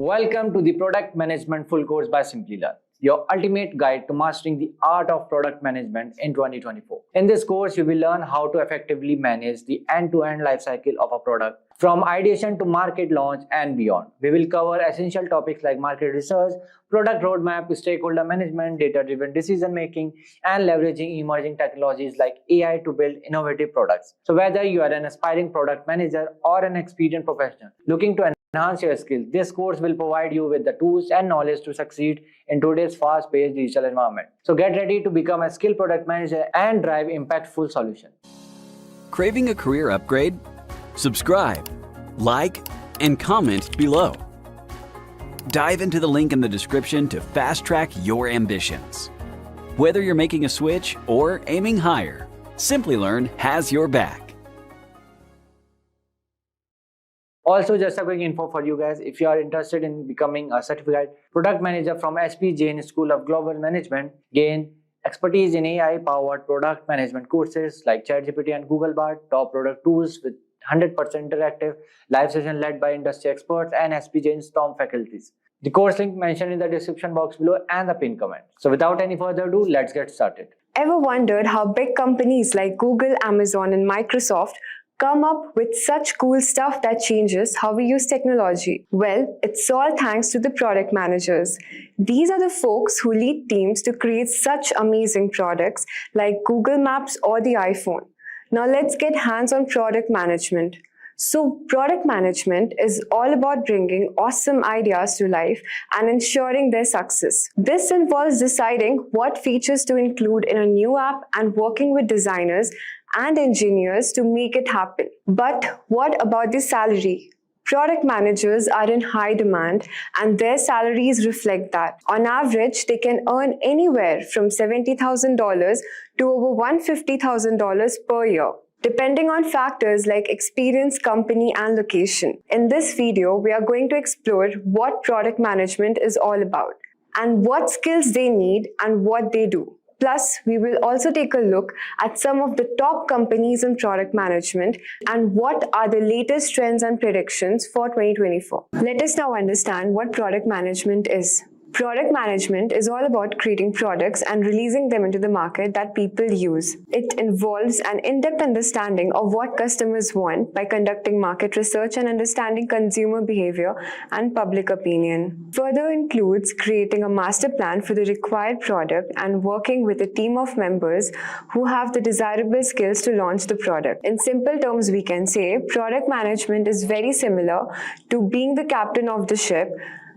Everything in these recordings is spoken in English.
Welcome to the Product Management Full Course by Simplilearn, your ultimate guide to mastering the art of product management in 2024. In this course, you will learn how to effectively manage the end-to-end life cycle of a product, from ideation to market launch and beyond. We will cover essential topics like market research, product roadmap, stakeholder management, data-driven decision-making, and leveraging emerging technologies like AI to build innovative products. So whether you are an aspiring product manager or an experienced professional looking to enhance your skills, this course will provide you with the tools and knowledge to succeed in today's fast-paced digital environment. So get ready to become a skilled product manager and drive impactful solutions. Craving a career upgrade? Subscribe, like, and comment below. Dive into the link in the description to fast-track your ambitions. Whether you're making a switch or aiming higher, Simplilearn has your back. Also, just a quick info for you guys, if you are interested in becoming a certified product manager from Jain School of Global Management, gain expertise in AI-powered product management courses like ChatGPT and Google Bard, top product tools with 100% interactive, live session led by industry experts and Jain's top faculties. The course link mentioned in the description box below and the pinned comment. So without any further ado, let's get started. Ever wondered how big companies like Google, Amazon, and Microsoft come up with such cool stuff that changes how we use technology? Well, it's all thanks to the product managers. These are the folks who lead teams to create such amazing products like Google Maps or the iPhone. Now let's get hands-on product management. So product management is all about bringing awesome ideas to life and ensuring their success. This involves deciding what features to include in a new app and working with designers and engineers to make it happen. But what about the salary? Product managers are in high demand and their salaries reflect that. On average, they can earn anywhere from $70,000 to over $150,000 per year, depending on factors like experience, company, and location. In this video, we are going to explore what product management is all about and what skills they need and what they do. Plus, we will also take a look at some of the top companies in product management and what are the latest trends and predictions for 2024. Let us now understand what product management is. Product management is all about creating products and releasing them into the market that people use. It involves an in-depth understanding of what customers want by conducting market research and understanding consumer behavior and public opinion. Further includes creating a master plan for the required product and working with a team of members who have the desirable skills to launch the product. In simple terms, we can say product management is very similar to being the captain of the ship,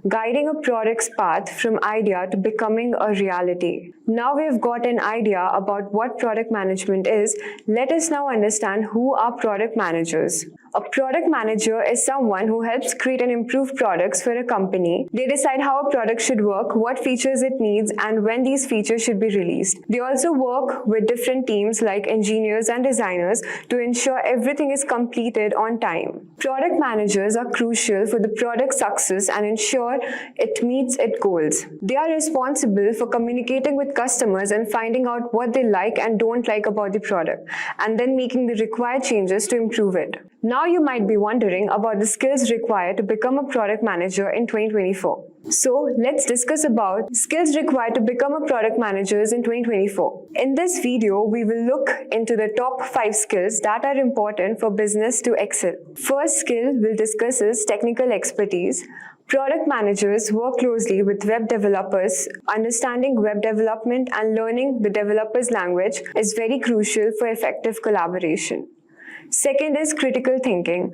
guiding a product's path from idea to becoming a reality. Now we've got an idea about what product management is, let us now understand who are product managers. A product manager is someone who helps create and improve products for a company. They decide how a product should work, what features it needs, and when these features should be released. They also work with different teams like engineers and designers to ensure everything is completed on time. Product managers are crucial for the product's success and ensure it meets its goals. They are responsible for communicating with customers and finding out what they like and don't like about the product, and then making the required changes to improve it. Now you might be wondering about the skills required to become a product manager in 2024. So let's discuss about skills required to become a product manager in 2024. In this video, we will look into the top 5 skills that are important for business to excel. First skill we'll discuss is technical expertise. Product managers work closely with web developers. Understanding web development and learning the developer's language is very crucial for effective collaboration. Second is critical thinking.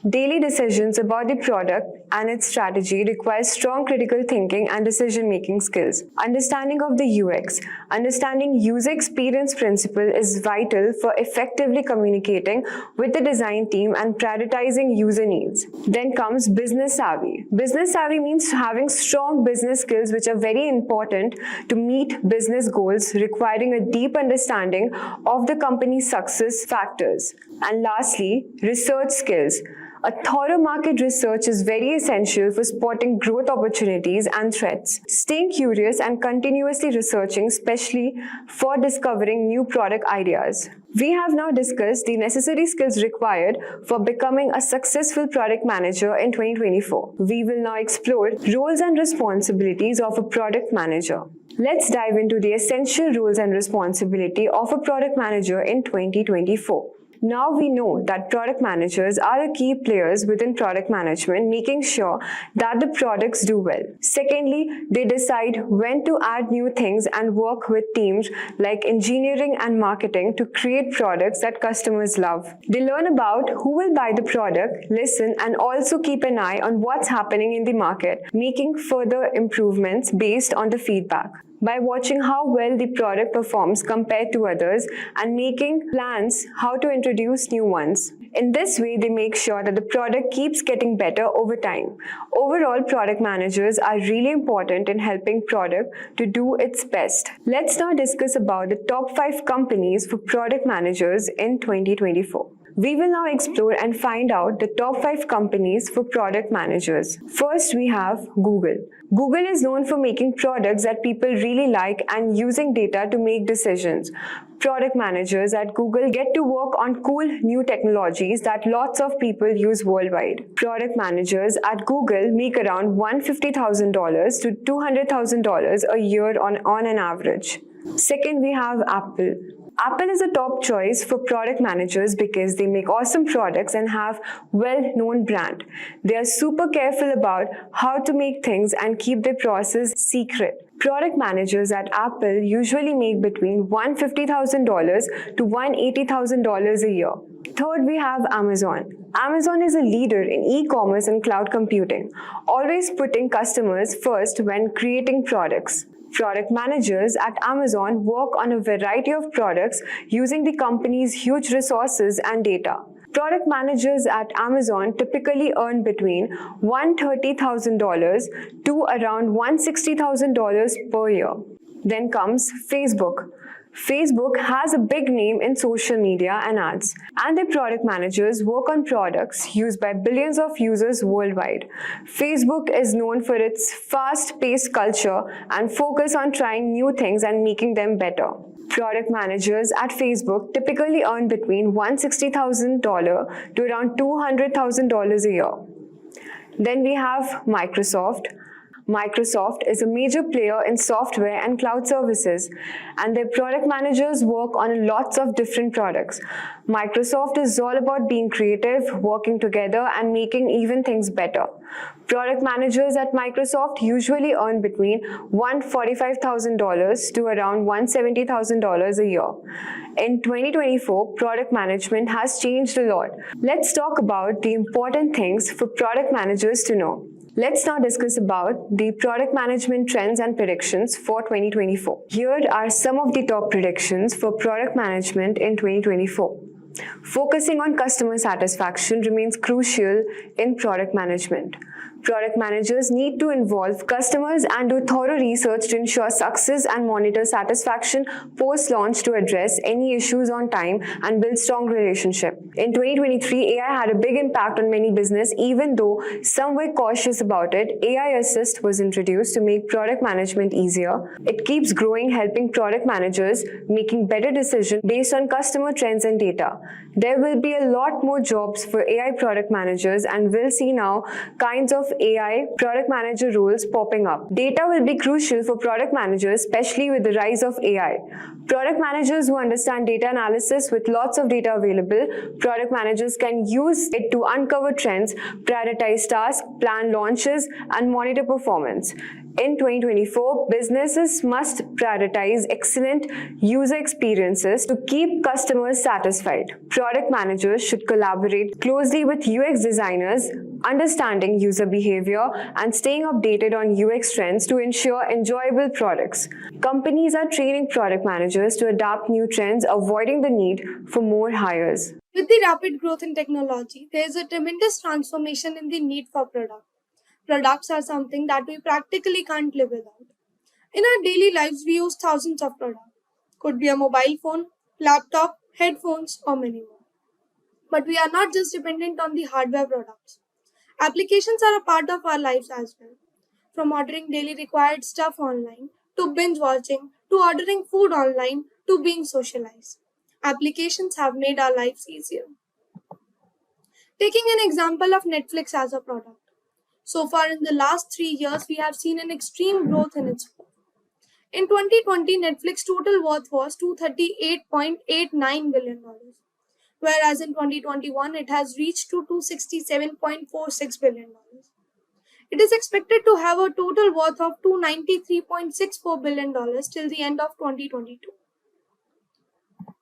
Daily decisions about the product and its strategy require strong critical thinking and decision-making skills. Understanding of the UX, understanding user experience principle is vital for effectively communicating with the design team and prioritizing user needs. Then comes business savvy. Business savvy means having strong business skills which are very important to meet business goals, requiring a deep understanding of the company's success factors. And lastly, research skills. A thorough market research is very essential for spotting growth opportunities and threats. Staying curious and continuously researching, especially for discovering new product ideas. We have now discussed the necessary skills required for becoming a successful product manager in 2024. We will now explore roles and responsibilities of a product manager. Let's dive into the essential roles and responsibility of a product manager in 2024. Now we know that product managers are the key players within product management, making sure that the products do well. Secondly, they decide when to add new things and work with teams like engineering and marketing to create products that customers love. They learn about who will buy the product, listen, and also keep an eye on what's happening in the market, making further improvements based on the feedback. By watching how well the product performs compared to others and making plans how to introduce new ones. In this way, they make sure that the product keeps getting better over time. Overall, product managers are really important in helping product to do its best. Let's now discuss about the top 5 companies for product managers in 2024. We will now explore and find out the top 5 companies for product managers. First, we have Google. Google is known for making products that people really like and using data to make decisions. Product managers at Google get to work on cool new technologies that lots of people use worldwide. Product managers at Google make around $150,000 to $200,000 a year on an average. Second, we have Apple. Apple is a top choice for product managers because they make awesome products and have well-known brand. They are super careful about how to make things and keep their process secret. Product managers at Apple usually make between $150,000 to $180,000 a year. Third, we have Amazon. Amazon is a leader in e-commerce and cloud computing, always putting customers first when creating products. Product managers at Amazon work on a variety of products using the company's huge resources and data. Product managers at Amazon typically earn between $130,000 to around $160,000 per year. Then comes Facebook. Facebook has a big name in social media and ads, and their product managers work on products used by billions of users worldwide. Facebook is known for its fast-paced culture and focus on trying new things and making them better. Product managers at Facebook typically earn between $160,000 to around $200,000 a year. Then we have Microsoft. Microsoft is a major player in software and cloud services, and their product managers work on lots of different products. Microsoft is all about being creative, working together, and making even things better. Product managers at Microsoft usually earn between $145,000 to around $170,000 a year. In 2024, product management has changed a lot. Let's talk about the important things for product managers to know. Let's now discuss about the product management trends and predictions for 2024. Here are some of the top predictions for product management in 2024. Focusing on customer satisfaction remains crucial in product management. Product managers need to involve customers and do thorough research to ensure success and monitor satisfaction post-launch to address any issues on time and build strong relationship. In 2023, AI had a big impact on many business. Even though some were cautious about it, AI Assist was introduced to make product management easier. It keeps growing, helping product managers making better decisions based on customer trends and data. There will be a lot more jobs for AI product managers, and we'll see now kinds of AI product manager roles popping up. Data will be crucial for product managers, especially with the rise of AI. Product managers who understand data analysis with lots of data available, product managers can use it to uncover trends, prioritize tasks, plan launches, and monitor performance. In 2024, businesses must prioritize excellent user experiences to keep customers satisfied. Product managers should collaborate closely with UX designers, understanding user behavior, and staying updated on UX trends to ensure enjoyable products. Companies are training product managers to adapt new trends, avoiding the need for more hires. With the rapid growth in technology, there is a tremendous transformation in the need for products. Products are something that we practically can't live without. In our daily lives, we use thousands of products. Could be a mobile phone, laptop, headphones, or many more. But we are not just dependent on the hardware products. Applications are a part of our lives as well. From ordering daily required stuff online, to binge watching, to ordering food online, to being socialized. Applications have made our lives easier. Taking an example of Netflix as a product. So far in the last 3 years, we have seen an extreme growth in its worth. In 2020, Netflix total worth was $238.89 billion, whereas in 2021, it has reached to $267.46 billion. It is expected to have a total worth of $293.64 billion till the end of 2022.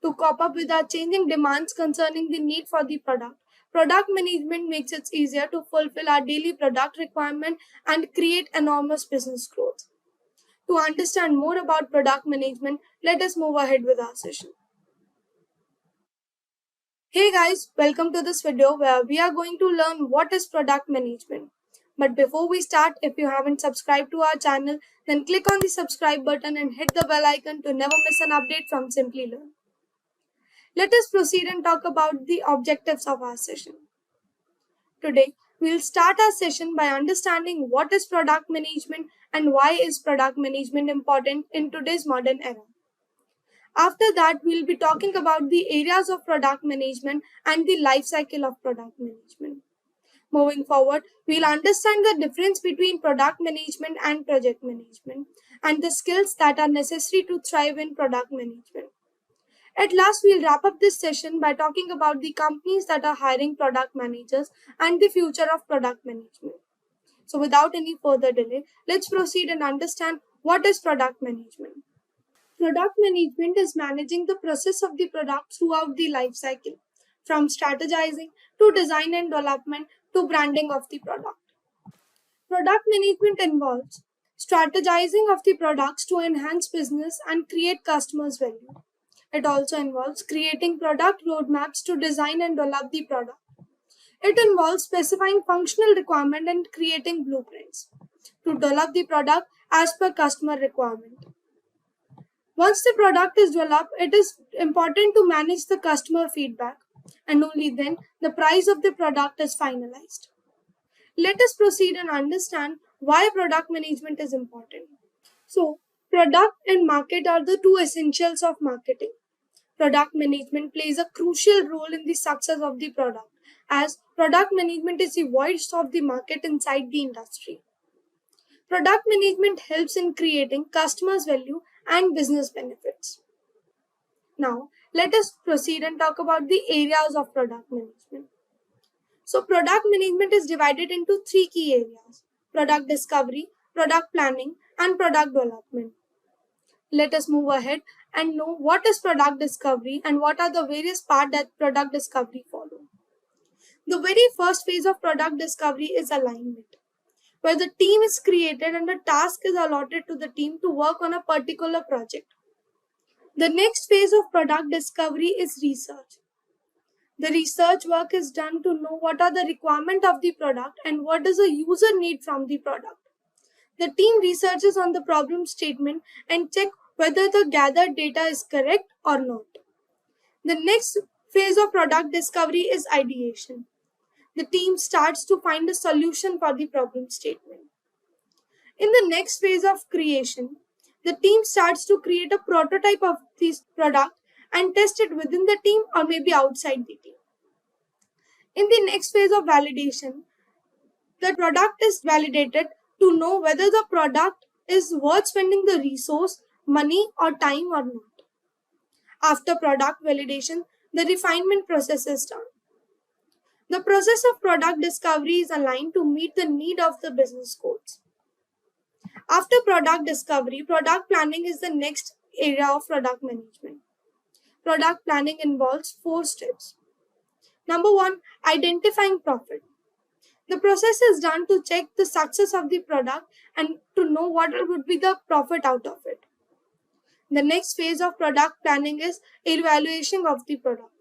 To cope up with our changing demands concerning the need for the product management makes it easier to fulfill our daily product requirement and create enormous business growth. To understand more about product management, let us move ahead with our session. Hey guys, welcome to this video where we are going to learn what is product management. But before we start, if you haven't subscribed to our channel, then click on the subscribe button and hit the bell icon to never miss an update from Simplilearn. Let us proceed and talk about the objectives of our session. Today, we'll start our session by understanding what is product management and why is product management important in today's modern era. After that, we'll be talking about the areas of product management and the life cycle of product management. Moving forward, we'll understand the difference between product management and project management and the skills that are necessary to thrive in product management. At last, we'll wrap up this session by talking about the companies that are hiring product managers and the future of product management. So without any further delay, let's proceed and understand what is product management. Product management is managing the process of the product throughout the life cycle, from strategizing to design and development to branding of the product. Product management involves strategizing of the products to enhance business and create customers' value. It also involves creating product roadmaps to design and develop the product. It involves specifying functional requirements and creating blueprints to develop the product as per customer requirement. Once the product is developed, it is important to manage the customer feedback, and only then the price of the product is finalized. Let us proceed and understand why product management is important. So, product and market are the two essentials of marketing. Product management plays a crucial role in the success of the product, as product management is the voice of the market inside the industry. Product management helps in creating customers' value and business benefits. Now, let us proceed and talk about the areas of product management. So, product management is divided into three key areas: product discovery, product planning, and product development. Let us move ahead and know what is product discovery and what are the various parts that product discovery follow. The very first phase of product discovery is alignment, where the team is created and a task is allotted to the team to work on a particular project. The next phase of product discovery is research. The research work is done to know what are the requirements of the product and what does the user need from the product. The team researches on the problem statement and check whether the gathered data is correct or not. The next phase of product discovery is ideation. The team starts to find a solution for the problem statement. In the next phase of creation, the team starts to create a prototype of this product and test it within the team or maybe outside the team. In the next phase of validation, the product is validated to know whether the product is worth spending the resource, money or time or not. After product validation, the refinement process is done. The process of product discovery is aligned to meet the need of the business goals. After product discovery, product planning is the next area of product management. Product planning involves 4 steps. Number 1, identifying profit. The process is done to check the success of the product and to know what would be the profit out of it. The next phase of product planning is evaluation of the product.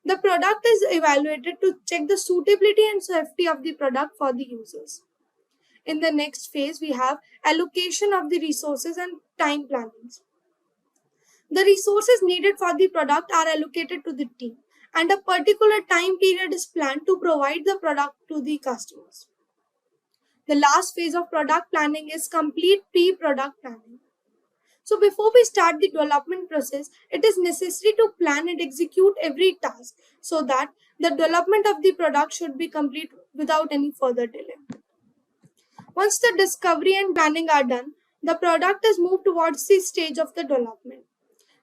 The product is evaluated to check the suitability and safety of the product for the users. In the next phase, we have allocation of the resources and time plannings. The resources needed for the product are allocated to the team, and a particular time period is planned to provide the product to the customers. The last phase of product planning is complete pre-product planning. So before we start the development process, it is necessary to plan and execute every task so that the development of the product should be complete without any further delay. Once the discovery and planning are done, the product is moved towards the stage of the development.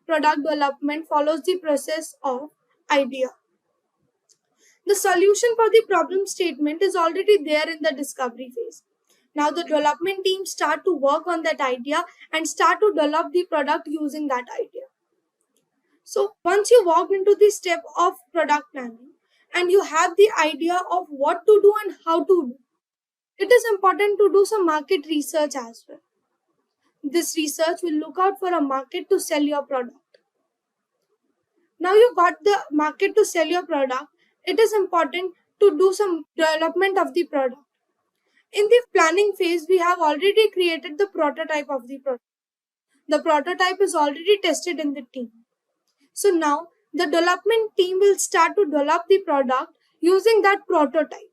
Product development follows the process of idea. The solution for the problem statement is already there in the discovery phase. Now the development team start to work on that idea and start to develop the product using that idea. So once you walk into the step of product planning and you have the idea of what to do and how to do, it is important to do some market research as well. This research will look out for a market to sell your product. Now you got the market to sell your product, it is important to do some development of the product. In the planning phase, we have already created the prototype of the product. The prototype is already tested in the team. So now the development team will start to develop the product using that prototype.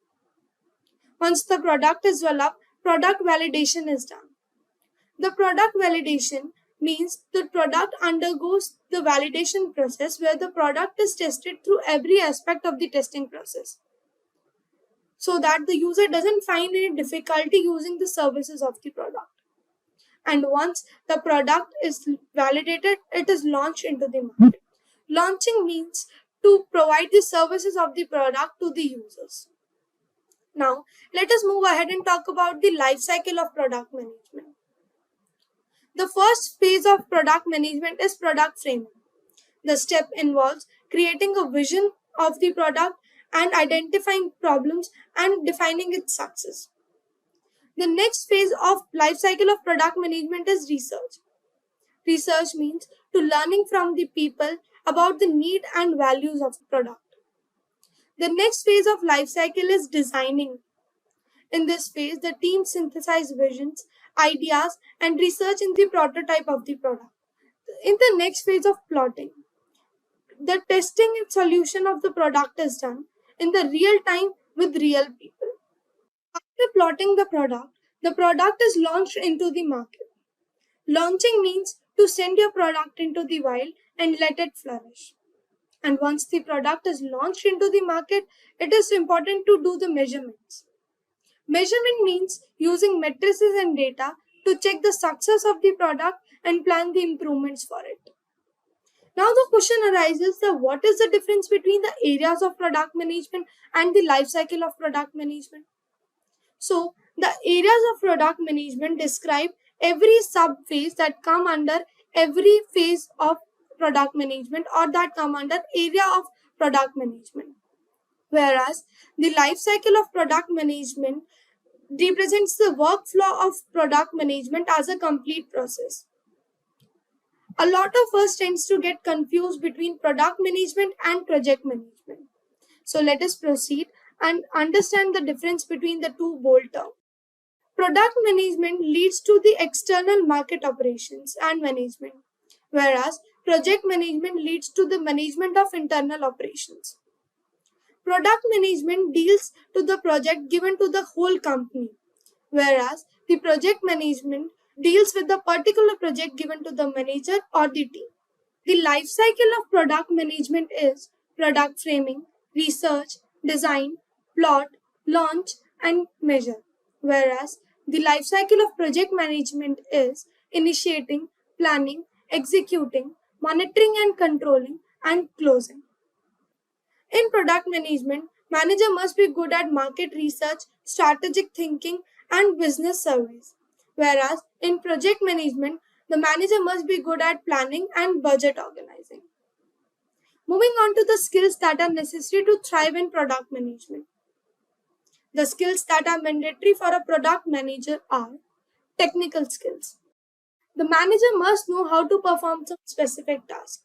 Once the product is developed, product validation is done. The product validation means the product undergoes the validation process where the product is tested through every aspect of the testing process so that the user doesn't find any difficulty using the services of the product. And once the product is validated, it is launched into the market. Launching means to provide the services of the product to the users. Now, let us move ahead and talk about the life cycle of product management. The first phase of product management is product framing. The step involves creating a vision of the product and identifying problems and defining its success. The next phase of life cycle of product management is research. Research means to learning from the people about the need and values of the product. The next phase of life cycle is designing. In this phase, the team synthesize visions, ideas, and research in the prototype of the product. In the next phase of plotting, the testing and solution of the product is done in the real time with real people. After plotting the product is launched into the market. Launching means to send your product into the wild and let it flourish. And once the product is launched into the market, it is important to do the measurements. Measurement means using matrices and data to check the success of the product and plan the improvements for it. Now the question arises that what is the difference between the areas of product management and the life cycle of product management? So the areas of product management describe every sub-phase that come under every phase of product management or that come under area of product management. Whereas the life cycle of product management represents the workflow of product management as a complete process. A lot of us tends to get confused between product management and project management. So let us proceed and understand the difference between the two bold terms. Product management leads to the external market operations and management, whereas project management leads to the management of internal operations. Product management deals to the project given to the whole company, whereas the project management deals with the particular project given to the manager or the team. The life cycle of product management is product framing, research, design, plot, launch, and measure, whereas the life cycle of project management is initiating, planning, executing, monitoring and controlling, and closing. In product management, manager must be good at market research, strategic thinking, and business surveys. Whereas in project management, the manager must be good at planning and budget organizing. Moving on to the skills that are necessary to thrive in product management. The skills that are mandatory for a product manager are technical skills. The manager must know how to perform some specific task.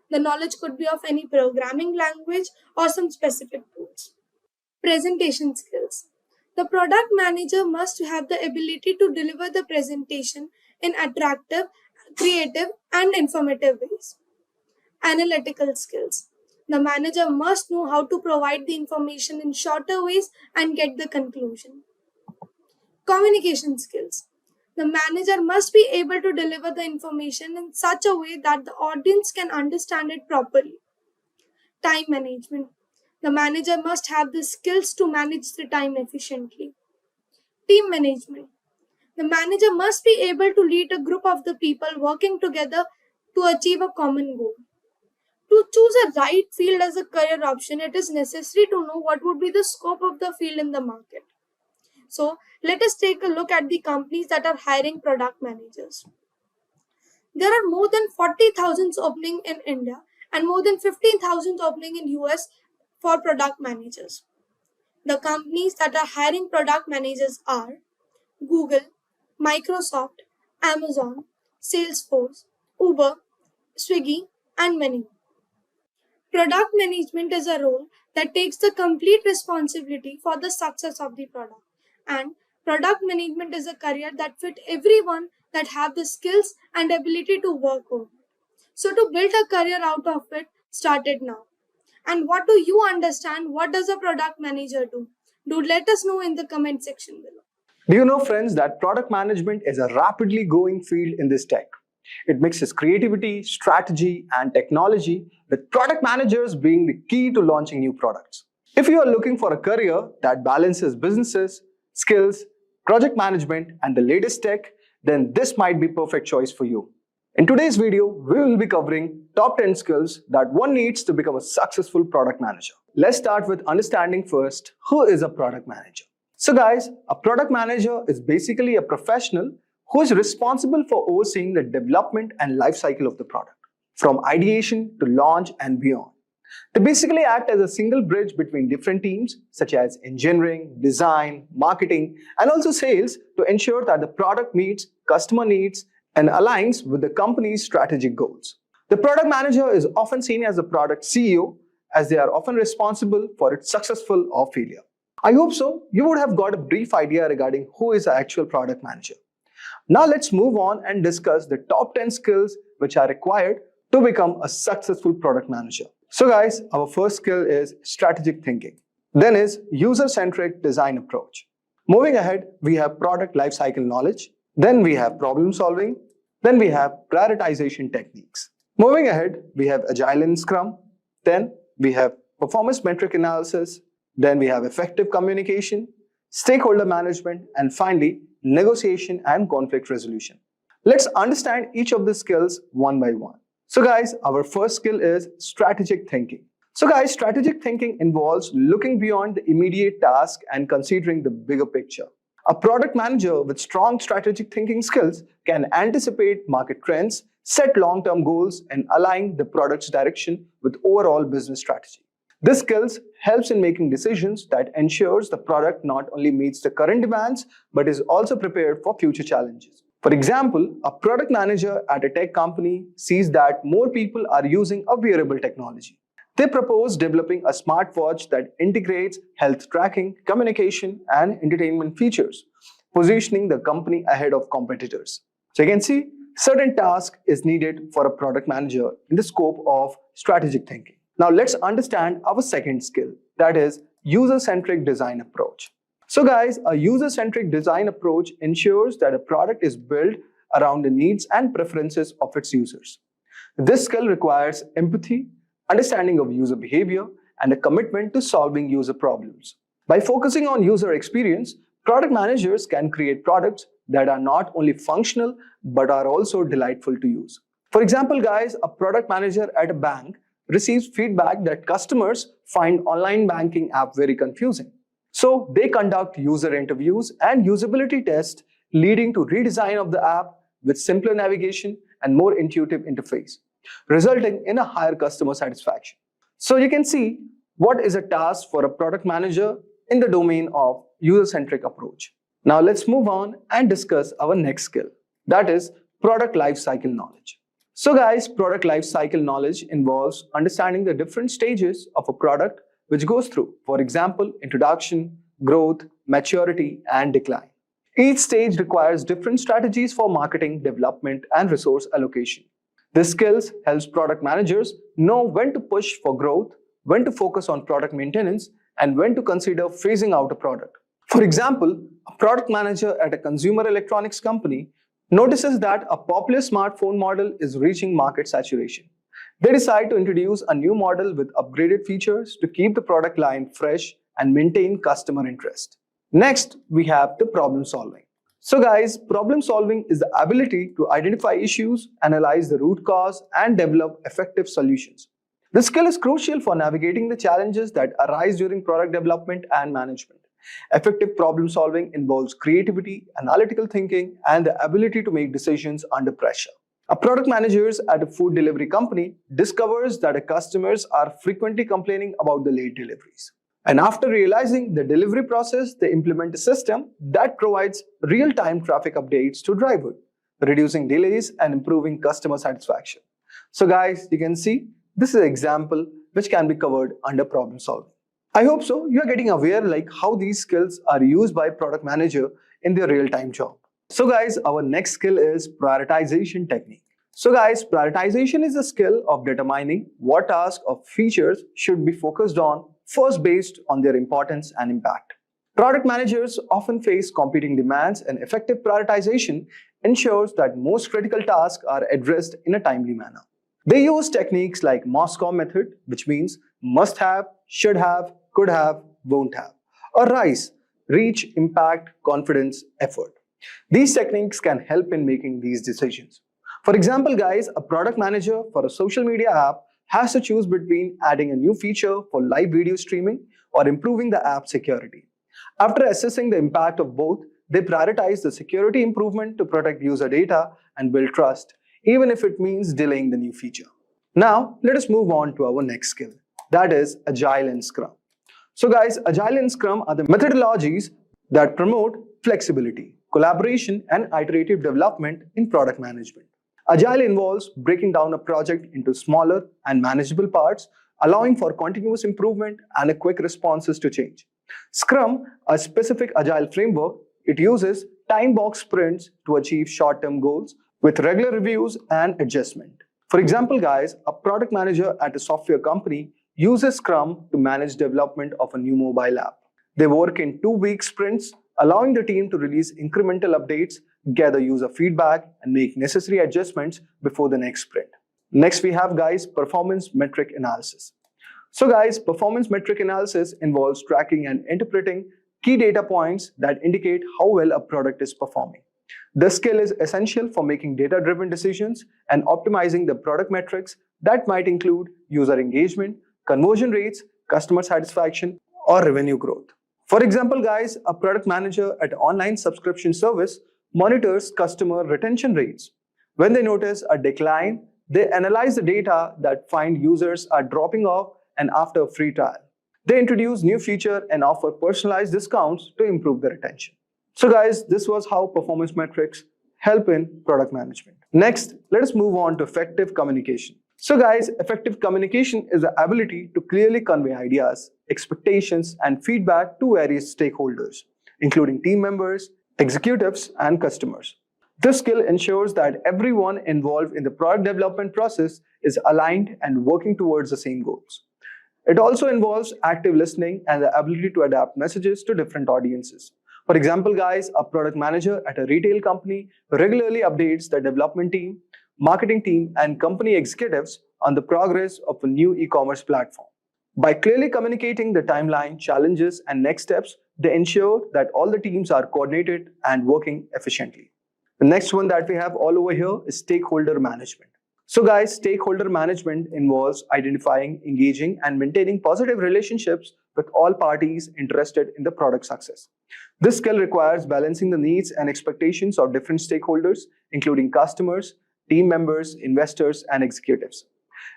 The knowledge could be of any programming language or some specific tools. Presentation skills. The product manager must have the ability to deliver the presentation in attractive, creative, and informative ways. Analytical skills. The manager must know how to provide the information in shorter ways and get the conclusion. Communication skills. The manager must be able to deliver the information in such a way that the audience can understand it properly. Time management. The manager must have the skills to manage the time efficiently. Team management. The manager must be able to lead a group of the people working together to achieve a common goal. To choose a right field as a career option, it is necessary to know what would be the scope of the field in the market. So, let us take a look at the companies that are hiring product managers. There are more than 40,000 opening in India and more than 15,000 opening in US for product managers. The companies that are hiring product managers are Google, Microsoft, Amazon, Salesforce, Uber, Swiggy, and many more. Product management is a role that takes the complete responsibility for the success of the product. And product management is a career that fits everyone that have the skills and ability to work on. So to build a career out of it, start it now. And what do you understand? What does a product manager do? Do let us know in the comment section below. Do you know, friends, that product management is a rapidly growing field in this tech? It mixes creativity, strategy, and technology, with product managers being the key to launching new products. If you are looking for a career that balances businesses, skills, project management, and the latest tech, then this might be a perfect choice for you. In today's video, we will be covering top 10 skills that one needs to become a successful product manager. Let's start with understanding first who is a product manager. So guys, a product manager is basically a professional who is responsible for overseeing the development and life cycle of the product, from ideation to launch and beyond. They basically act as a single bridge between different teams such as engineering, design, marketing, and also sales to ensure that the product meets customer needs and aligns with the company's strategic goals. The product manager is often seen as the product CEO, as they are often responsible for its successful or failure. I hope so you would have got a brief idea regarding who is the actual product manager. Now let's move on and discuss the top 10 skills which are required to become a successful product manager. So guys, our first skill is strategic thinking. Then is user-centric design approach. Moving ahead, we have product lifecycle knowledge. Then we have problem solving. Then we have prioritization techniques. Moving ahead, we have agile and scrum. Then we have performance metric analysis. Then we have effective communication, stakeholder management, and finally, negotiation and conflict resolution. Let's understand each of the skills one by one. So guys, our first skill is strategic thinking. So guys, strategic thinking involves looking beyond the immediate task and considering the bigger picture. A product manager with strong strategic thinking skills can anticipate market trends, set long-term goals, and align the product's direction with overall business strategy. This skills helps in making decisions that ensures the product not only meets the current demands, but is also prepared for future challenges. For example, a product manager at a tech company sees that more people are using a wearable technology. They propose developing a smartwatch that integrates health tracking, communication, and entertainment features, positioning the company ahead of competitors. So you can see, certain task is needed for a product manager in the scope of strategic thinking. Now let's understand our second skill, that is user-centric design approach. So guys, a user-centric design approach ensures that a product is built around the needs and preferences of its users. This skill requires empathy, understanding of user behavior, and a commitment to solving user problems. By focusing on user experience, product managers can create products that are not only functional but are also delightful to use. For example, guys, a product manager at a bank receives feedback that customers find online banking app very confusing. So they conduct user interviews and usability tests, leading to redesign of the app with simpler navigation and more intuitive interface, resulting in a higher customer satisfaction. So you can see what is a task for a product manager in the domain of user-centric approach. Now let's move on and discuss our next skill, that is product lifecycle knowledge. So guys, product lifecycle knowledge involves understanding the different stages of a product which goes through, for example, introduction, growth, maturity, and decline. Each stage requires different strategies for marketing, development, and resource allocation. This skills helps product managers know when to push for growth, when to focus on product maintenance, and when to consider phasing out a product. For example, A product manager at a consumer electronics company notices that a popular smartphone model is reaching market saturation. They decide to introduce a new model with upgraded features to keep the product line fresh and maintain customer interest. Next, we have the problem solving. So guys, problem solving is the ability to identify issues, analyze the root cause, and develop effective solutions. This skill is crucial for navigating the challenges that arise during product development and management. Effective problem solving involves creativity, analytical thinking, and the ability to make decisions under pressure. A product manager at a food delivery company discovers that customers are frequently complaining about the late deliveries. And after realizing the delivery process, they implement a system that provides real-time traffic updates to drivers, reducing delays and improving customer satisfaction. So guys, you can see this is an example which can be covered under problem solving. I hope so you are getting aware like how these skills are used by product manager in their real-time job. So guys, our next skill is prioritization technique. So guys, prioritization is a skill of determining what tasks or features should be focused on first based on their importance and impact. Product managers often face competing demands, and effective prioritization ensures that most critical tasks are addressed in a timely manner. They use techniques like Moscow method, which means must have, should have, could have, won't have, or RICE, reach, impact, confidence, effort. These techniques can help in making these decisions. For example, guys, a product manager for a social media app has to choose between adding a new feature for live video streaming or improving the app security. After assessing the impact of both, they prioritize the security improvement to protect user data and build trust, even if it means delaying the new feature. Now, let us move on to our next skill, that is Agile and Scrum. So guys, Agile and Scrum are the methodologies that promote flexibility, collaboration, and iterative development in product management. Agile involves breaking down a project into smaller and manageable parts, allowing for continuous improvement and a quick responses to change. Scrum, a specific Agile framework, it uses time-box sprints to achieve short-term goals with regular reviews and adjustment. For example, guys, a product manager at a software company uses Scrum to manage development of a new mobile app. They work in 2-week sprints, allowing the team to release incremental updates, gather user feedback, and make necessary adjustments before the next sprint. Next, we have, guys, performance metric analysis. So guys, performance metric analysis involves tracking and interpreting key data points that indicate how well a product is performing. This skill is essential for making data-driven decisions and optimizing the product metrics that might include user engagement, conversion rates, customer satisfaction, or revenue growth. For example, guys, a product manager at an online subscription service monitors customer retention rates. When they notice a decline, they analyze the data that find users are dropping off and after a free trial. They introduce new feature and offer personalized discounts to improve the retention. So guys, this was how performance metrics help in product management. Next, let us move on to effective communication. So guys, effective communication is the ability to clearly convey ideas, expectations, and feedback to various stakeholders, including team members, executives, and customers. This skill ensures that everyone involved in the product development process is aligned and working towards the same goals. It also involves active listening and the ability to adapt messages to different audiences. For example, guys, a product manager at a retail company regularly updates the development team, marketing team, and company executives on the progress of a new e-commerce platform. By clearly communicating the timeline, challenges, and next steps, they ensure that all the teams are coordinated and working efficiently. The next one that we have all over here is stakeholder management. So guys, stakeholder management involves identifying, engaging, and maintaining positive relationships with all parties interested in the product success. This skill requires balancing the needs and expectations of different stakeholders, including customers, team members, investors, and executives.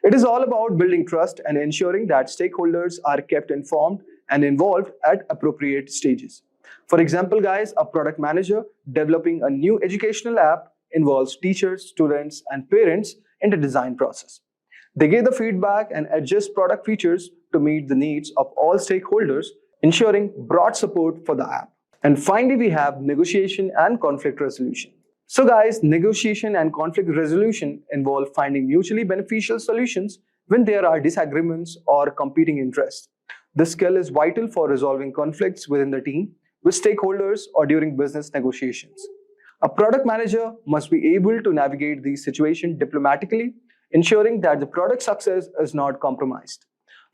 It is all about building trust and ensuring that stakeholders are kept informed and involved at appropriate stages. For example, guys, a product manager developing a new educational app involves teachers, students, and parents in the design process. They give the feedback and adjust product features to meet the needs of all stakeholders, ensuring broad support for the app. And finally, we have negotiation and conflict resolution. So guys, negotiation and conflict resolution involve finding mutually beneficial solutions when there are disagreements or competing interests. This skill is vital for resolving conflicts within the team, with stakeholders or during business negotiations. A product manager must be able to navigate these situations diplomatically, ensuring that the product success is not compromised.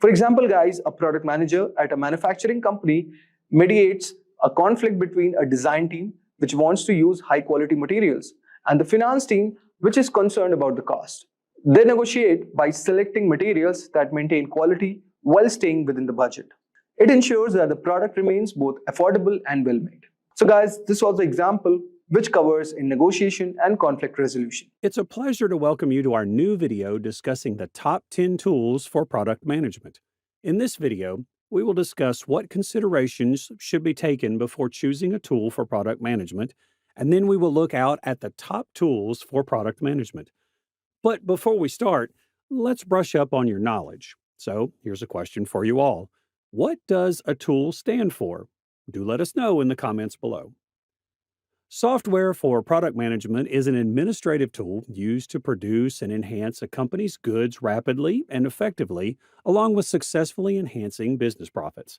For example, guys, a product manager at a manufacturing company mediates a conflict between a design team, which wants to use high quality materials, and the finance team, which is concerned about the cost. They negotiate by selecting materials that maintain quality while staying within the budget. It ensures that the product remains both affordable and well made. So, guys, this was the example which covers in negotiation and conflict resolution. It's a pleasure to welcome you to our new video discussing the top 10 tools for product management. In this video, we will discuss what considerations should be taken before choosing a tool for product management, and then we will look out at the top tools for product management. But before we start, let's brush up on your knowledge. So here's a question for you all. What does a tool stand for? Do let us know in the comments below. Software for product management is an administrative tool used to produce and enhance a company's goods rapidly and effectively, along with successfully enhancing business profits.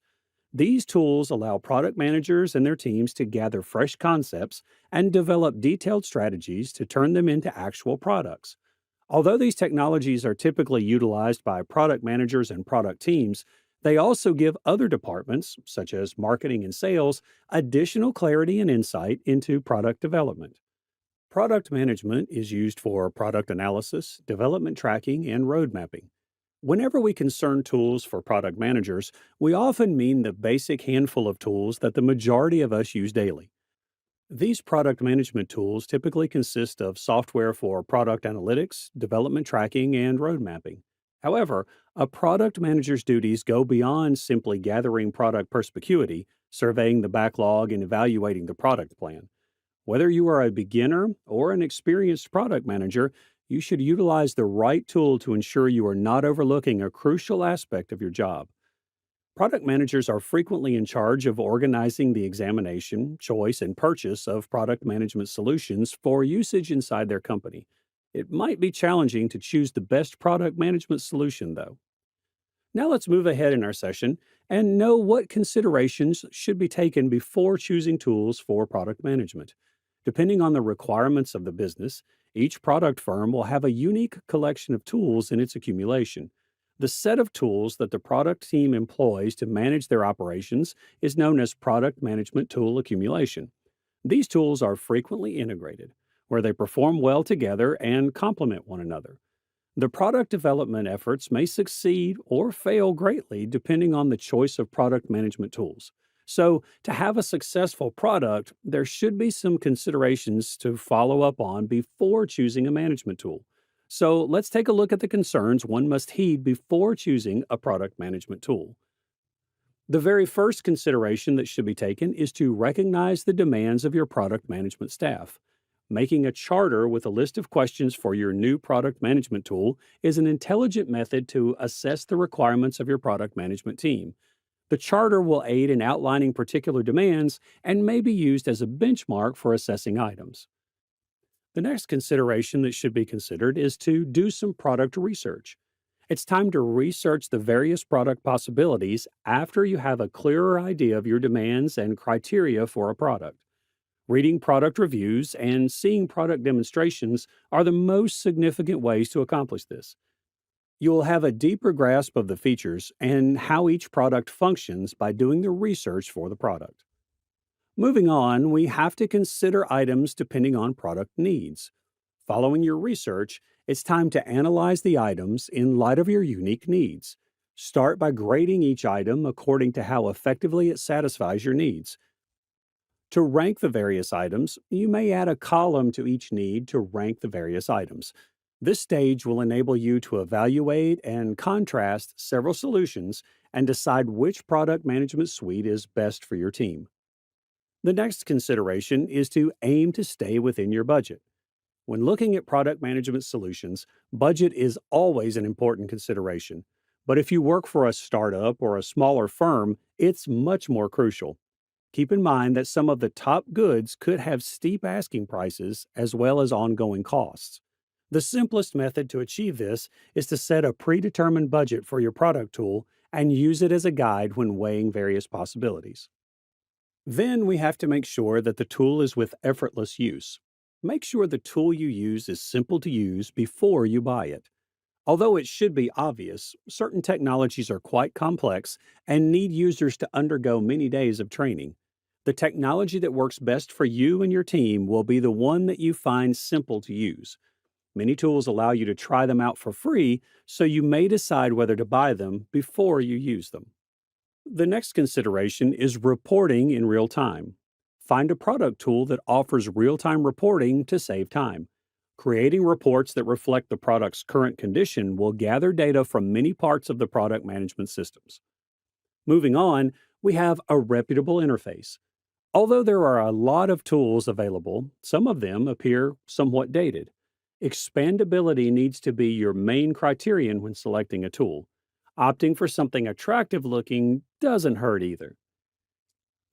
These tools allow product managers and their teams to gather fresh concepts and develop detailed strategies to turn them into actual products. Although these technologies are typically utilized by product managers and product teams, they also give other departments, such as marketing and sales, additional clarity and insight into product development. Product management is used for product analysis, development tracking, and road mapping. Whenever we concern tools for product managers, we often mean the basic handful of tools that the majority of us use daily. These product management tools typically consist of software for product analytics, development tracking, and road mapping. However, a product manager's duties go beyond simply gathering product perspicuity, surveying the backlog, and evaluating the product plan. Whether you are a beginner or an experienced product manager, you should utilize the right tool to ensure you are not overlooking a crucial aspect of your job. Product managers are frequently in charge of organizing the examination, choice, and purchase of product management solutions for usage inside their company. It might be challenging to choose the best product management solution, though. Now let's move ahead in our session and know what considerations should be taken before choosing tools for product management. Depending on the requirements of the business, each product firm will have a unique collection of tools in its accumulation. The set of tools that the product team employs to manage their operations is known as product management tool accumulation. These tools are frequently integrated, where they perform well together and complement one another. The product development efforts may succeed or fail greatly depending on the choice of product management tools. So, to have a successful product, there should be some considerations to follow up on before choosing a management tool. So, let's take a look at the concerns one must heed before choosing a product management tool. The very first consideration that should be taken is to recognize the demands of your product management staff. Making a charter with a list of questions for your new product management tool is an intelligent method to assess the requirements of your product management team. The charter will aid in outlining particular demands and may be used as a benchmark for assessing items. The next consideration that should be considered is to do some product research. It's time to research the various product possibilities after you have a clearer idea of your demands and criteria for a product. Reading product reviews and seeing product demonstrations are the most significant ways to accomplish this. You will have a deeper grasp of the features and how each product functions by doing the research for the product. Moving on, we have to consider items depending on product needs. Following your research, it's time to analyze the items in light of your unique needs. Start by grading each item according to how effectively it satisfies your needs. To rank the various items, you may add a column to each need to rank the various items. This stage will enable you to evaluate and contrast several solutions and decide which product management suite is best for your team. The next consideration is to aim to stay within your budget. When looking at product management solutions, budget is always an important consideration. But if you work for a startup or a smaller firm, it's much more crucial. Keep in mind that some of the top goods could have steep asking prices as well as ongoing costs. The simplest method to achieve this is to set a predetermined budget for your product tool and use it as a guide when weighing various possibilities. Then we have to make sure that the tool is with effortless use. Make sure the tool you use is simple to use before you buy it. Although it should be obvious, certain technologies are quite complex and need users to undergo many days of training. The technology that works best for you and your team will be the one that you find simple to use. Many tools allow you to try them out for free, so you may decide whether to buy them before you use them. The next consideration is reporting in real time. Find a product tool that offers real time reporting to save time. Creating reports that reflect the product's current condition will gather data from many parts of the product management systems. Moving on, we have a reputable interface. Although there are a lot of tools available, some of them appear somewhat dated. Expandability needs to be your main criterion when selecting a tool. Opting for something attractive looking doesn't hurt either.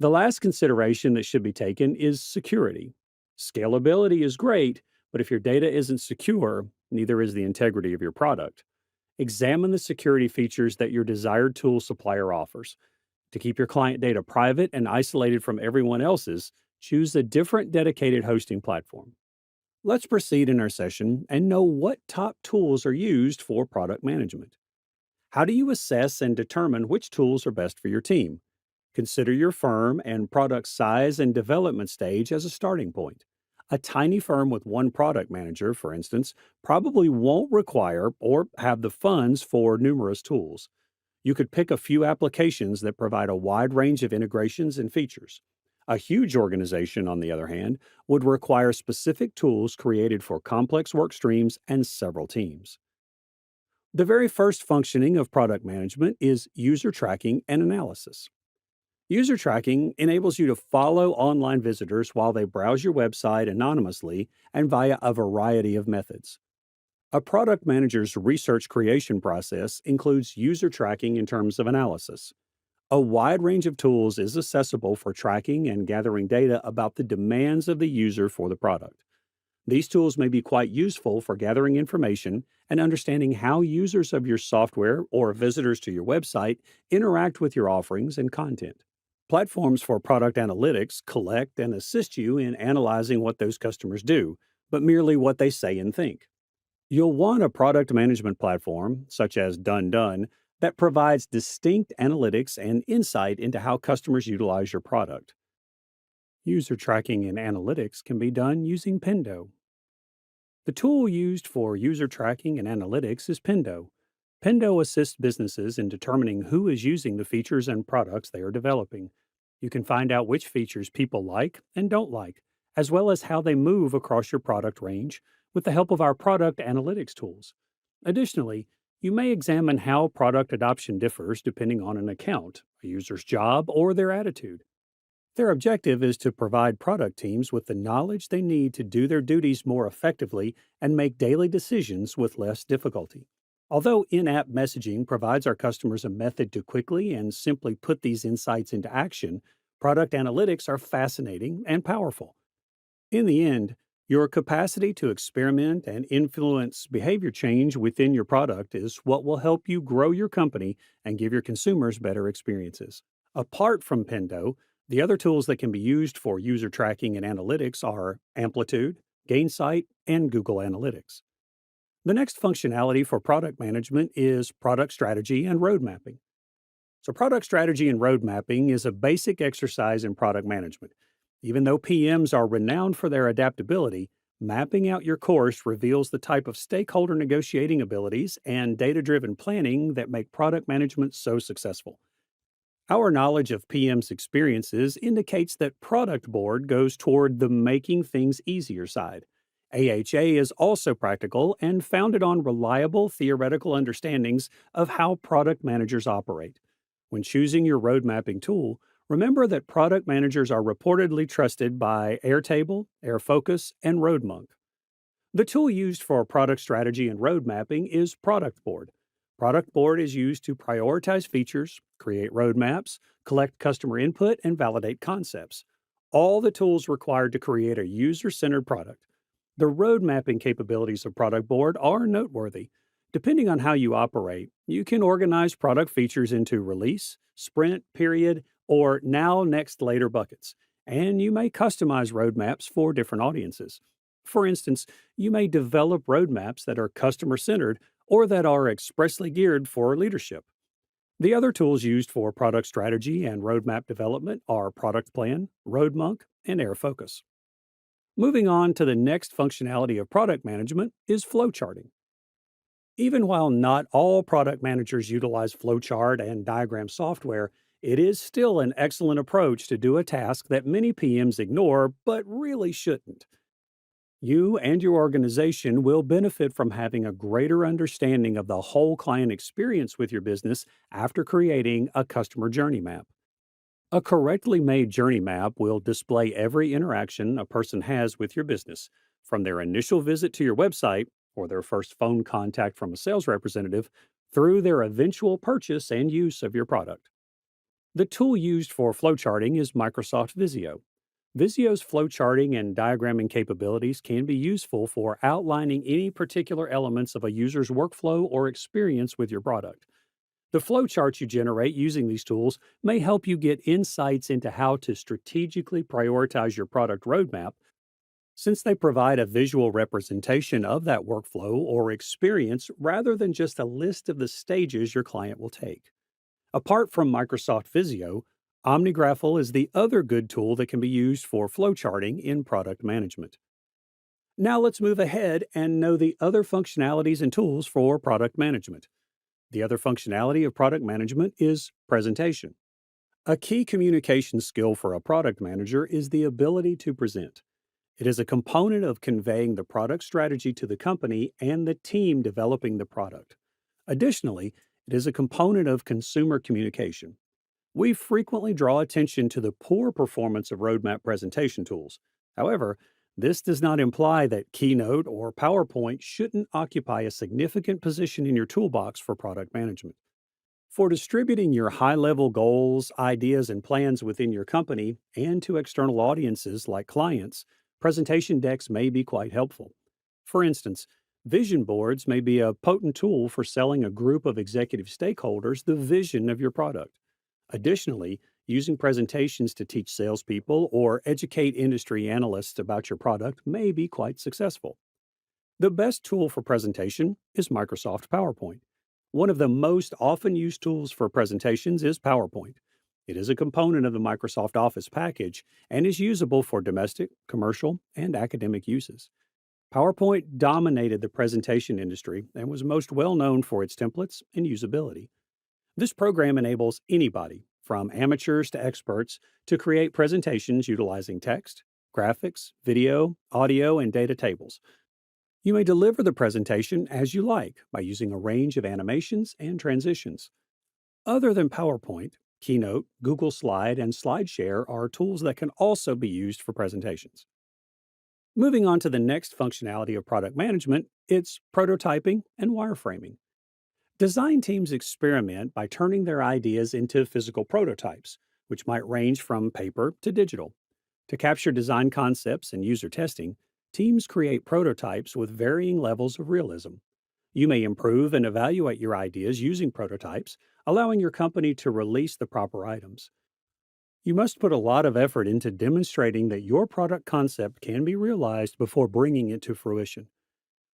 The last consideration that should be taken is security. Scalability is great, but if your data isn't secure, neither is the integrity of your product. Examine the security features that your desired tool supplier offers. To keep your client data private and isolated from everyone else's, choose a different dedicated hosting platform. Let's proceed in our session and know what top tools are used for product management. How do you assess and determine which tools are best for your team? Consider your firm and product size and development stage as a starting point. A tiny firm with one product manager, for instance, probably won't require or have the funds for numerous tools. You could pick a few applications that provide a wide range of integrations and features. A huge organization, on the other hand, would require specific tools created for complex work streams and several teams. The very first functioning of product management is user tracking and analysis. User tracking enables you to follow online visitors while they browse your website anonymously and via a variety of methods. A product manager's research creation process includes user tracking in terms of analysis. A wide range of tools is accessible for tracking and gathering data about the demands of the user for the product. These tools may be quite useful for gathering information and understanding how users of your software or visitors to your website interact with your offerings and content. Platforms for product analytics collect and assist you in analyzing what those customers do, but merely what they say and think. You'll want a product management platform, such as Done, that provides distinct analytics and insight into how customers utilize your product. User tracking and analytics can be done using Pendo. The tool used for user tracking and analytics is Pendo. Pendo assists businesses in determining who is using the features and products they are developing. You can find out which features people like and don't like, as well as how they move across your product range with the help of our product analytics tools. Additionally, you may examine how product adoption differs depending on an account, a user's job, or their attitude. Their objective is to provide product teams with the knowledge they need to do their duties more effectively and make daily decisions with less difficulty. Although in-app messaging provides our customers a method to quickly and simply put these insights into action, product analytics are fascinating and powerful. In the end, your capacity to experiment and influence behavior change within your product is what will help you grow your company and give your consumers better experiences. Apart from Pendo, the other tools that can be used for user tracking and analytics are Amplitude, Gainsight, and Google Analytics. The next functionality for product management is product strategy and road mapping. So, product strategy and road mapping is a basic exercise in product management. Even though PMs are renowned for their adaptability, mapping out your course reveals the type of stakeholder negotiating abilities and data-driven planning that make product management so successful. Our knowledge of PM's experiences indicates that Product Board goes toward the making things easier side. AHA is also practical and founded on reliable theoretical understandings of how product managers operate. When choosing your road mapping tool, remember that product managers are reportedly trusted by Airtable, Airfocus, and RoadMonk. The tool used for product strategy and road mapping is Product Board. Product Board is used to prioritize features, create roadmaps, collect customer input, and validate concepts. All the tools required to create a user-centered product. The road mapping capabilities of Product Board are noteworthy. Depending on how you operate, you can organize product features into release, sprint, period, or now, next, later buckets, and you may customize roadmaps for different audiences. For instance, you may develop roadmaps that are customer centered or that are expressly geared for leadership. The other tools used for product strategy and roadmap development are Product Plan, RoadMonk, and AirFocus. Moving on to the next functionality of product management is flowcharting. Even while not all product managers utilize flowchart and diagram software, it is still an excellent approach to do a task that many PMs ignore but really shouldn't. You and your organization will benefit from having a greater understanding of the whole client experience with your business after creating a customer journey map. A correctly made journey map will display every interaction a person has with your business, from their initial visit to your website or their first phone contact from a sales representative through their eventual purchase and use of your product. The tool used for flowcharting is Microsoft Visio. Visio's flowcharting and diagramming capabilities can be useful for outlining any particular elements of a user's workflow or experience with your product. The flowcharts you generate using these tools may help you get insights into how to strategically prioritize your product roadmap, since they provide a visual representation of that workflow or experience rather than just a list of the stages your client will take. Apart from Microsoft Visio, OmniGraffle is the other good tool that can be used for flowcharting in product management. Now let's move ahead and know the other functionalities and tools for product management. The other functionality of product management is presentation. A key communication skill for a product manager is the ability to present. It is a component of conveying the product strategy to the company and the team developing the product. Additionally, it is a component of consumer communication. We frequently draw attention to the poor performance of roadmap presentation tools. However, this does not imply that Keynote or PowerPoint shouldn't occupy a significant position in your toolbox for product management. For distributing your high-level goals, ideas, and plans within your company and to external audiences like clients, presentation decks may be quite helpful. For instance, vision boards may be a potent tool for selling a group of executive stakeholders the vision of your product. Additionally, using presentations to teach salespeople or educate industry analysts about your product may be quite successful. The best tool for presentation is Microsoft PowerPoint. One of the most often used tools for presentations is PowerPoint. It is a component of the Microsoft Office package and is usable for domestic, commercial, and academic uses. PowerPoint dominated the presentation industry and was most well known for its templates and usability. This program enables anybody, from amateurs to experts, to create presentations utilizing text, graphics, video, audio, and data tables. You may deliver the presentation as you like by using a range of animations and transitions. Other than PowerPoint, Keynote, Google Slide, and SlideShare are tools that can also be used for presentations. Moving on to the next functionality of product management, it's prototyping and wireframing. Design teams experiment by turning their ideas into physical prototypes, which might range from paper to digital. To capture design concepts and user testing, teams create prototypes with varying levels of realism. You may improve and evaluate your ideas using prototypes, allowing your company to release the proper items. You must put a lot of effort into demonstrating that your product concept can be realized before bringing it to fruition.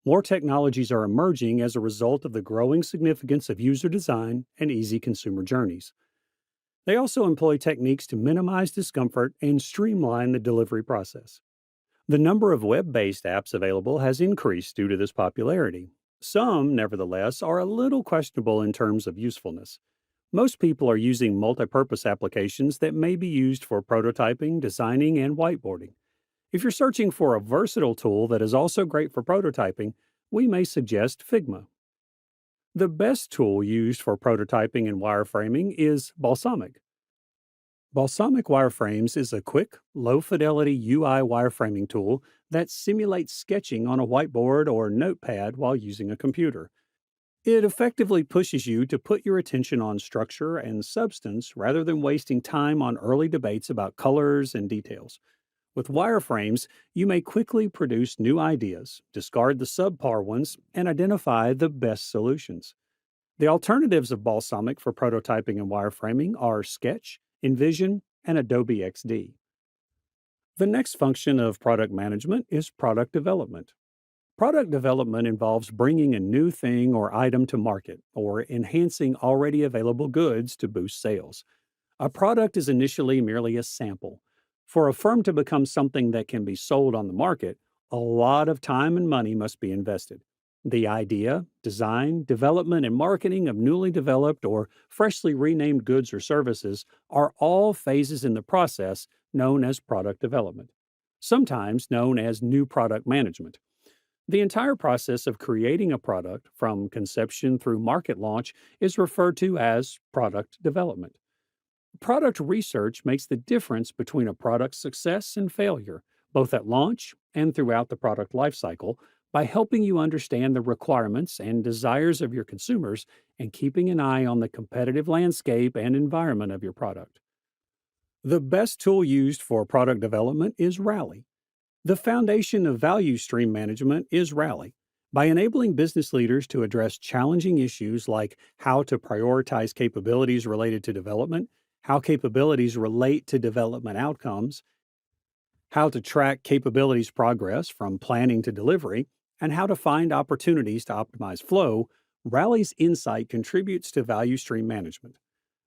More technologies are emerging as a result of the growing significance of user design and easy consumer journeys. They also employ techniques to minimize discomfort and streamline the delivery process. The number of web-based apps available has increased due to this popularity. Some, nevertheless, are a little questionable in terms of usefulness. Most people are using multi-purpose applications that may be used for prototyping, designing, and whiteboarding. If you're searching for a versatile tool that is also great for prototyping, we may suggest Figma. The best tool used for prototyping and wireframing is Balsamiq. Balsamiq Wireframes is a quick, low-fidelity UI wireframing tool that simulates sketching on a whiteboard or notepad while using a computer. It effectively pushes you to put your attention on structure and substance rather than wasting time on early debates about colors and details. With wireframes, you may quickly produce new ideas, discard the subpar ones, and identify the best solutions. The alternatives of Balsamiq for prototyping and wireframing are Sketch InVision, and Adobe XD. The next function of product management is product development. Product development involves bringing a new thing or item to market or enhancing already available goods to boost sales. A product is initially merely a sample. For a firm to become something that can be sold on the market, a lot of time and money must be invested. The idea, design, development, and marketing of newly developed or freshly renamed goods or services are all phases in the process known as product development, sometimes known as new product management. The entire process of creating a product, from conception through market launch, is referred to as product development. Product research makes the difference between a product's success and failure, both at launch and throughout the product lifecycle, by helping you understand the requirements and desires of your consumers and keeping an eye on the competitive landscape and environment of your product. The best tool used for product development is Rally. The foundation of value stream management is Rally. By enabling business leaders to address challenging issues like how to prioritize capabilities related to development, how capabilities relate to development outcomes, how to track capabilities progress from planning to delivery, and how to find opportunities to optimize flow, Rally's insight contributes to value stream management.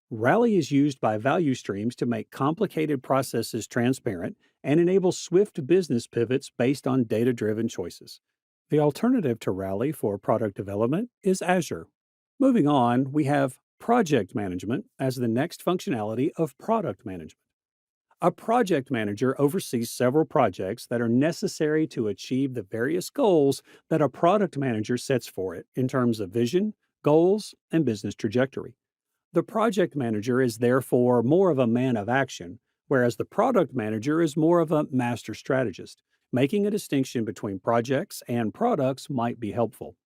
Rally is used by value streams to make complicated processes transparent and enable swift business pivots based on data-driven choices. The alternative to Rally for product development is Azure. Moving on, we have project management as the next functionality of product management. A project manager oversees several projects that are necessary to achieve the various goals that a product manager sets for it in terms of vision, goals, and business trajectory. The project manager is therefore more of a man of action, whereas the product manager is more of a master strategist. Making a distinction between projects and products might be helpful.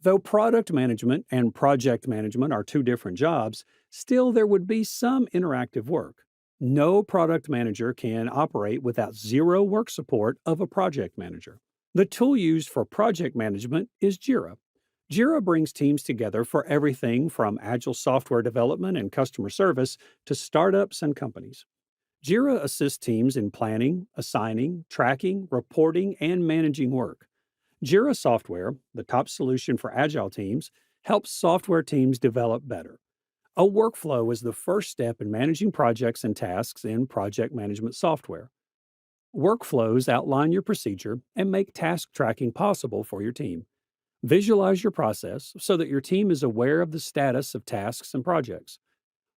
Though product management and project management are two different jobs, still there would be some interactive work. No product manager can operate without zero work support of a project manager. The tool used for project management is Jira. Jira brings teams together for everything from agile software development and customer service to startups and companies. Jira assists teams in planning, assigning, tracking, reporting, and managing work. Jira software, the top solution for agile teams, helps software teams develop better. A workflow is the first step in managing projects and tasks in project management software. Workflows outline your procedure and make task tracking possible for your team. Visualize your process so that your team is aware of the status of tasks and projects.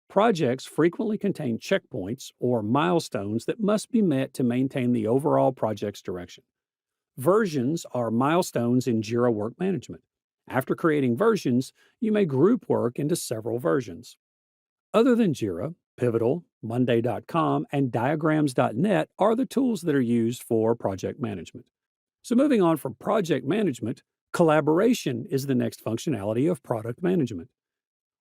Projects frequently contain checkpoints or milestones that must be met to maintain the overall project's direction. Versions are milestones in Jira Work Management. After creating versions, you may group work into several versions. Other than Jira, Pivotal, Monday.com, and Diagrams.net are the tools that are used for project management. So moving on from project management, collaboration is the next functionality of product management.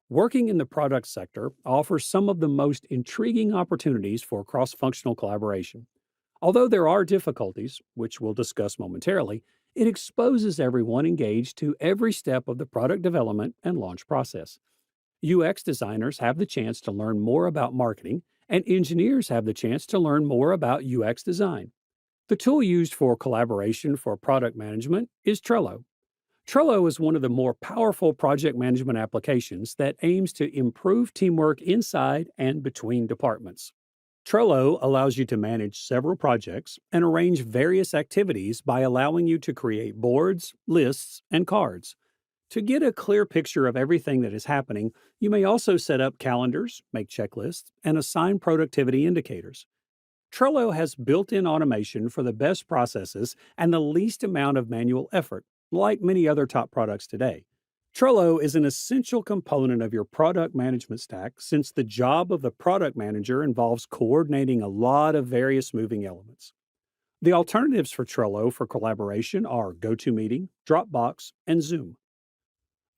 Working in the product sector offers some of the most intriguing opportunities for cross-functional collaboration. Although there are difficulties, which we'll discuss momentarily, it exposes everyone engaged to every step of the product development and launch process. UX designers have the chance to learn more about marketing, and engineers have the chance to learn more about UX design. The tool used for collaboration for product management is Trello. Trello is one of the more powerful project management applications that aims to improve teamwork inside and between departments. Trello allows you to manage several projects and arrange various activities by allowing you to create boards, lists, and cards. To get a clear picture of everything that is happening, you may also set up calendars, make checklists, and assign productivity indicators. Trello has built-in automation for the best processes and the least amount of manual effort, like many other top products today. Trello is an essential component of your product management stack since the job of the product manager involves coordinating a lot of various moving elements. The alternatives for Trello for collaboration are GoToMeeting, Dropbox, and Zoom.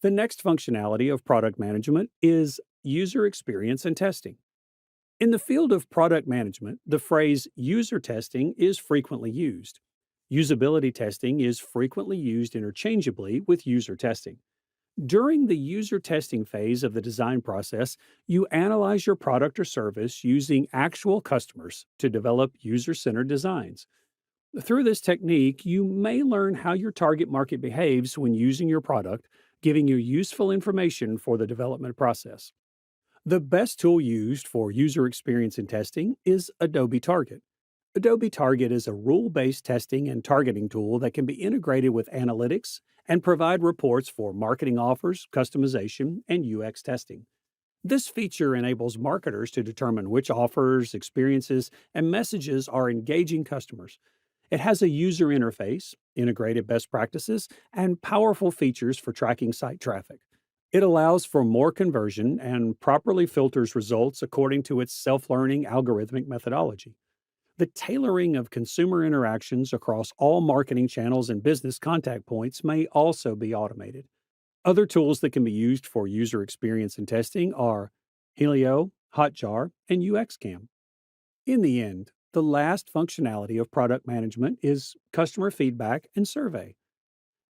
The next functionality of product management is user experience and testing. In the field of product management, the phrase user testing is frequently used. Usability testing is frequently used interchangeably with user testing. During the user testing phase of the design process, you analyze your product or service using actual customers to develop user centered designs. Through this technique, you may learn how your target market behaves when using your product, giving you useful information for the development process. The best tool used for user experience and testing is Adobe Target. Adobe Target is a rule based testing and targeting tool that can be integrated with analytics and provide reports for marketing offers, customization, and UX testing. This feature enables marketers to determine which offers, experiences, and messages are engaging customers. It has a user interface, integrated best practices, and powerful features for tracking site traffic. It allows for more conversion and properly filters results according to its self learning algorithmic methodology. The tailoring of consumer interactions across all marketing channels and business contact points may also be automated. Other tools that can be used for user experience and testing are Helio, Hotjar, and UXCam. In the end, the last functionality of product management is customer feedback and survey.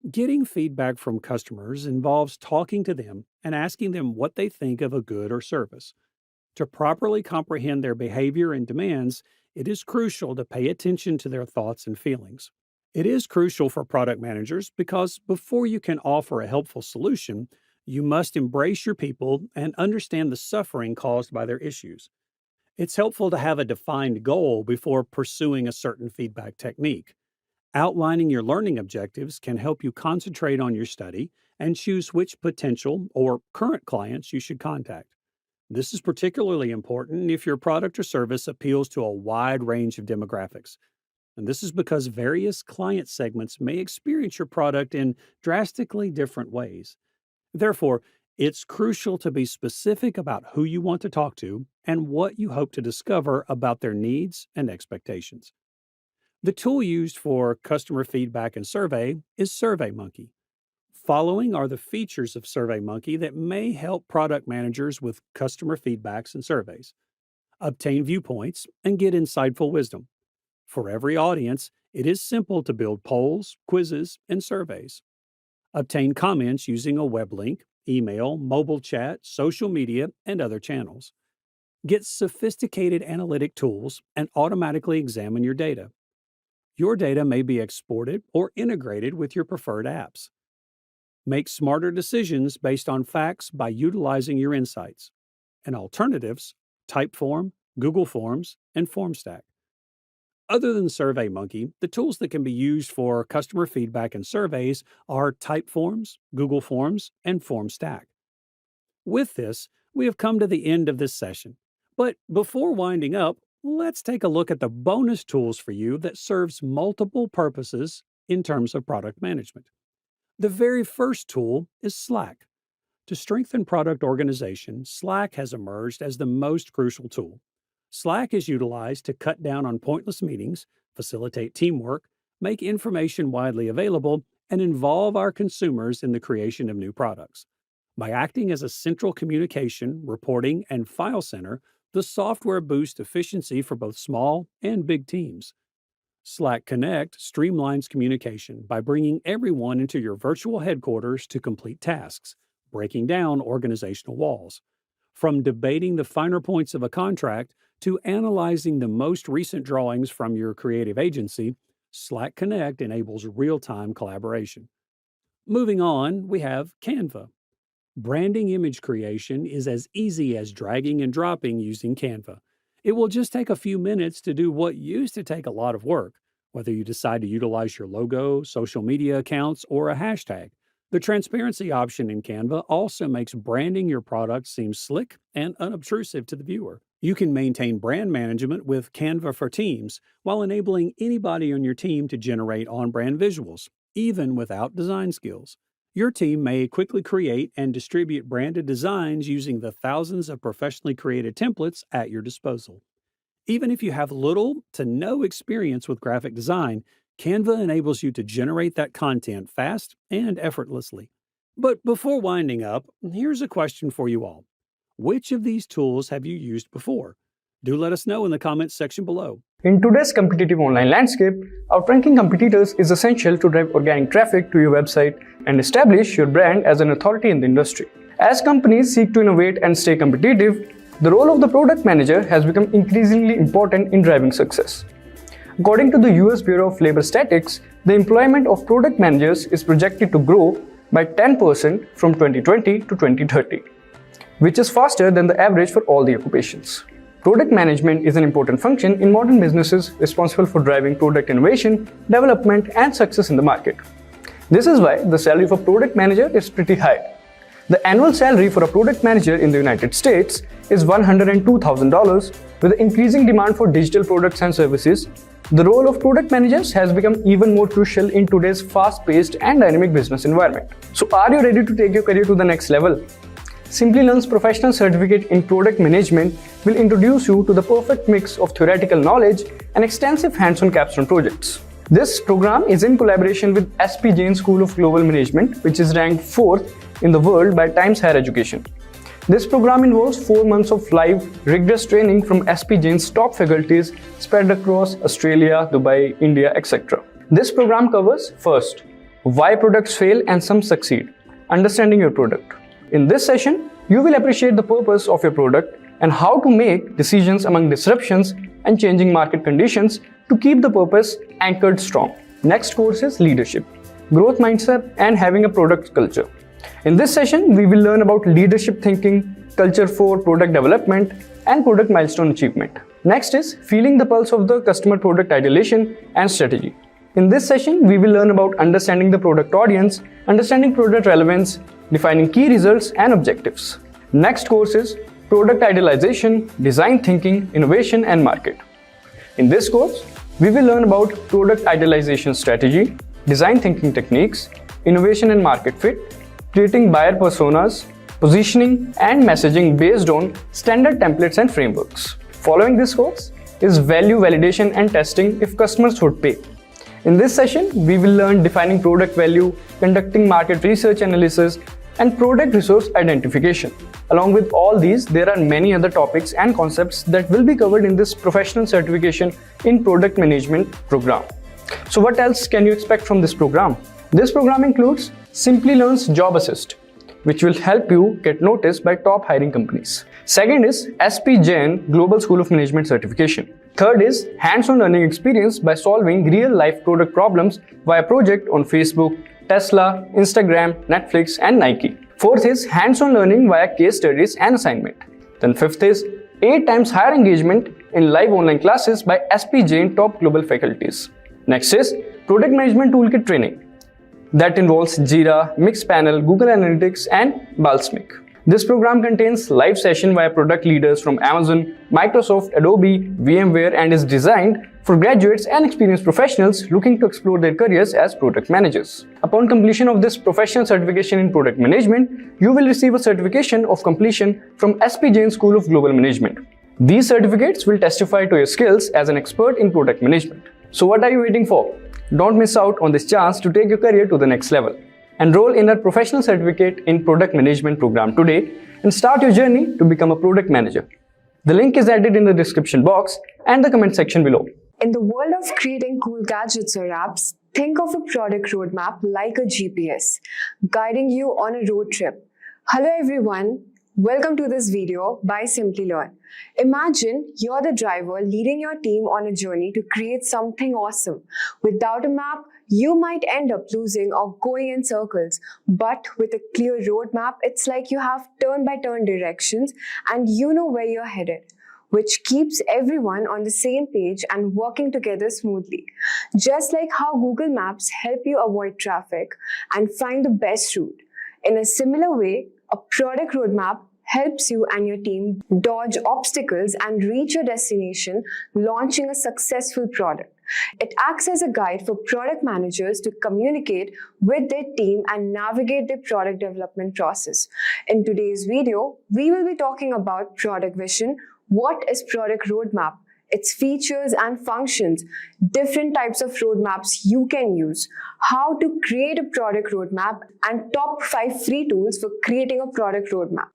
Getting feedback from customers involves talking to them and asking them what they think of a good or service. To properly comprehend their behavior and demands, it is crucial to pay attention to their thoughts and feelings. It is crucial for product managers because before you can offer a helpful solution, you must embrace your people and understand the suffering caused by their issues. It's helpful to have a defined goal before pursuing a certain feedback technique. Outlining your learning objectives can help you concentrate on your study and choose which potential or current clients you should contact. This is particularly important if your product or service appeals to a wide range of demographics. And this is because various client segments may experience your product in drastically different ways. Therefore, it's crucial to be specific about who you want to talk to and what you hope to discover about their needs and expectations. The tool used for customer feedback and survey is SurveyMonkey. Following are the features of SurveyMonkey that may help product managers with customer feedbacks and surveys. Obtain viewpoints and get insightful wisdom. For every audience, it is simple to build polls, quizzes, and surveys. Obtain comments using a web link, email, mobile chat, social media, and other channels. Get sophisticated analytic tools and automatically examine your data. Your data may be exported or integrated with your preferred apps. Make smarter decisions based on facts by utilizing your insights. And alternatives, Typeform, Google Forms, and FormStack. Other than SurveyMonkey, the tools that can be used for customer feedback and surveys are Typeforms, Google Forms, and FormStack. With this, we have come to the end of this session. But before winding up, let's take a look at the bonus tools for you that serves multiple purposes in terms of product management. The very first tool is Slack. To strengthen product organization, Slack has emerged as the most crucial tool. Slack is utilized to cut down on pointless meetings, facilitate teamwork, make information widely available, and involve our consumers in the creation of new products. By acting as a central communication, reporting, and file center, the software boosts efficiency for both small and big teams. Slack Connect streamlines communication by bringing everyone into your virtual headquarters to complete tasks, breaking down organizational walls. From debating the finer points of a contract to analyzing the most recent drawings from your creative agency, Slack Connect enables real-time collaboration. Moving on, we have Canva. Branding image creation is as easy as dragging and dropping using Canva. It will just take a few minutes to do what used to take a lot of work, whether you decide to utilize your logo, social media accounts, or a hashtag. The transparency option in Canva also makes branding your product seem slick and unobtrusive to the viewer. You can maintain brand management with Canva for Teams while enabling anybody on your team to generate on-brand visuals, even without design skills. Your team may quickly create and distribute branded designs using the thousands of professionally created templates at your disposal. Even if you have little to no experience with graphic design, Canva enables you to generate that content fast and effortlessly. But before winding up, here's a question for you all. Which of these tools have you used before? Do let us know in the comments section below. In today's competitive online landscape, outranking competitors is essential to drive organic traffic to your website and establish your brand as an authority in the industry. As companies seek to innovate and stay competitive, the role of the product manager has become increasingly important in driving success. According to the US Bureau of Labor Statistics, the employment of product managers is projected to grow by 10% from 2020 to 2030, which is faster than the average for all the occupations. Product management is an important function in modern businesses responsible for driving product innovation, development, and success in the market. This is why the salary for product manager is pretty high. The annual salary for a product manager in the United States is $102,000. With the increasing demand for digital products and services, the role of product managers has become even more crucial in today's fast-paced and dynamic business environment. So are you ready to take your career to the next level? Simplilearn's professional certificate in product management will introduce you to the perfect mix of theoretical knowledge and extensive hands-on capstone projects. This program is in collaboration with SP Jain School of Global Management, which is ranked 4th in the world by Times Higher Education. This program involves 4 months of live, rigorous training from SP Jain's top faculties spread across Australia, Dubai, India, etc. This program covers, first, why products fail and some succeed, understanding your product. In this session, you will appreciate the purpose of your product and how to make decisions among disruptions and changing market conditions to keep the purpose anchored strong. Next course is leadership, growth mindset, and having a product culture. In this session, we will learn about leadership thinking, culture for product development, and product milestone achievement. Next is feeling the pulse of the customer product ideation and strategy. In this session, we will learn about understanding the product audience, understanding product relevance, defining key results and objectives. Next course is product idealization, design thinking, innovation, and market. In this course, we will learn about product idealization strategy, design thinking techniques, innovation and market fit, creating buyer personas, positioning, and messaging based on standard templates and frameworks. Following this course is value validation and testing if customers would pay. In this session, we will learn defining product value, conducting market research analysis, and product resource identification. Along with all these, there are many other topics and concepts that will be covered in this professional certification in product management program. So what else can you expect from this program? This program includes Simplilearn's Job Assist, which will help you get noticed by top hiring companies. Second is SP Jain Global School of Management certification. Third is hands-on learning experience by solving real-life product problems via project on Facebook, Tesla, Instagram, Netflix, and Nike. Fourth is hands-on learning via case studies and assignment. Then fifth is 8 times higher engagement in live online classes by SP Jain top global faculties. Next is product management toolkit training that involves Jira, Mixpanel, Google Analytics, and Balsamiq. This program contains live session via product leaders from Amazon, Microsoft, Adobe, VMware, and is designed for graduates and experienced professionals looking to explore their careers as product managers. Upon completion of this professional certification in product management, you will receive a certification of completion from SP Jain School of Global Management. These certificates will testify to your skills as an expert in product management. So what are you waiting for? Don't miss out on this chance to take your career to the next level. Enroll in our professional certificate in product management program today and start your journey to become a product manager. The link is added in the description box and the comment section below. In the world of creating cool gadgets or apps, think of a product roadmap like a GPS, guiding you on a road trip. Hello everyone, welcome to this video by Simplilearn. Imagine you're the driver leading your team on a journey to create something awesome. Without a map, you might end up losing or going in circles. But with a clear roadmap, it's like you have turn-by-turn directions and you know where you're headed, which keeps everyone on the same page and working together smoothly. Just like how Google Maps help you avoid traffic and find the best route. In a similar way, a product roadmap helps you and your team dodge obstacles and reach your destination, launching a successful product. It acts as a guide for product managers to communicate with their team and navigate their product development process. In today's video, we will be talking about product vision, what is product roadmap, its features and functions, different types of roadmaps you can use, how to create a product roadmap, and top 5 free tools for creating a product roadmap.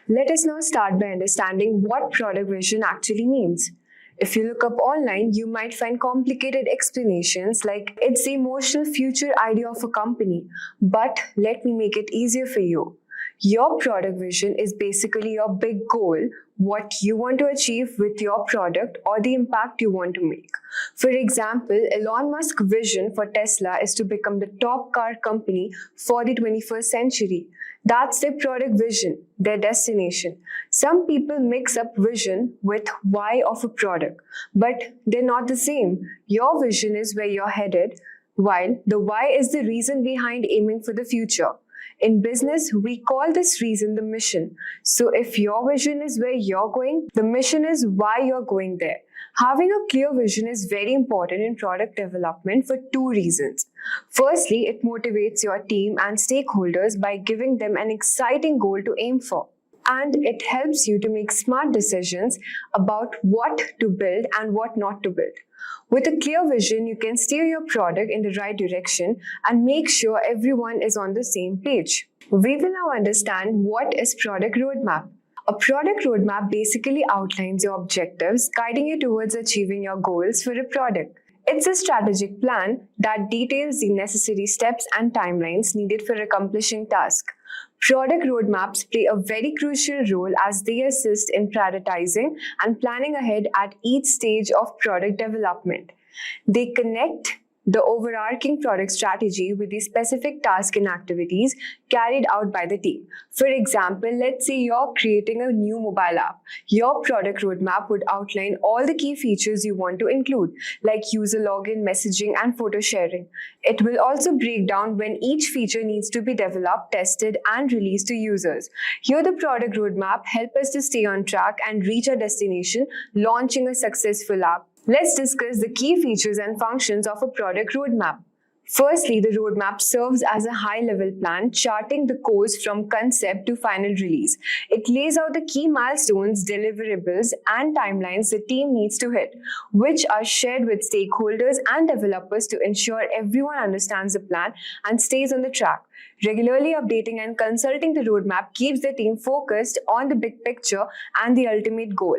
Let us now start by understanding what product vision actually means. If you look up online, you might find complicated explanations like it's the emotional future idea of a company. But let me make it easier for you. Your product vision is basically your big goal, what you want to achieve with your product or the impact you want to make. For example, Elon Musk's vision for Tesla is to become the top car company for the 21st century. That's their product vision, their destination. Some people mix up vision with why of a product, but they're not the same. Your vision is where you're headed, while the why is the reason behind aiming for the future. In business, we call this reason the mission. So if your vision is where you're going, the mission is why you're going there. Having a clear vision is very important in product development for two reasons. Firstly, it motivates your team and stakeholders by giving them an exciting goal to aim for. And it helps you to make smart decisions about what to build and what not to build. With a clear vision, you can steer your product in the right direction and make sure everyone is on the same page. We will now understand what is product roadmap. A product roadmap basically outlines your objectives, guiding you towards achieving your goals for a product. It's a strategic plan that details the necessary steps and timelines needed for accomplishing tasks. Product roadmaps play a very crucial role as they assist in prioritizing and planning ahead at each stage of product development. They connect the overarching product strategy with the specific tasks and activities carried out by the team. For example, let's say you're creating a new mobile app. Your product roadmap would outline all the key features you want to include, like user login, messaging, and photo sharing. It will also break down when each feature needs to be developed, tested, and released to users. Here, the product roadmap helps us to stay on track and reach our destination, launching a successful app. Let's discuss the key features and functions of a product roadmap. Firstly, the roadmap serves as a high-level plan charting the course from concept to final release. It lays out the key milestones, deliverables, and timelines the team needs to hit, which are shared with stakeholders and developers to ensure everyone understands the plan and stays on the track. Regularly updating and consulting the roadmap keeps the team focused on the big picture and the ultimate goal.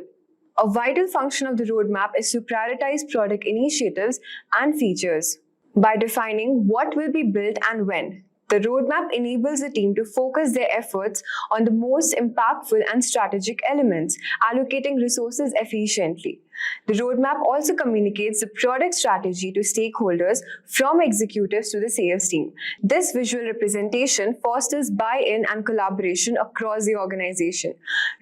A vital function of the roadmap is to prioritize product initiatives and features. By defining what will be built and when, the roadmap enables the team to focus their efforts on the most impactful and strategic elements, allocating resources efficiently. The roadmap also communicates the product strategy to stakeholders, from executives to the sales team. This visual representation fosters buy-in and collaboration across the organization.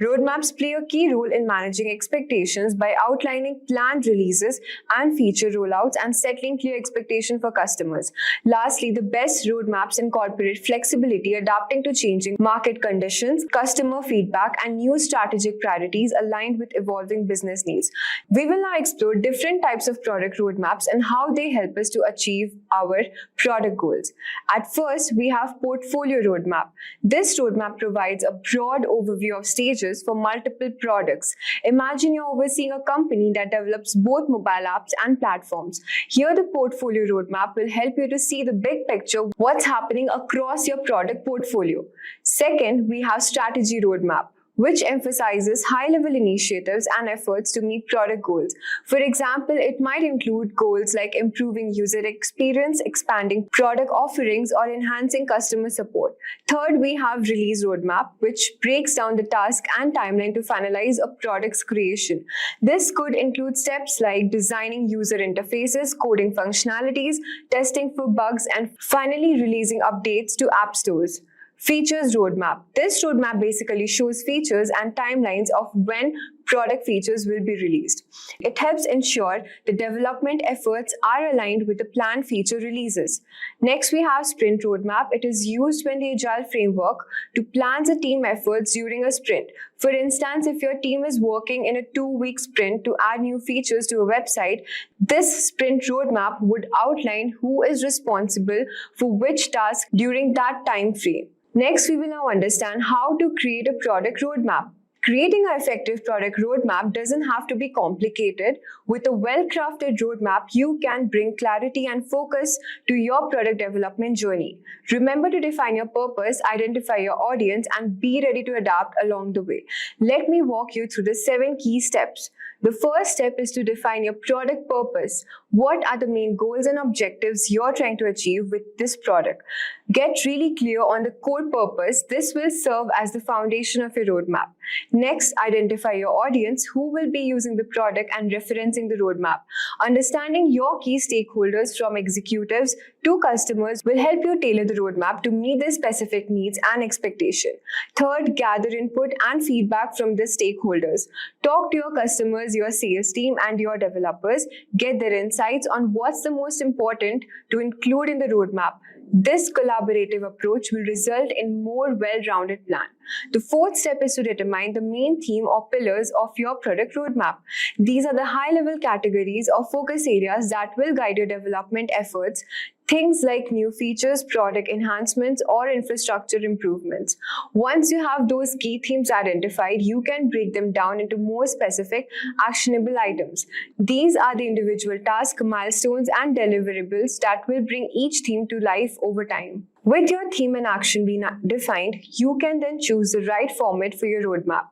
Roadmaps play a key role in managing expectations by outlining planned releases and feature rollouts and settling clear expectations for customers. Lastly, the best roadmaps incorporate flexibility, adapting to changing market conditions, customer feedback, and new strategic priorities aligned with evolving business needs. We will now explore different types of product roadmaps and how they help us to achieve our product goals. At first, we have portfolio roadmap. This roadmap provides a broad overview of stages for multiple products. Imagine you're overseeing a company that develops both mobile apps and platforms. Here, the portfolio roadmap will help you to see the big picture, what's happening across your product portfolio. Second, we have strategy roadmap, which emphasizes high-level initiatives and efforts to meet product goals. For example, it might include goals like improving user experience, expanding product offerings, or enhancing customer support. Third, we have release roadmap, which breaks down the task and timeline to finalize a product's creation. This could include steps like designing user interfaces, coding functionalities, testing for bugs, and finally releasing updates to app stores. Features roadmap. This roadmap basically shows features and timelines of when product features will be released. It helps ensure the development efforts are aligned with the planned feature releases. Next, we have sprint roadmap. It is used when the agile framework to plan the team efforts during a sprint. For instance, if your team is working in a 2-week sprint to add new features to a website, this sprint roadmap would outline who is responsible for which task during that time frame. Next, we will now understand how to create a product roadmap. Creating an effective product roadmap doesn't have to be complicated. With a well-crafted roadmap, you can bring clarity and focus to your product development journey. Remember to define your purpose, identify your audience, and be ready to adapt along the way. Let me walk you through the 7 key steps. The first step is to define your product purpose. What are the main goals and objectives you're trying to achieve with this product? Get really clear on the core purpose. This will serve as the foundation of your roadmap. Next, identify your audience who will be using the product and referencing the roadmap. Understanding your key stakeholders from executives to customers will help you tailor the roadmap to meet their specific needs and expectation. Third, gather input and feedback from the stakeholders. Talk to your customers, your sales team, and your developers. Get their insights on what's the most important to include in the roadmap. This collaborative approach will result in more well-rounded plan. The fourth step is to determine the main theme or pillars of your product roadmap. These are the high-level categories or focus areas that will guide your development efforts. Things like new features, product enhancements, or infrastructure improvements. Once you have those key themes identified, you can break them down into more specific, actionable items. These are the individual tasks, milestones, and deliverables that will bring each theme to life over time. With your theme and action being defined, you can then choose the right format for your roadmap.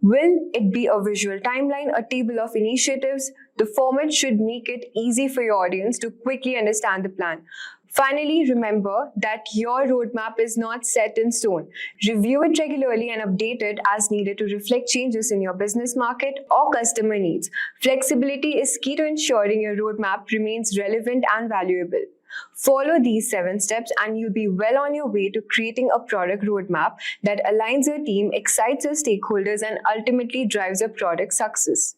Will it be a visual timeline, a table of initiatives? The format should make it easy for your audience to quickly understand the plan. Finally, remember that your roadmap is not set in stone. Review it regularly and update it as needed to reflect changes in your business market or customer needs. Flexibility is key to ensuring your roadmap remains relevant and valuable. Follow these 7 steps and you'll be well on your way to creating a product roadmap that aligns your team, excites your stakeholders, and ultimately drives your product success.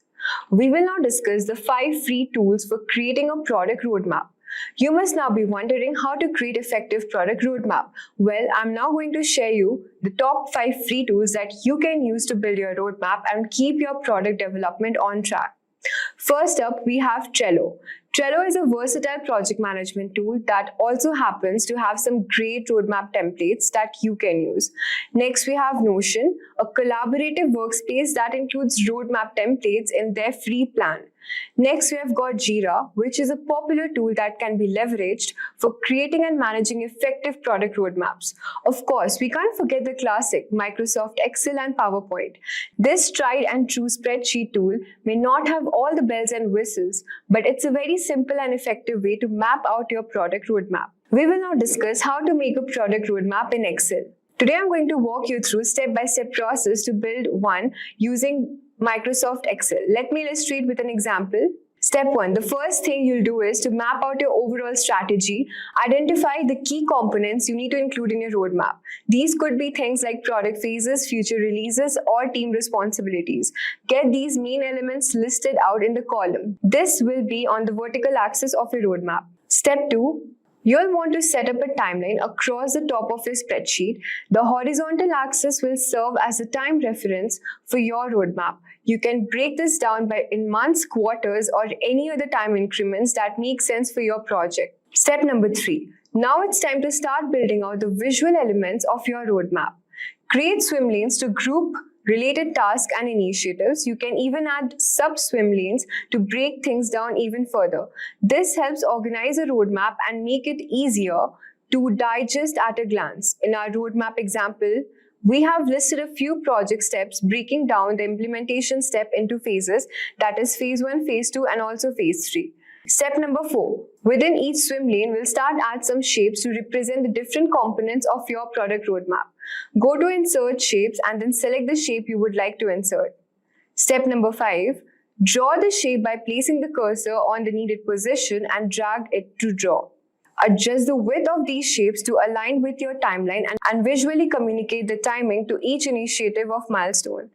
We will now discuss the 5 free tools for creating a product roadmap. You must now be wondering how to create effective product roadmap. Well, I'm now going to share you the top 5 free tools that you can use to build your roadmap and keep your product development on track. First up, we have Trello. Trello is a versatile project management tool that also happens to have some great roadmap templates that you can use. Next, we have Notion, a collaborative workspace that includes roadmap templates in their free plan. Next, we have got Jira, which is a popular tool that can be leveraged for creating and managing effective product roadmaps. Of course, we can't forget the classic Microsoft Excel and PowerPoint. This tried and true spreadsheet tool may not have all the bells and whistles, but it's a very simple and effective way to map out your product roadmap. We will now discuss how to make a product roadmap in Excel. Today, I'm going to walk you through step-by-step process to build one using Microsoft Excel. Let me illustrate with an example. Step 1. The first thing you'll do is to map out your overall strategy. Identify the key components you need to include in your roadmap. These could be things like product phases, future releases, or team responsibilities. Get these main elements listed out in the column. This will be on the vertical axis of your roadmap. Step 2. You'll want to set up a timeline across the top of your spreadsheet. The horizontal axis will serve as a time reference for your roadmap. You can break this down in months, quarters, or any other time increments that make sense for your project. Step number 3. Now it's time to start building out the visual elements of your roadmap. Create swim lanes to group related tasks and initiatives. You can even add sub-swim lanes to break things down even further. This helps organize a roadmap and make it easier to digest at a glance. In our roadmap example, we have listed a few project steps, breaking down the implementation step into phases, that is phase 1, phase 2, and also phase 3. Step number 4. Within each swim lane, we'll add some shapes to represent the different components of your product roadmap. Go to Insert Shapes and then select the shape you would like to insert. Step number 5. Draw the shape by placing the cursor on the needed position and drag it to draw. Adjust the width of these shapes to align with your timeline and visually communicate the timing to each initiative of milestone.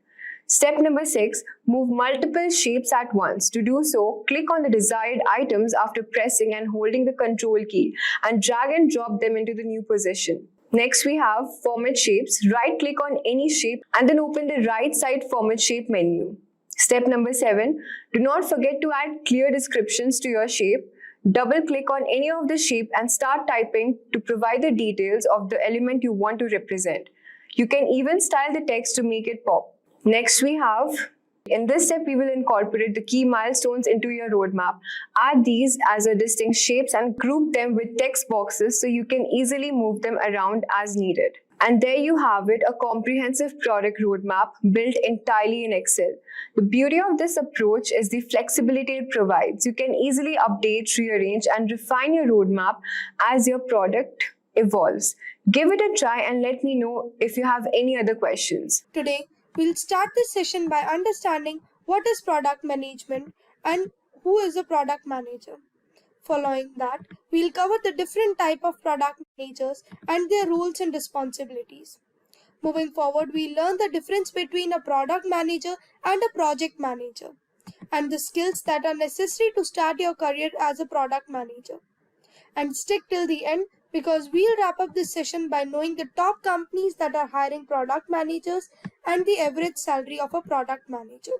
Step number 6. Move multiple shapes at once. To do so, click on the desired items after pressing and holding the Control key and drag and drop them into the new position. Next, we have Format Shapes. Right-click on any shape and then open the right side Format Shape menu. Step number 7. Do not forget to add clear descriptions to your shape. Double-click on any of the shape and start typing to provide the details of the element you want to represent. You can even style the text to make it pop. Next, we have, in this step, we will incorporate the key milestones into your roadmap. Add these as a distinct shapes and group them with text boxes so you can easily move them around as needed. And there you have it, a comprehensive product roadmap built entirely in Excel. The beauty of this approach is the flexibility it provides. You can easily update, rearrange, and refine your roadmap as your product evolves. Give it a try and let me know if you have any other questions. Today, we'll start this session by understanding what is product management and who is a product manager. Following that, we'll cover the different type of product managers and their roles and responsibilities. Moving forward, we'll learn the difference between a product manager and a project manager and the skills that are necessary to start your career as a product manager. And stick till the end because we'll wrap up this session by knowing the top companies that are hiring product managers and the average salary of a product manager.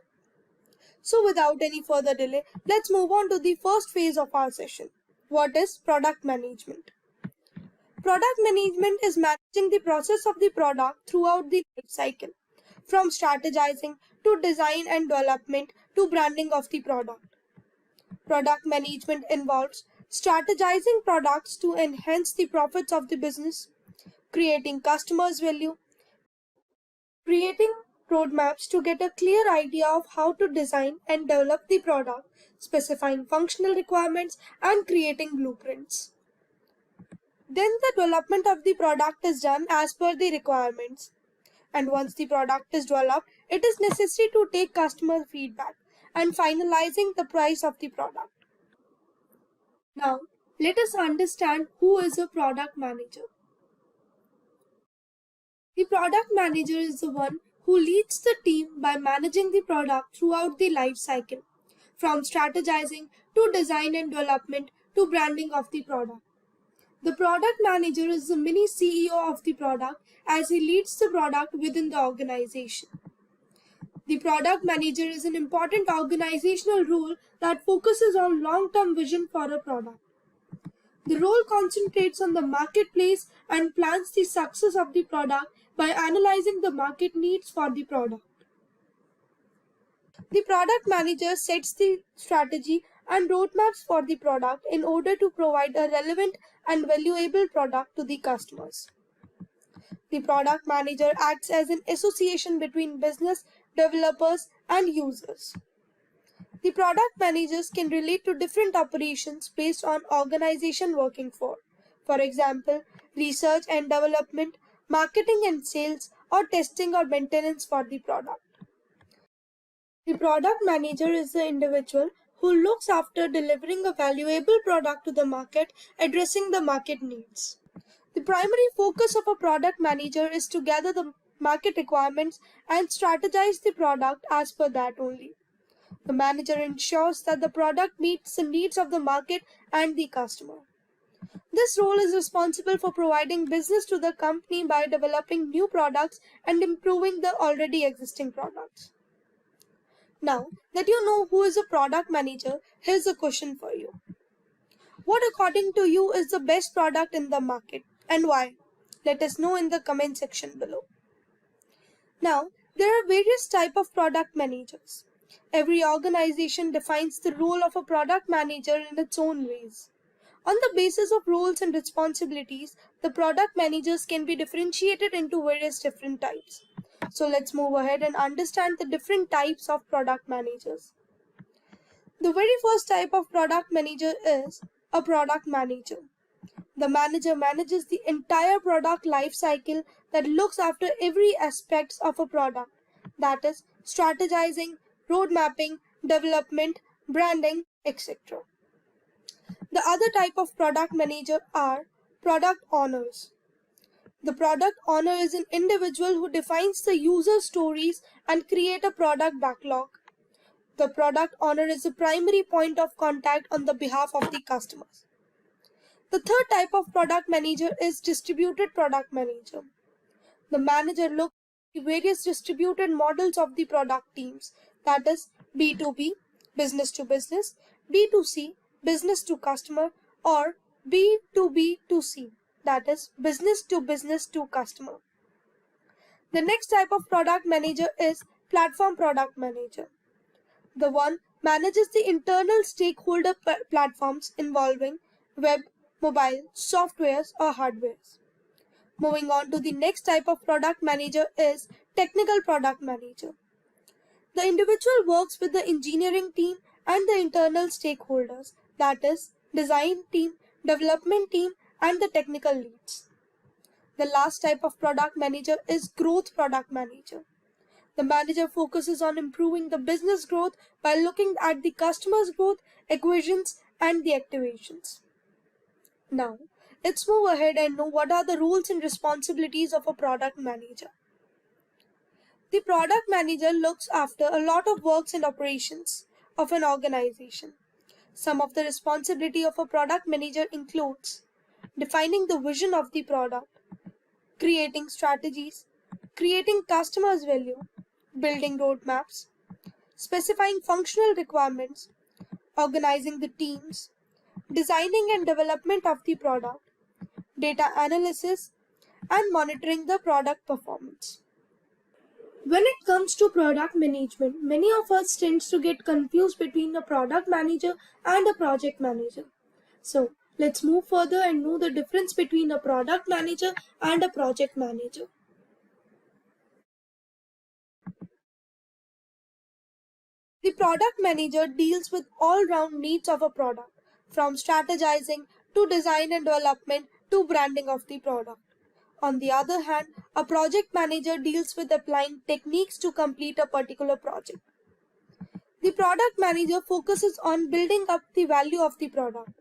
So without any further delay, let's move on to the first phase of our session. What is product management? Product management is managing the process of the product throughout the life cycle, from strategizing to design and development to branding of the product. Product management involves strategizing products to enhance the profits of the business, creating customers' value, creating roadmaps to get a clear idea of how to design and develop the product, specifying functional requirements, and creating blueprints. Then the development of the product is done as per the requirements. And once the product is developed, it is necessary to take customer feedback and finalizing the price of the product. Now, let us understand who is a product manager. The product manager is the one who leads the team by managing the product throughout the life cycle, from strategizing to design and development to branding of the product. The product manager is the mini CEO of the product as he leads the product within the organization. The product manager is an important organizational role that focuses on long-term vision for a product. The role concentrates on the marketplace and plans the success of the product by analyzing the market needs for the product. The product manager sets the strategy and roadmaps for the product in order to provide a relevant and valuable product to the customers. The product manager acts as an association between business, developers, and users. The product managers can relate to different operations based on organization working for. For example, research and development, marketing and sales, or testing or maintenance for the product. The product manager is the individual who looks after delivering a valuable product to the market, addressing the market needs. The primary focus of a product manager is to gather the market requirements and strategize the product as per that only. The manager ensures that the product meets the needs of the market and the customer. This role is responsible for providing business to the company by developing new products and improving the already existing products. Now that you know who is a product manager, here's a question for you. What according to you is the best product in the market and why? Let us know in the comment section below. Now, there are various types of product managers. Every organization defines the role of a product manager in its own ways. On the basis of roles and responsibilities, the product managers can be differentiated into various different types. So let's move ahead and understand the different types of product managers. The very first type of product manager is a product manager. The manager manages the entire product life cycle that looks after every aspect of a product, that is, strategizing, road mapping, development, branding, etc. The other type of product manager are product owners. The product owner is an individual who defines the user stories and create a product backlog. The product owner is the primary point of contact on the behalf of the customers. The third type of product manager is distributed product manager. The manager looks at the various distributed models of the product teams, that is B2B, business to business, B2C, business to customer, or B2B2C, that is business to customer. The next type of product manager is platform product manager. The one manages the internal stakeholder platforms involving web, mobile, softwares, or hardwares. Moving on to the next type of product manager is technical product manager. The individual works with the engineering team and the internal stakeholders, that is, design team, development team, and the technical leads. The last type of product manager is growth product manager. The manager focuses on improving the business growth by looking at the customer's growth, acquisitions, and the activations. Now, let's move ahead and know what are the roles and responsibilities of a product manager. The product manager looks after a lot of works and operations of an organization. Some of the responsibility of a product manager includes defining the vision of the product, creating strategies, creating customers' value, building roadmaps, specifying functional requirements, organizing the teams, designing and development of the product, data analysis, and monitoring the product performance. When it comes to product management, many of us tend to get confused between a product manager and a project manager. So, let's move further and know the difference between a product manager and a project manager. The product manager deals with all-round needs of a product, from strategizing to design and development to branding of the product. On the other hand, a project manager deals with applying techniques to complete a particular project. The product manager focuses on building up the value of the product,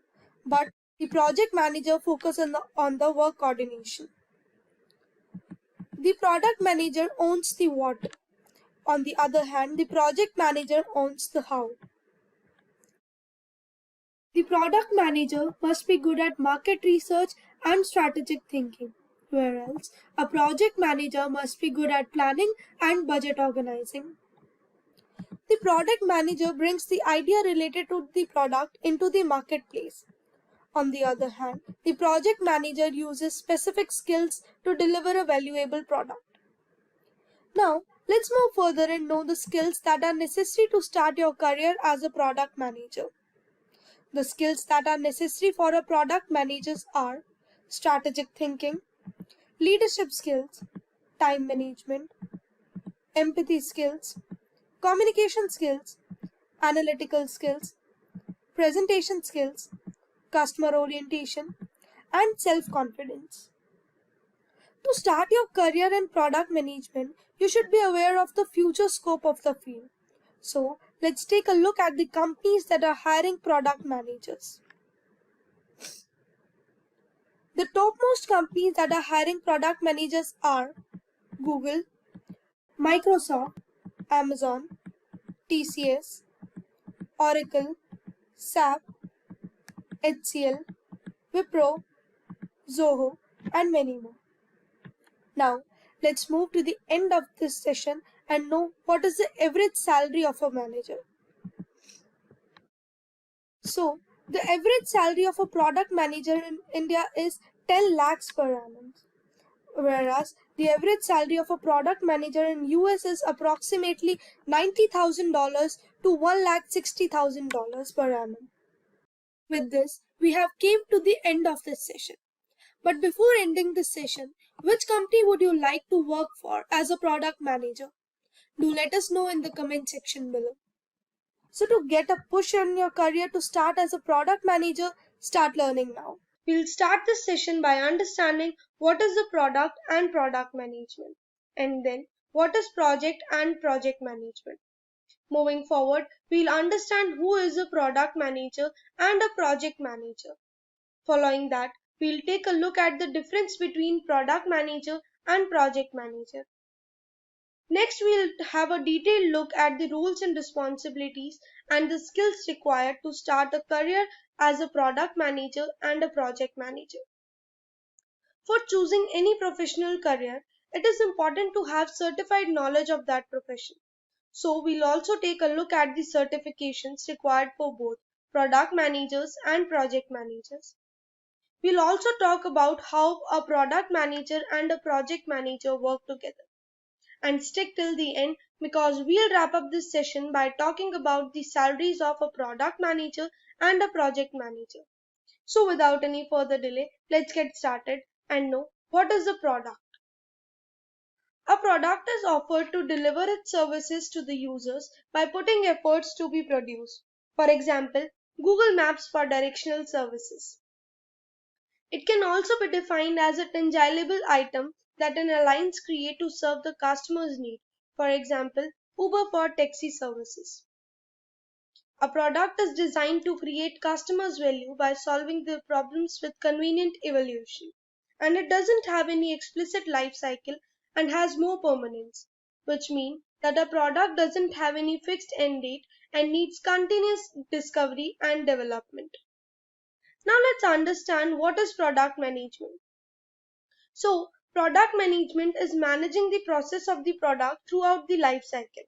but the project manager focuses on the work coordination. The product manager owns the what. On the other hand, the project manager owns the how. The product manager must be good at market research and strategic thinking, whereas a project manager must be good at planning and budget organizing. The product manager brings the idea related to the product into the marketplace. On the other hand, the project manager uses specific skills to deliver a valuable product. Now, let's move further and know the skills that are necessary to start your career as a product manager. The skills that are necessary for a product manager are strategic thinking, leadership skills, time management, empathy skills, communication skills, analytical skills, presentation skills, customer orientation, and self-confidence. To start your career in product management, you should be aware of the future scope of the field. So, let's take a look at the companies that are hiring product managers. The topmost companies that are hiring product managers are Google, Microsoft, Amazon, TCS, Oracle, SAP, HCL, Wipro, Zoho, and many more. Now, let's move to the end of this session and know what is the average salary of a manager. So, the average salary of a product manager in India is 10 lakhs per annum, whereas the average salary of a product manager in US is approximately $90,000 to $1,60,000 per annum. With this, we have came to the end of this session. But before ending this session, which company would you like to work for as a product manager? Do let us know in the comment section below. So to get a push in your career to start as a product manager, start learning now. We'll start this session by understanding what is the product and product management, and then what is project and project management. Moving forward, we'll understand who is a product manager and a project manager. Following that, we'll take a look at the difference between product manager and project manager. Next, we'll have a detailed look at the roles and responsibilities and the skills required to start a career as a product manager and a project manager. For choosing any professional career, it is important to have certified knowledge of that profession. So we'll also take a look at the certifications required for both product managers and project managers. We'll also talk about how a product manager and a project manager work together. And stick till the end because we'll wrap up this session by talking about the salaries of a product manager and a project manager. So without any further delay, let's get started and know What is a product? A product is offered to deliver its services to the users by putting efforts to be produced. For example, Google Maps for directional services. It can also be defined as a tangible item that an alliance creates to serve the customer's need. For example, Uber for taxi services. A product is designed to create customers' value by solving their problems with convenient evolution. And it doesn't have any explicit life cycle and has more permanence, which means that a product doesn't have any fixed end date and needs continuous discovery and development. Now let's understand what is product management. So, product management is managing the process of the product throughout the life cycle,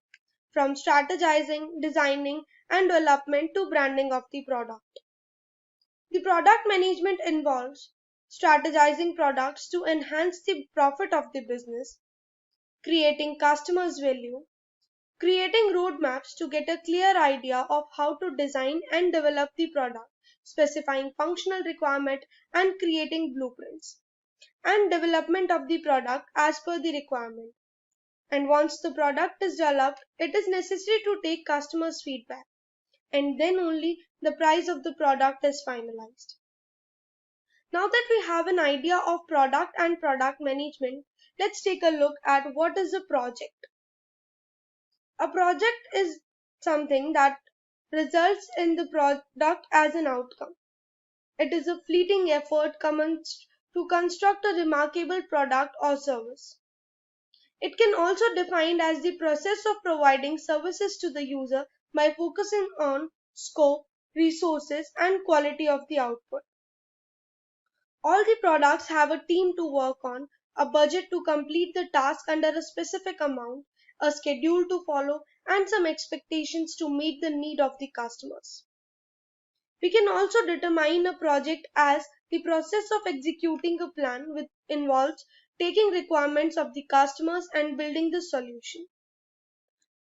from strategizing, designing, and development to branding of the product. The product management involves strategizing products to enhance the profit of the business, creating customers' value, creating roadmaps to get a clear idea of how to design and develop the product, specifying functional requirement and creating blueprints, and development of the product as per the requirement. And once the product is developed, it is necessary to take customers' feedback, and then only the price of the product is finalized. Now that we have an idea of product and product management, let's take a look at what is a project. A project is something that results in the product as an outcome. It is a fleeting effort commenced to construct a remarkable product or service. It can also be defined as the process of providing services to the user by focusing on scope, resources, and quality of the output. All the products have a team to work on, a budget to complete the task under a specific amount, a schedule to follow, and some expectations to meet the need of the customers. We can also determine a project as the process of executing a plan which involves taking requirements of the customers and building the solution.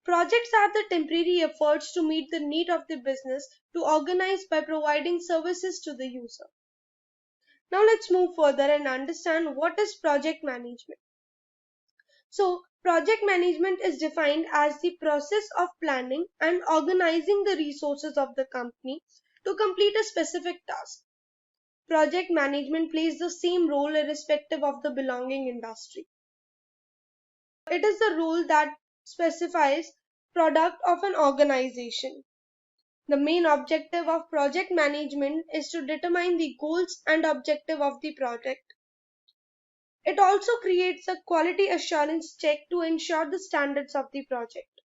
Projects are the temporary efforts to meet the need of the business to organize by providing services to the user. Now let's move further and understand what is project management. So, project management is defined as the process of planning and organizing the resources of the company to complete a specific task. Project management plays the same role irrespective of the belonging industry. It is the role that specifies product of an organization. The main objective of project management is to determine the goals and objective of the project. It also creates a quality assurance check to ensure the standards of the project.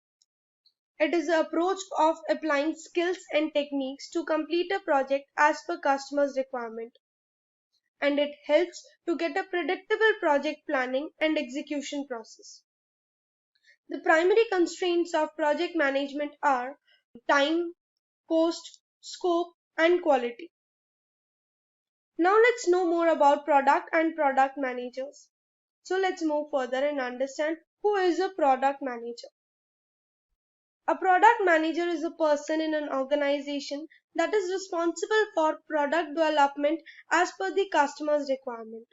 It is the approach of applying skills and techniques to complete a project as per customer's requirement. And it helps to get a predictable project planning and execution process. The primary constraints of project management are time, cost, scope, and quality. Now let's know more about product and product managers. So let's move further and understand who is a product manager. A product manager is a person in an organization that is responsible for product development as per the customer's requirement.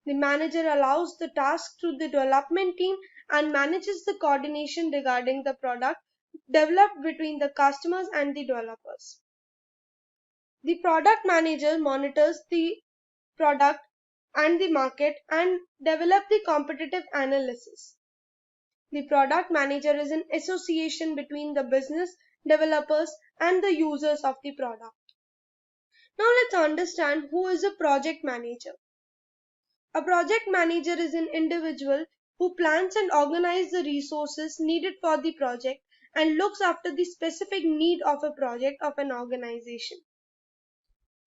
The manager allows the task to the development team and manages the coordination regarding the product developed between the customers and the developers. The product manager monitors the product and the market and develop the competitive analysis. The product manager is an association between the business, developers, and the users of the product. Now let's understand who is a project manager. A project manager is an individual who plans and organizes the resources needed for the project and looks after the specific need of a project of an organization.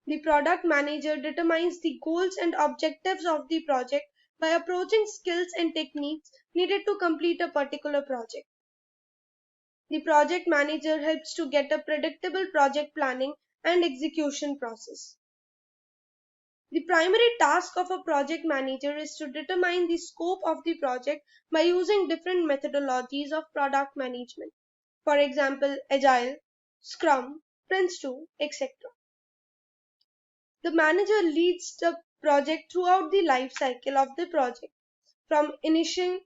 The product manager determines the goals and objectives of the project by approaching skills and techniques needed to complete a particular project. The project manager helps to get a predictable project planning and execution process. The primary task of a project manager is to determine the scope of the project by using different methodologies of product management. For example, Agile, Scrum, Prince2, etc. The manager leads the project throughout the life cycle of the project, from initiation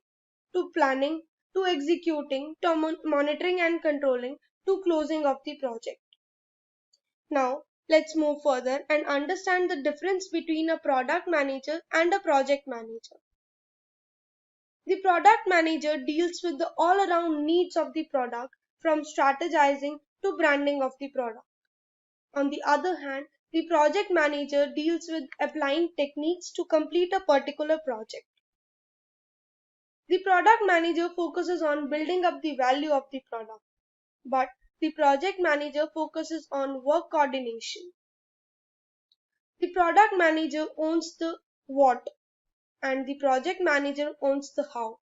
to planning to executing to monitoring and controlling to closing of the project. Now, let's move further and understand the difference between a product manager and a project manager. The product manager deals with the all-around needs of the product, from strategizing to branding of the product. On the other hand, the project manager deals with applying techniques to complete a particular project. The product manager focuses on building up the value of the product, but the project manager focuses on work coordination. The product manager owns the what, and the project manager owns the how.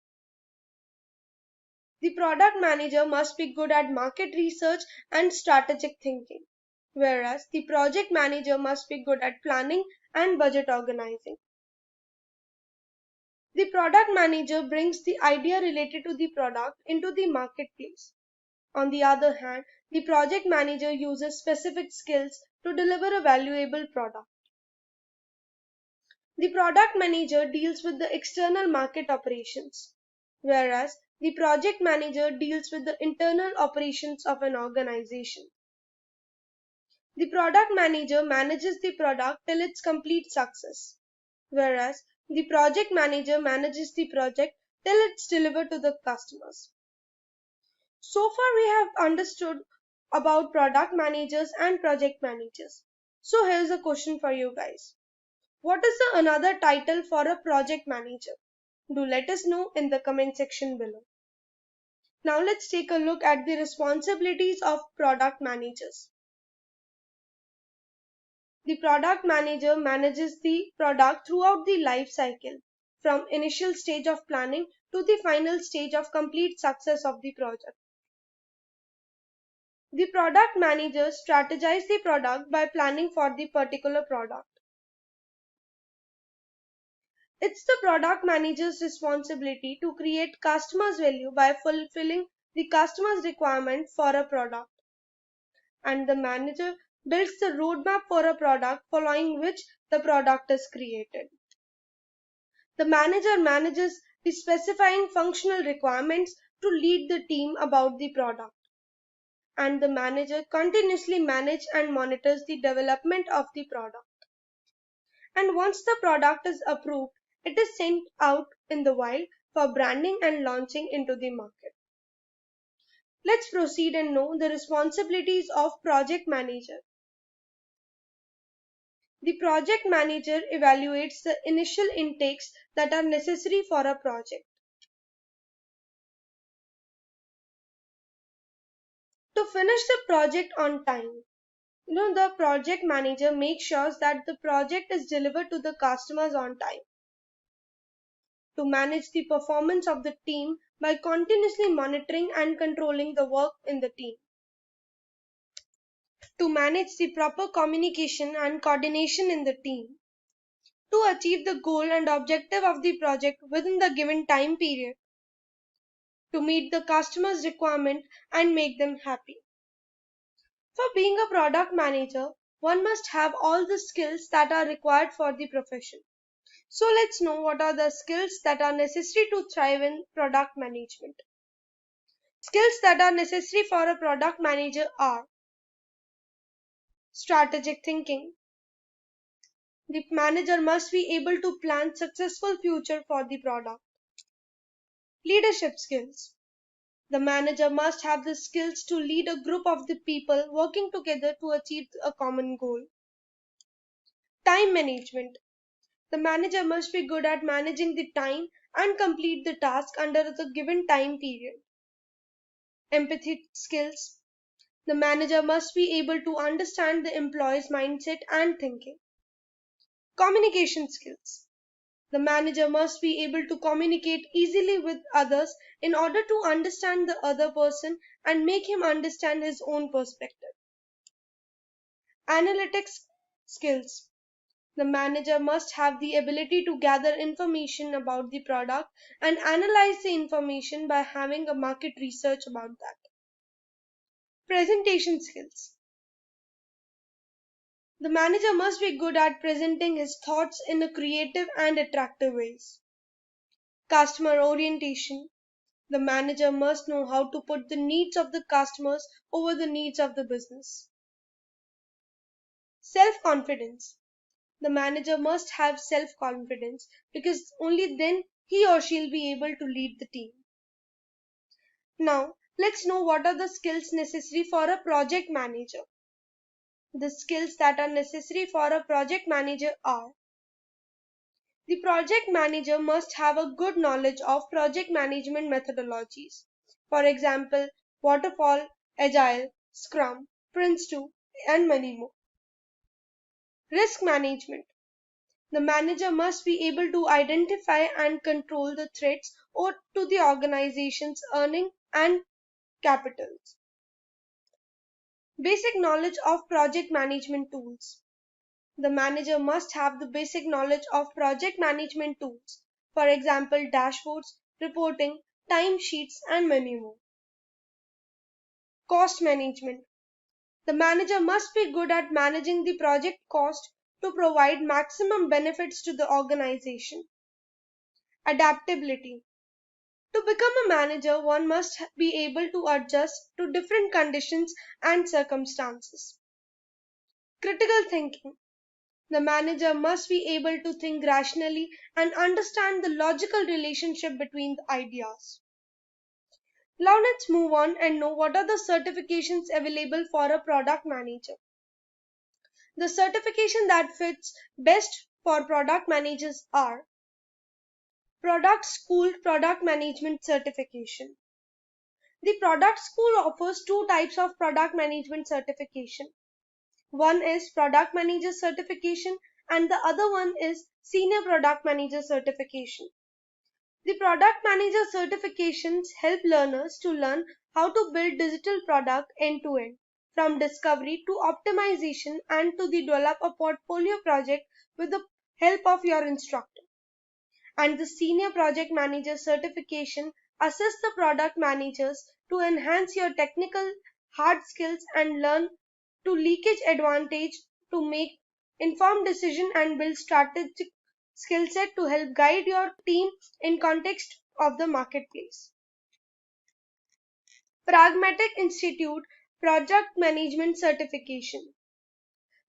The product manager must be good at market research and strategic thinking, whereas the project manager must be good at planning and budget organizing. The product manager brings the idea related to the product into the marketplace. On the other hand, the project manager uses specific skills to deliver a valuable product. The product manager deals with the external market operations, whereas the project manager deals with the internal operations of an organization. The product manager manages the product till its complete success, whereas the project manager manages the project till it's delivered to the customers. So far we have understood about product managers and project managers. So here's a question for you guys. What is the another title for a project manager? Do let us know in the comment section below. Now let's take a look at the responsibilities of product managers. The product manager manages the product throughout the life cycle, from initial stage of planning to the final stage of complete success of the project. The product manager strategizes the product by planning for the particular product. It's the product manager's responsibility to create customers' value by fulfilling the customer's requirement for a product. And the manager builds the roadmap for a product following which the product is created. The manager manages the specifying functional requirements to lead the team about the product. And the manager continuously manages and monitors the development of the product. And once the product is approved, it is sent out in the wild for branding and launching into the market. Let's proceed and know the responsibilities of project manager. The project manager evaluates the initial intakes that are necessary for a project. To finish the project on time, the project manager makes sure that the project is delivered to the customers on time. To manage the performance of the team by continuously monitoring and controlling the work in the team. To manage the proper communication and coordination in the team. To achieve the goal and objective of the project within the given time period. To meet the customer's requirement and make them happy. For being a product manager, one must have all the skills that are required for the profession. So let's know what are the skills that are necessary to thrive in product management. Skills that are necessary for a product manager are strategic thinking. The manager must be able to plan successful future for the product. Leadership skills. The manager must have the skills to lead a group of the people working together to achieve a common goal. Time management. The manager must be good at managing the time and complete the task under the given time period. Empathy skills. The manager must be able to understand the employee's mindset and thinking. Communication skills. The manager must be able to communicate easily with others in order to understand the other person and make him understand his own perspective. Analytics skills. The manager must have the ability to gather information about the product and analyze the information by having a market research about that. Presentation skills. The manager must be good at presenting his thoughts in a creative and attractive ways. Customer orientation. The manager must know how to put the needs of the customers over the needs of the business. Self-confidence. The manager must have self-confidence because only then he or she will be able to lead the team. Now, let's know what are the skills necessary for a project manager. The skills that are necessary for a project manager are: the project manager must have a good knowledge of project management methodologies. For example, waterfall, agile, scrum, prince2, and many more. Risk management. The manager must be able to identify and control the threats to the organization's earning and capitals. Basic knowledge of project management tools. The manager must have the basic knowledge of project management tools, for example, dashboards, reporting, timesheets, and many more. Cost management. The manager must be good at managing the project cost to provide maximum benefits to the organization. Adaptability. To become a manager, one must be able to adjust to different conditions and circumstances. Critical thinking. The manager must be able to think rationally and understand the logical relationship between the ideas. Now let's move on and know what are the certifications available for a product manager. The certification that fits best for product managers are: Product School Product Management Certification. The Product School offers two types of product management certification. One is Product Manager Certification and the other one is Senior Product Manager Certification. The Product Manager certifications help learners to learn how to build digital product end to end, from discovery to optimization, and to develop a portfolio project with the help of your instructor. And the Senior Project Manager certification assists the product managers to enhance your technical hard skills and learn to leakage advantage to make informed decision and build strategic skill set to help guide your team in context of the marketplace. Pragmatic Institute Project Management Certification.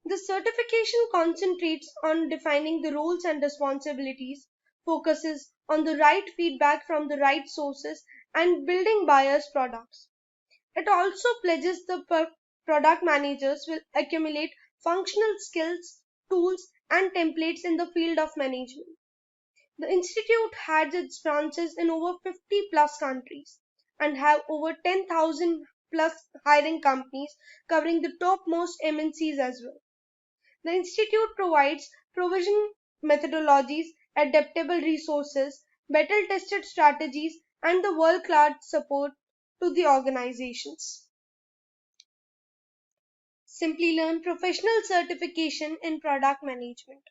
The certification concentrates on defining the roles and responsibilities, focuses on the right feedback from the right sources, and building buyers' products. It also pledges the product managers will accumulate functional skills, tools, and templates in the field of management. The institute has its branches in over 50 plus countries and have over 10,000 plus hiring companies covering the topmost MNCs as well. The institute provides provision methodologies, adaptable resources, battle-tested strategies, and the world-class support to the organizations. Simplilearn Professional Certification in Product Management.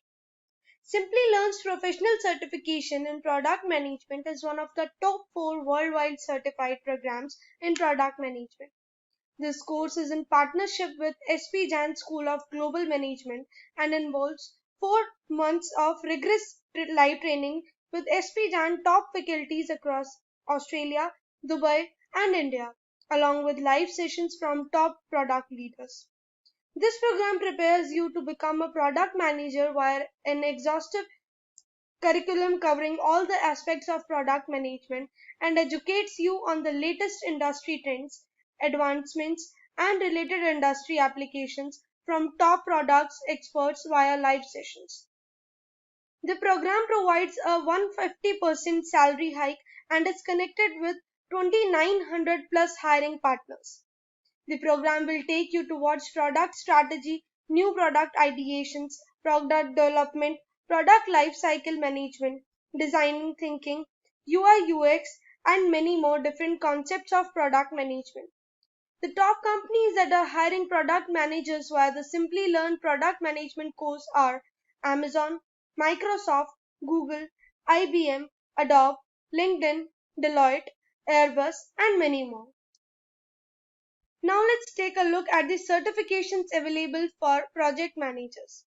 Simplilearn's professional certification in product management is one of the top 4 worldwide certified programs in product management. This course is in partnership with SP Jain School of Global Management and involves 4 months of rigorous live training with SP Jain top faculties across Australia, Dubai, and India, along with live sessions from top product leaders. This program prepares you to become a product manager via an exhaustive curriculum covering all the aspects of product management and educates you on the latest industry trends, advancements, and related industry applications from top products experts via live sessions. The program provides a 150% salary hike and is connected with 2,900 plus hiring partners. The program will take you towards product strategy, new product ideations, product development, product lifecycle management, designing thinking, UI UX, and many more different concepts of product management. The top companies that are hiring product managers via the Simplilearn product management course are Amazon, Microsoft, Google, IBM, Adobe, LinkedIn, Deloitte, Airbus, and many more. Now let's take a look at the certifications available for project managers.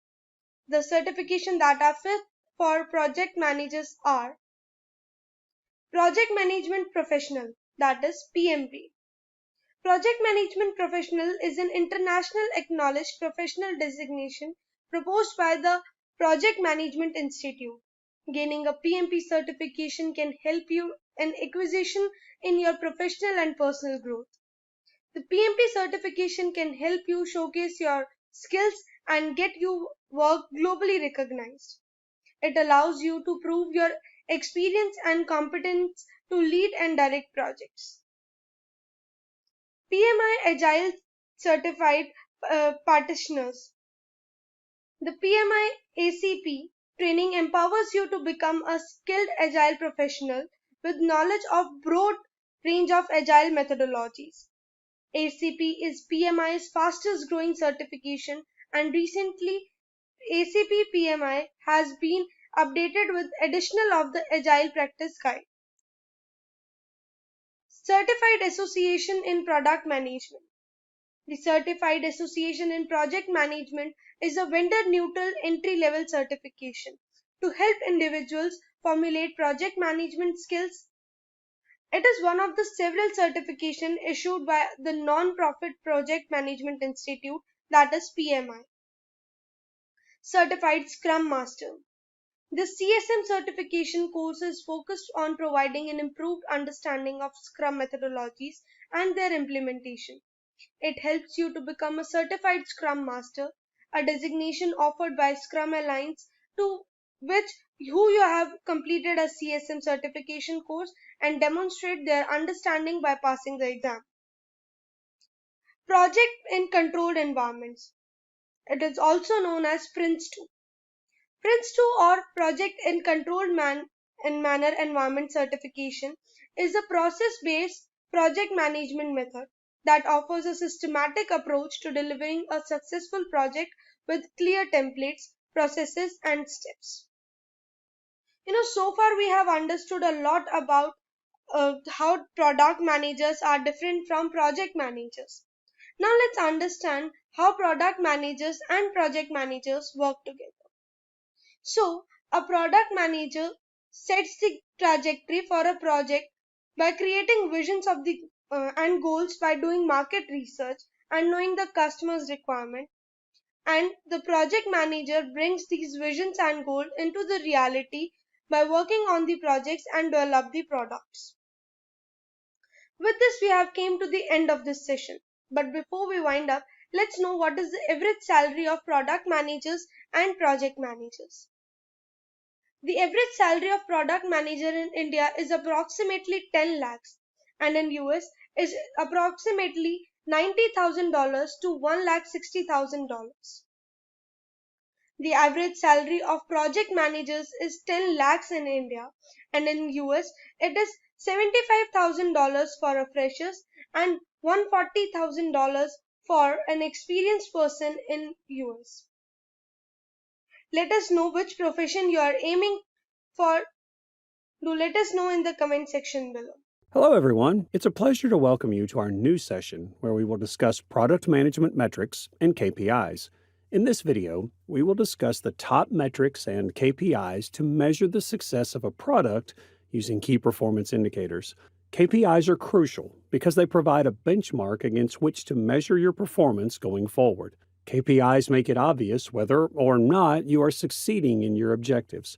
The certification that are fit for project managers are Project Management Professional, that is PMP. Project Management Professional is an international acknowledged professional designation proposed by the Project Management Institute. Gaining a PMP certification can help you in acquisition in your professional and personal growth. The PMP certification can help you showcase your skills and get your work globally recognized. It allows you to prove your experience and competence to lead and direct projects. PMI Agile Certified Practitioners. The PMI ACP training empowers you to become a skilled Agile professional with knowledge of broad range of Agile methodologies. ACP is PMI's fastest growing certification, and recently ACP PMI has been updated with additional of the Agile Practice Guide. Certified Association in Product Management. The Certified Association in Project Management is a vendor-neutral entry-level certification to help individuals formulate project management skills. It is one of the several certifications issued by the non-profit Project Management Institute, that is PMI. Certified Scrum Master. The CSM certification course is focused on providing an improved understanding of Scrum methodologies and their implementation. It helps you to become a certified Scrum Master, a designation offered by Scrum Alliance to which who you have completed a CSM certification course and demonstrate their understanding by passing the exam. Project in Controlled Environments. It is also known as PRINCE2. PRINCE2 or Project in Controlled Manner Environment certification is a process-based project management method that offers a systematic approach to delivering a successful project with clear templates, processes, and steps. So far we have understood a lot about how product managers are different from project managers. Now let's understand how product managers and project managers work together. So, a product manager sets the trajectory for a project by creating visions of the and goals by doing market research and knowing the customer's requirement. And the project manager brings these visions and goals into the reality by working on the projects and develop the products. With this, we have came to the end of this session. But before we wind up, let's know what is the average salary of product managers and project managers. The average salary of product manager in India is approximately 10 lakhs and in US is approximately $90,000 to $1,60,000. The average salary of project managers is 10 lakhs in India and in US it is $75,000 for a freshers and $140,000 for an experienced person in US. Let us know which profession you are aiming for. Do let us know in the comment section below. Hello, everyone. It's a pleasure to welcome you to our new session where we will discuss product management metrics and KPIs. In this video, we will discuss the top metrics and KPIs to measure the success of a product using key performance indicators. KPIs are crucial because they provide a benchmark against which to measure your performance going forward. KPIs make it obvious whether or not you are succeeding in your objectives.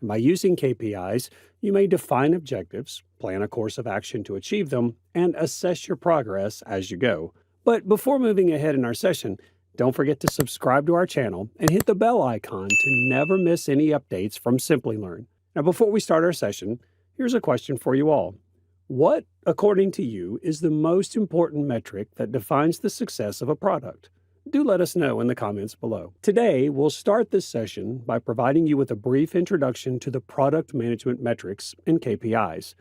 And by using KPIs, you may define objectives, plan a course of action to achieve them, and assess your progress as you go. But before moving ahead in our session, don't forget to subscribe to our channel and hit the bell icon to never miss any updates from Simplilearn. Now, before we start our session, here's a question for you all. What, according to you, is the most important metric that defines the success of a product? Do let us know in the comments below. Today, we'll start this session by providing you with a brief introduction to the product management metrics and KPIs.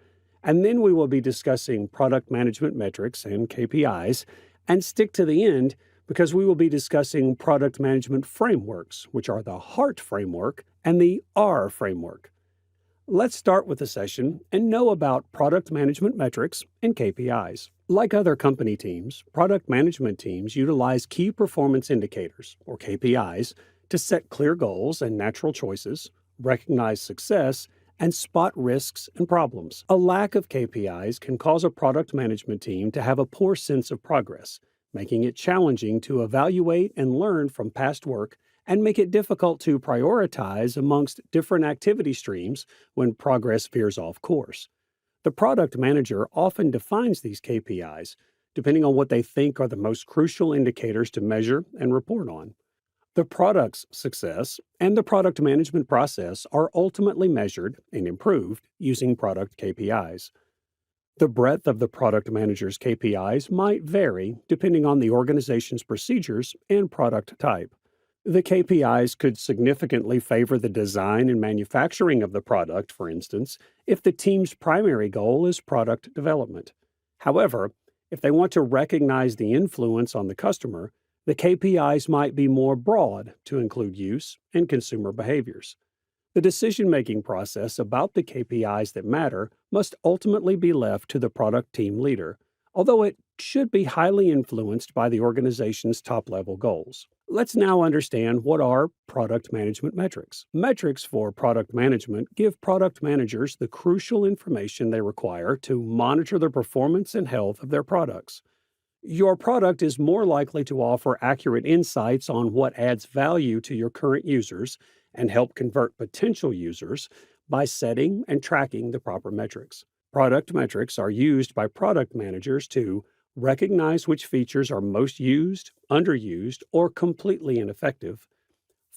And then we will be discussing product management metrics and KPIs, and stick to the end because we will be discussing product management frameworks, which are the HEART framework and the R framework. Let's start with the session and know about product management metrics and KPIs. Like other company teams, product management teams utilize key performance indicators, or KPIs, to set clear goals and natural choices, recognize success, and spot risks and problems. A lack of KPIs can cause a product management team to have a poor sense of progress, making it challenging to evaluate and learn from past work and make it difficult to prioritize amongst different activity streams when progress veers off course. The product manager often defines these KPIs depending on what they think are the most crucial indicators to measure and report on. The product's success and the product management process are ultimately measured and improved using product KPIs. The breadth of the product manager's KPIs might vary depending on the organization's procedures and product type. The KPIs could significantly favor the design and manufacturing of the product, for instance, if the team's primary goal is product development. However, if they want to recognize the influence on the customer, the KPIs might be more broad to include use and consumer behaviors. The decision-making process about the KPIs that matter must ultimately be left to the product team leader, although it should be highly influenced by the organization's top-level goals. Let's now understand what are product management metrics. Metrics for product management give product managers the crucial information they require to monitor the performance and health of their products. Your product is more likely to offer accurate insights on what adds value to your current users and help convert potential users by setting and tracking the proper metrics. Product metrics are used by product managers to recognize which features are most used, underused, or completely ineffective,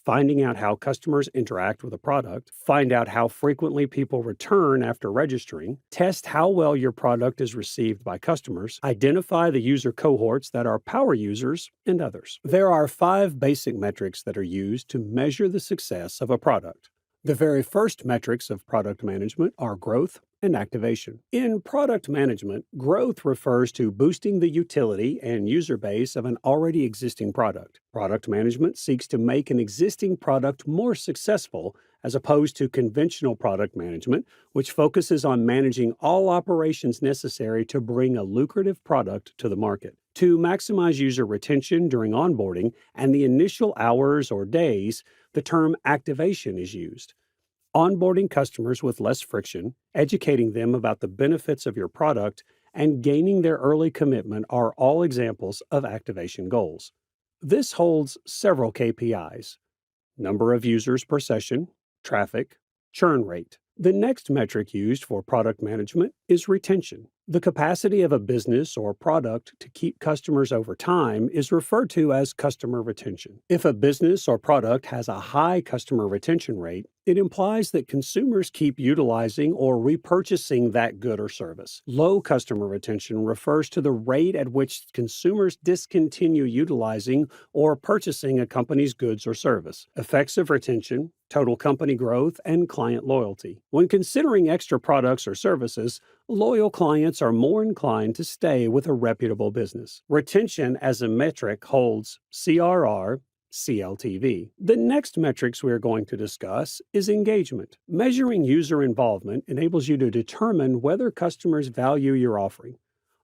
finding out how customers interact with a product, find out how frequently people return after registering, test how well your product is received by customers, identify the user cohorts that are power users, and others. There are 5 basic metrics that are used to measure the success of a product. The very first metrics of product management are growth and activation. In product management, growth refers to boosting the utility and user base of an already existing product. Product management seeks to make an existing product more successful as opposed to conventional product management, which focuses on managing all operations necessary to bring a lucrative product to the market. To maximize user retention during onboarding and the initial hours or days, the term activation is used. Onboarding customers with less friction, educating them about the benefits of your product, and gaining their early commitment are all examples of activation goals. This holds several KPIs: number of users per session, traffic, churn rate. The next metric used for product management is retention. The capacity of a business or product to keep customers over time is referred to as customer retention. If a business or product has a high customer retention rate, it implies that consumers keep utilizing or repurchasing that good or service. Low customer retention refers to the rate at which consumers discontinue utilizing or purchasing a company's goods or service. Effects of retention, total company growth, and client loyalty. When considering extra products or services, loyal clients are more inclined to stay with a reputable business. Retention as a metric holds CRR, CLTV. The next metrics we are going to discuss is engagement. Measuring user involvement enables you to determine whether customers value your offering.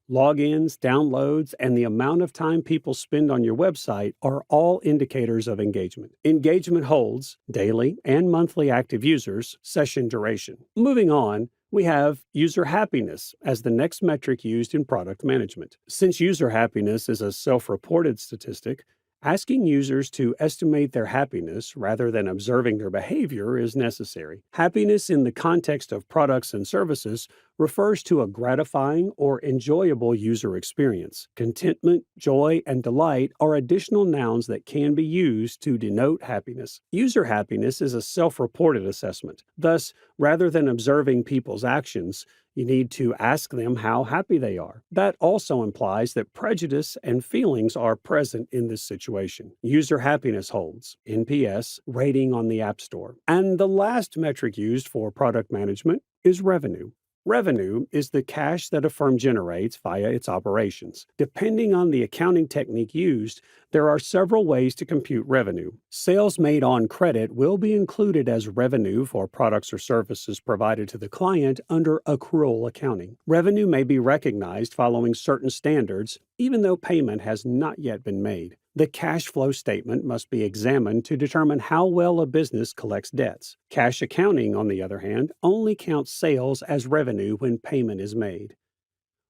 Logins, downloads, and the amount of time people spend on your website are all indicators of engagement. Engagement holds daily and monthly active users, session duration. Moving on, we have user happiness as the next metric used in product management. Since user happiness is a self-reported statistic, asking users to estimate their happiness rather than observing their behavior is necessary. Happiness in the context of products and services refers to a gratifying or enjoyable user experience. Contentment, joy, and delight are additional nouns that can be used to denote happiness. User happiness is a self-reported assessment. Thus, rather than observing people's actions, you need to ask them how happy they are. That also implies that prejudice and feelings are present in this situation. User happiness holds NPS, rating on the App Store. And the last metric used for product management is revenue. Revenue is the cash that a firm generates via its operations. Depending on the accounting technique used, there are several ways to compute revenue. Sales made on credit will be included as revenue for products or services provided to the client under accrual accounting. Revenue may be recognized following certain standards, even though payment has not yet been made. The cash flow statement must be examined to determine how well a business collects debts. Cash accounting, on the other hand, only counts sales as revenue when payment is made.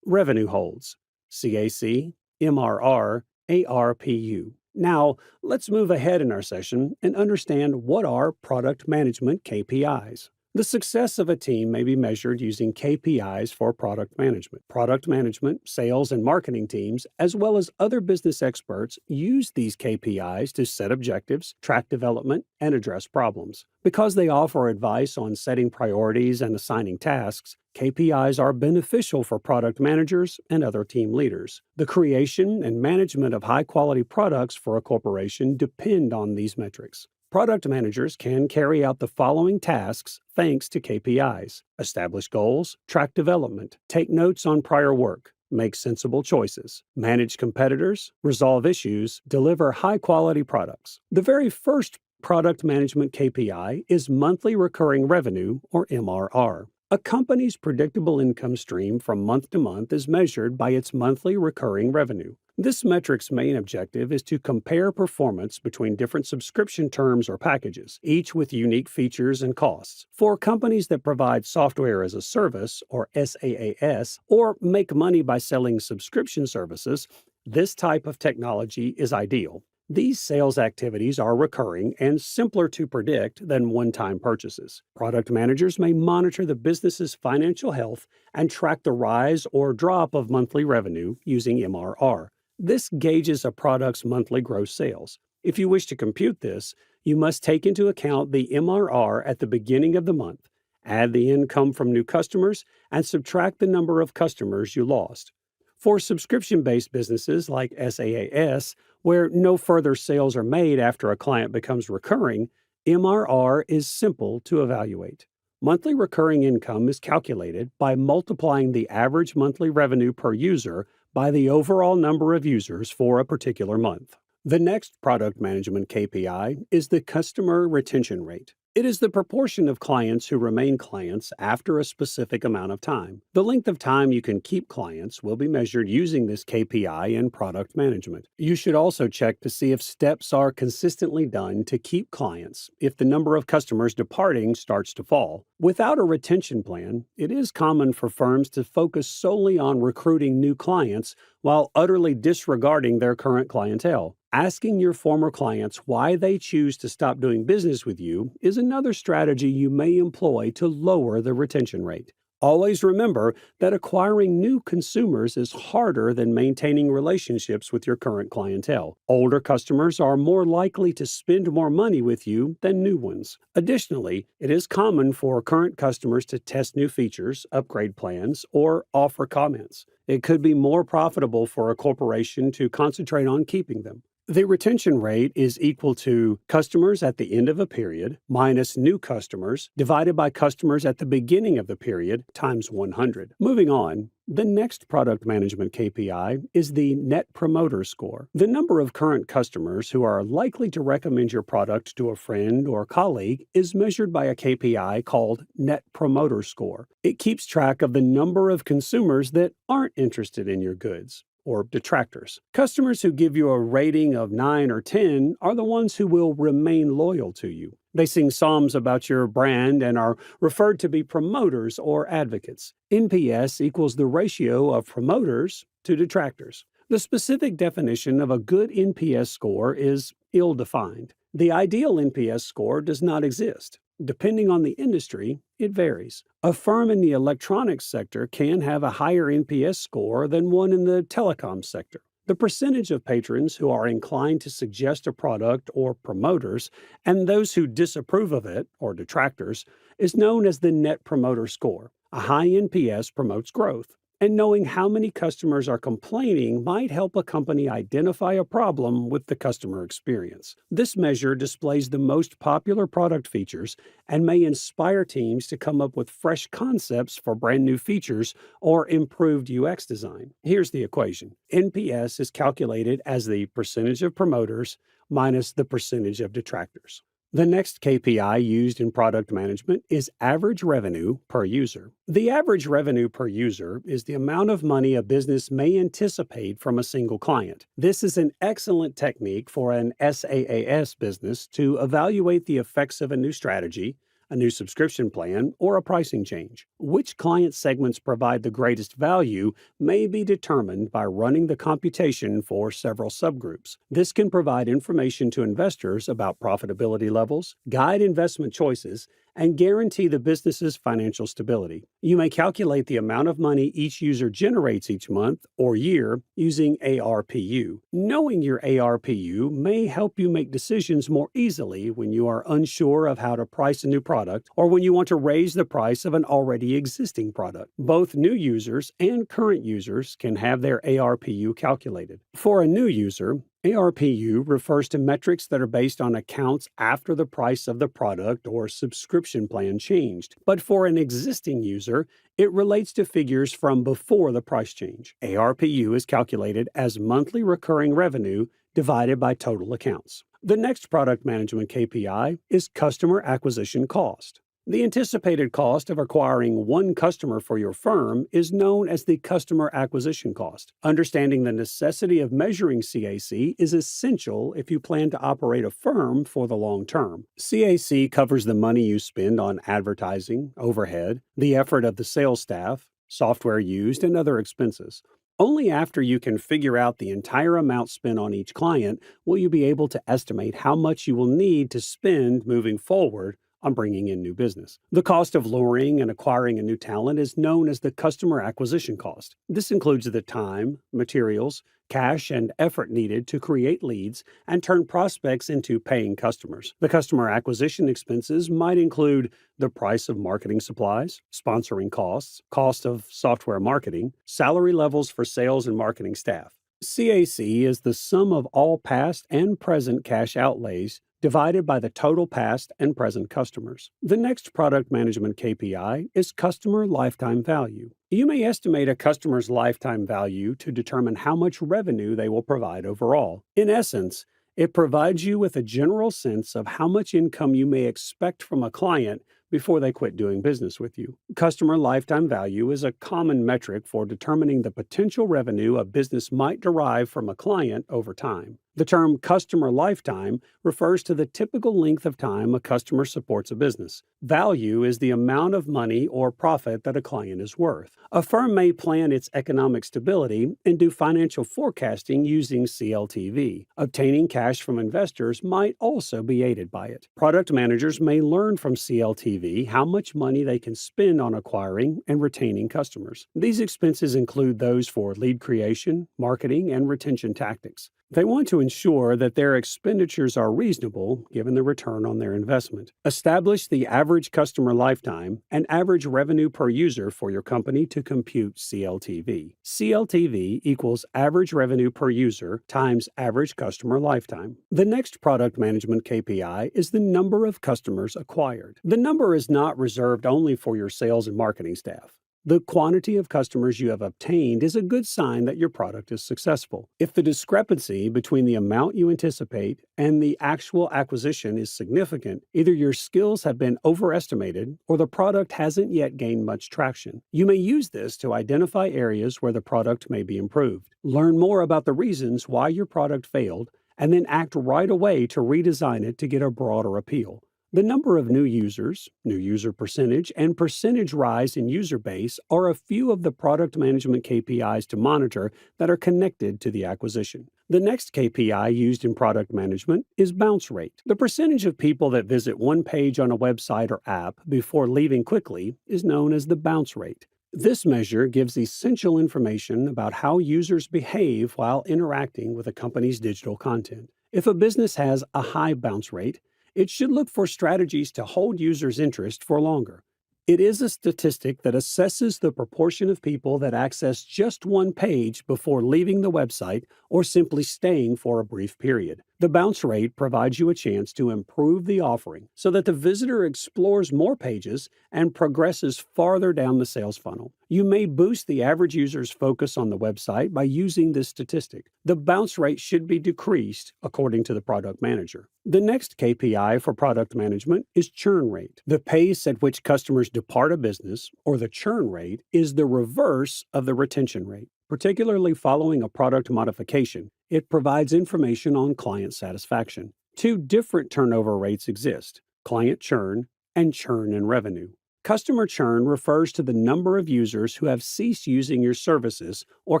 Revenue holds: CAC, MRR, ARPU. Now, let's move ahead in our session and understand what are product management KPIs. The success of a team may be measured using KPIs for product management. Product management, sales, and marketing teams, as well as other business experts, use these KPIs to set objectives, track development, and address problems. Because they offer advice on setting priorities and assigning tasks, KPIs are beneficial for product managers and other team leaders. The creation and management of high-quality products for a corporation depend on these metrics. Product managers can carry out the following tasks thanks to KPIs: establish goals, track development, take notes on prior work, make sensible choices, manage competitors, resolve issues, deliver high-quality products. The very first product management KPI is monthly recurring revenue, or MRR. A company's predictable income stream from month to month is measured by its monthly recurring revenue. This metric's main objective is to compare performance between different subscription terms or packages, each with unique features and costs. For companies that provide software as a service, or SaaS, or make money by selling subscription services, this type of technology is ideal. These sales activities are recurring and simpler to predict than one-time purchases. Product managers may monitor the business's financial health and track the rise or drop of monthly revenue using MRR. This gauges a product's monthly gross sales. If you wish to compute this, you must take into account the MRR at the beginning of the month, add the income from new customers, and subtract the number of customers you lost. For subscription-based businesses like SaaS, where no further sales are made after a client becomes recurring, MRR is simple to evaluate. Monthly recurring income is calculated by multiplying the average monthly revenue per user by the overall number of users for a particular month. The next product management KPI is the customer retention rate. It is the proportion of clients who remain clients after a specific amount of time. The length of time you can keep clients will be measured using this KPI in product management. You should also check to see if steps are consistently done to keep clients if the number of customers departing starts to fall. Without a retention plan, it is common for firms to focus solely on recruiting new clients while utterly disregarding their current clientele. Asking your former clients why they choose to stop doing business with you is another strategy you may employ to lower the retention rate. Always remember that acquiring new consumers is harder than maintaining relationships with your current clientele. Older customers are more likely to spend more money with you than new ones. Additionally, it is common for current customers to test new features, upgrade plans, or offer comments. It could be more profitable for a corporation to concentrate on keeping them. The retention rate is equal to customers at the end of a period minus new customers divided by customers at the beginning of the period times 100. Moving on, the next product management KPI is the Net Promoter Score. The number of current customers who are likely to recommend your product to a friend or colleague is measured by a KPI called Net Promoter Score. It keeps track of the number of consumers that aren't interested in your goods, or detractors. Customers who give you a rating of 9 or 10 are the ones who will remain loyal to you. They sing psalms about your brand and are referred to be promoters or advocates. NPS equals the ratio of promoters to detractors. The specific definition of a good NPS score is ill-defined. The ideal NPS score does not exist. Depending on the industry, it varies. A firm in the electronics sector can have a higher NPS score than one in the telecom sector. The percentage of patrons who are inclined to suggest a product or promoters and those who disapprove of it, or detractors, is known as the Net Promoter Score. A high NPS promotes growth. and knowing how many customers are complaining might help a company identify a problem with the customer experience. This measure displays the most popular product features and may inspire teams to come up with fresh concepts for brand new features or improved UX design. Here's the equation. NPS is calculated as the percentage of promoters minus the percentage of detractors. The next KPI used in product management is average revenue per user. The average revenue per user is the amount of money a business may anticipate from a single client. This is an excellent technique for an SaaS business to evaluate the effects of a new strategy, a new subscription plan, or a pricing change. Which client segments provide the greatest value may be determined by running the computation for several subgroups. This can provide information to investors about profitability levels, guide investment choices, and guarantee the business's financial stability. You may calculate the amount of money each user generates each month or year using ARPU. Knowing your ARPU may help you make decisions more easily when you are unsure of how to price a new product or when you want to raise the price of an already existing product. Both new users and current users can have their ARPU calculated. For a new user, ARPU refers to metrics that are based on accounts after the price of the product or subscription plan changed. But for an existing user, it relates to figures from before the price change. ARPU is calculated as monthly recurring revenue divided by total accounts. The next product management KPI is customer acquisition cost. The anticipated cost of acquiring one customer for your firm is known as the customer acquisition cost. Understanding the necessity of measuring CAC is essential if you plan to operate a firm for the long term. CAC covers the money you spend on advertising, overhead, the effort of the sales staff, software used, and other expenses. Only after you can figure out the entire amount spent on each client will you be able to estimate how much you will need to spend moving forward on bringing in new business. The cost of luring and acquiring a new talent is known as the customer acquisition cost. This includes the time, materials, cash, and effort needed to create leads and turn prospects into paying customers. The customer acquisition expenses might include the price of marketing supplies, sponsoring costs, cost of software marketing, salary levels for sales and marketing staff. CAC is the sum of all past and present cash outlays divided by the total past and present customers. The next product management KPI is customer lifetime value. You may estimate a customer's lifetime value to determine how much revenue they will provide overall. In essence, it provides you with a general sense of how much income you may expect from a client before they quit doing business with you. Customer lifetime value is a common metric for determining the potential revenue a business might derive from a client over time. The term customer lifetime refers to the typical length of time a customer supports a business. Value is the amount of money or profit that a client is worth. A firm may plan its economic stability and do financial forecasting using CLTV. Obtaining cash from investors might also be aided by it. Product managers may learn from CLTV how much money they can spend on acquiring and retaining customers. These expenses include those for lead creation, marketing, and retention tactics. They want to ensure that their expenditures are reasonable given the return on their investment. Establish the average customer lifetime and average revenue per user for your company to compute CLTV. CLTV equals average revenue per user times average customer lifetime. The next product management KPI is the number of customers acquired. The number is not reserved only for your sales and marketing staff. The quantity of customers you have obtained is a good sign that your product is successful. If the discrepancy between the amount you anticipate and the actual acquisition is significant, either your skills have been overestimated or the product hasn't yet gained much traction. You may use this to identify areas where the product may be improved. Learn more about the reasons why your product failed and then act right away to redesign it to get a broader appeal. The number of new users, new user percentage, and percentage rise in user base are a few of the product management KPIs to monitor that are connected to the acquisition. The next KPI used in product management is bounce rate. The percentage of people that visit one page on a website or app before leaving quickly is known as the bounce rate. This measure gives essential information about how users behave while interacting with a company's digital content. If a business has a high bounce rate, it should look for strategies to hold users' interest for longer. It is a statistic that assesses the proportion of people that access just one page before leaving the website or simply staying for a brief period. The bounce rate provides you a chance to improve the offering so that the visitor explores more pages and progresses farther down the sales funnel. You may boost the average user's focus on the website by using this statistic. The bounce rate should be decreased according to the product manager. The next KPI for product management is churn rate. The pace at which customers depart a business, or the churn rate, is the reverse of the retention rate. Particularly following a product modification, it provides information on client satisfaction. Two different turnover rates exist: client churn and churn in revenue. Customer churn refers to the number of users who have ceased using your services or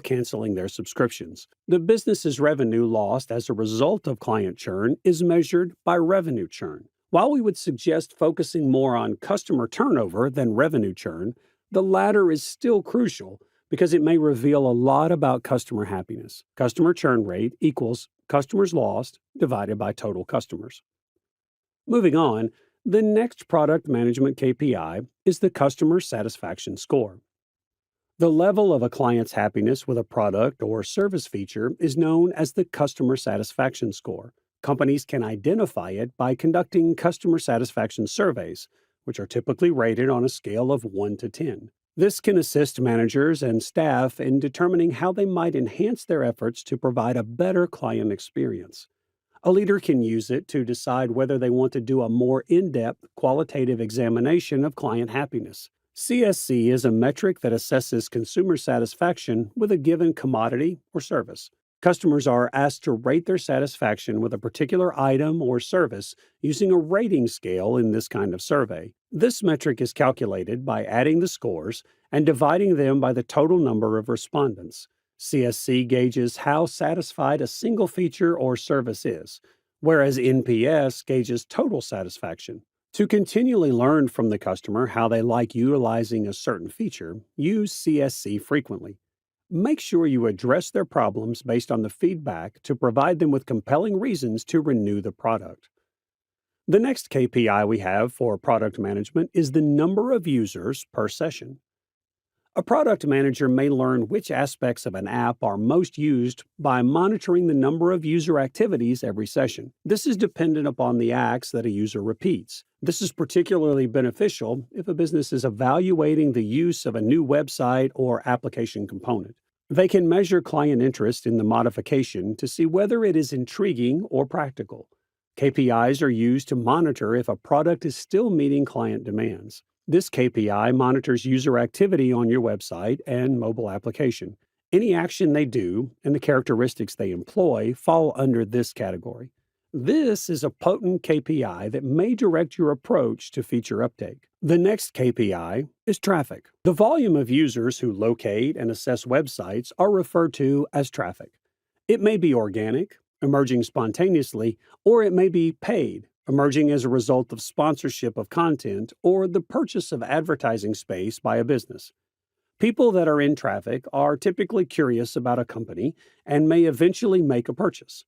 canceling their subscriptions. The business's revenue lost as a result of client churn is measured by revenue churn. While we would suggest focusing more on customer turnover than revenue churn, the latter is still crucial because it may reveal a lot about customer happiness. Customer churn rate equals customers lost divided by total customers. Moving on, the next product management KPI is the customer satisfaction score. The level of a client's happiness with a product or service feature is known as the customer satisfaction score. Companies can identify it by conducting customer satisfaction surveys, which are typically rated on a scale of 1 to 10. This can assist managers and staff in determining how they might enhance their efforts to provide a better client experience. A leader can use it to decide whether they want to do a more in-depth qualitative examination of client happiness. CSC is a metric that assesses consumer satisfaction with a given commodity or service. Customers are asked to rate their satisfaction with a particular item or service using a rating scale in this kind of survey. This metric is calculated by adding the scores and dividing them by the total number of respondents. CSC gauges how satisfied a single feature or service is, whereas NPS gauges total satisfaction. To continually learn from the customer how they like utilizing a certain feature, use CSC frequently. Make sure you address their problems based on the feedback to provide them with compelling reasons to renew the product. The next KPI we have for product management is the number of users per session. A product manager may learn which aspects of an app are most used by monitoring the number of user activities every session. This is dependent upon the acts that a user repeats. This is particularly beneficial if a business is evaluating the use of a new website or application component. They can measure client interest in the modification to see whether it is intriguing or practical. KPIs are used to monitor if a product is still meeting client demands. This KPI monitors user activity on your website and mobile application. Any action they do and the characteristics they employ fall under this category. This is a potent KPI that may direct your approach to feature uptake. The next KPI is traffic. The volume of users who locate and assess websites are referred to as traffic. It may be organic, emerging spontaneously, or it may be paid, emerging as a result of sponsorship of content or the purchase of advertising space by a business. People that are in traffic are typically curious about a company and may eventually make a purchase.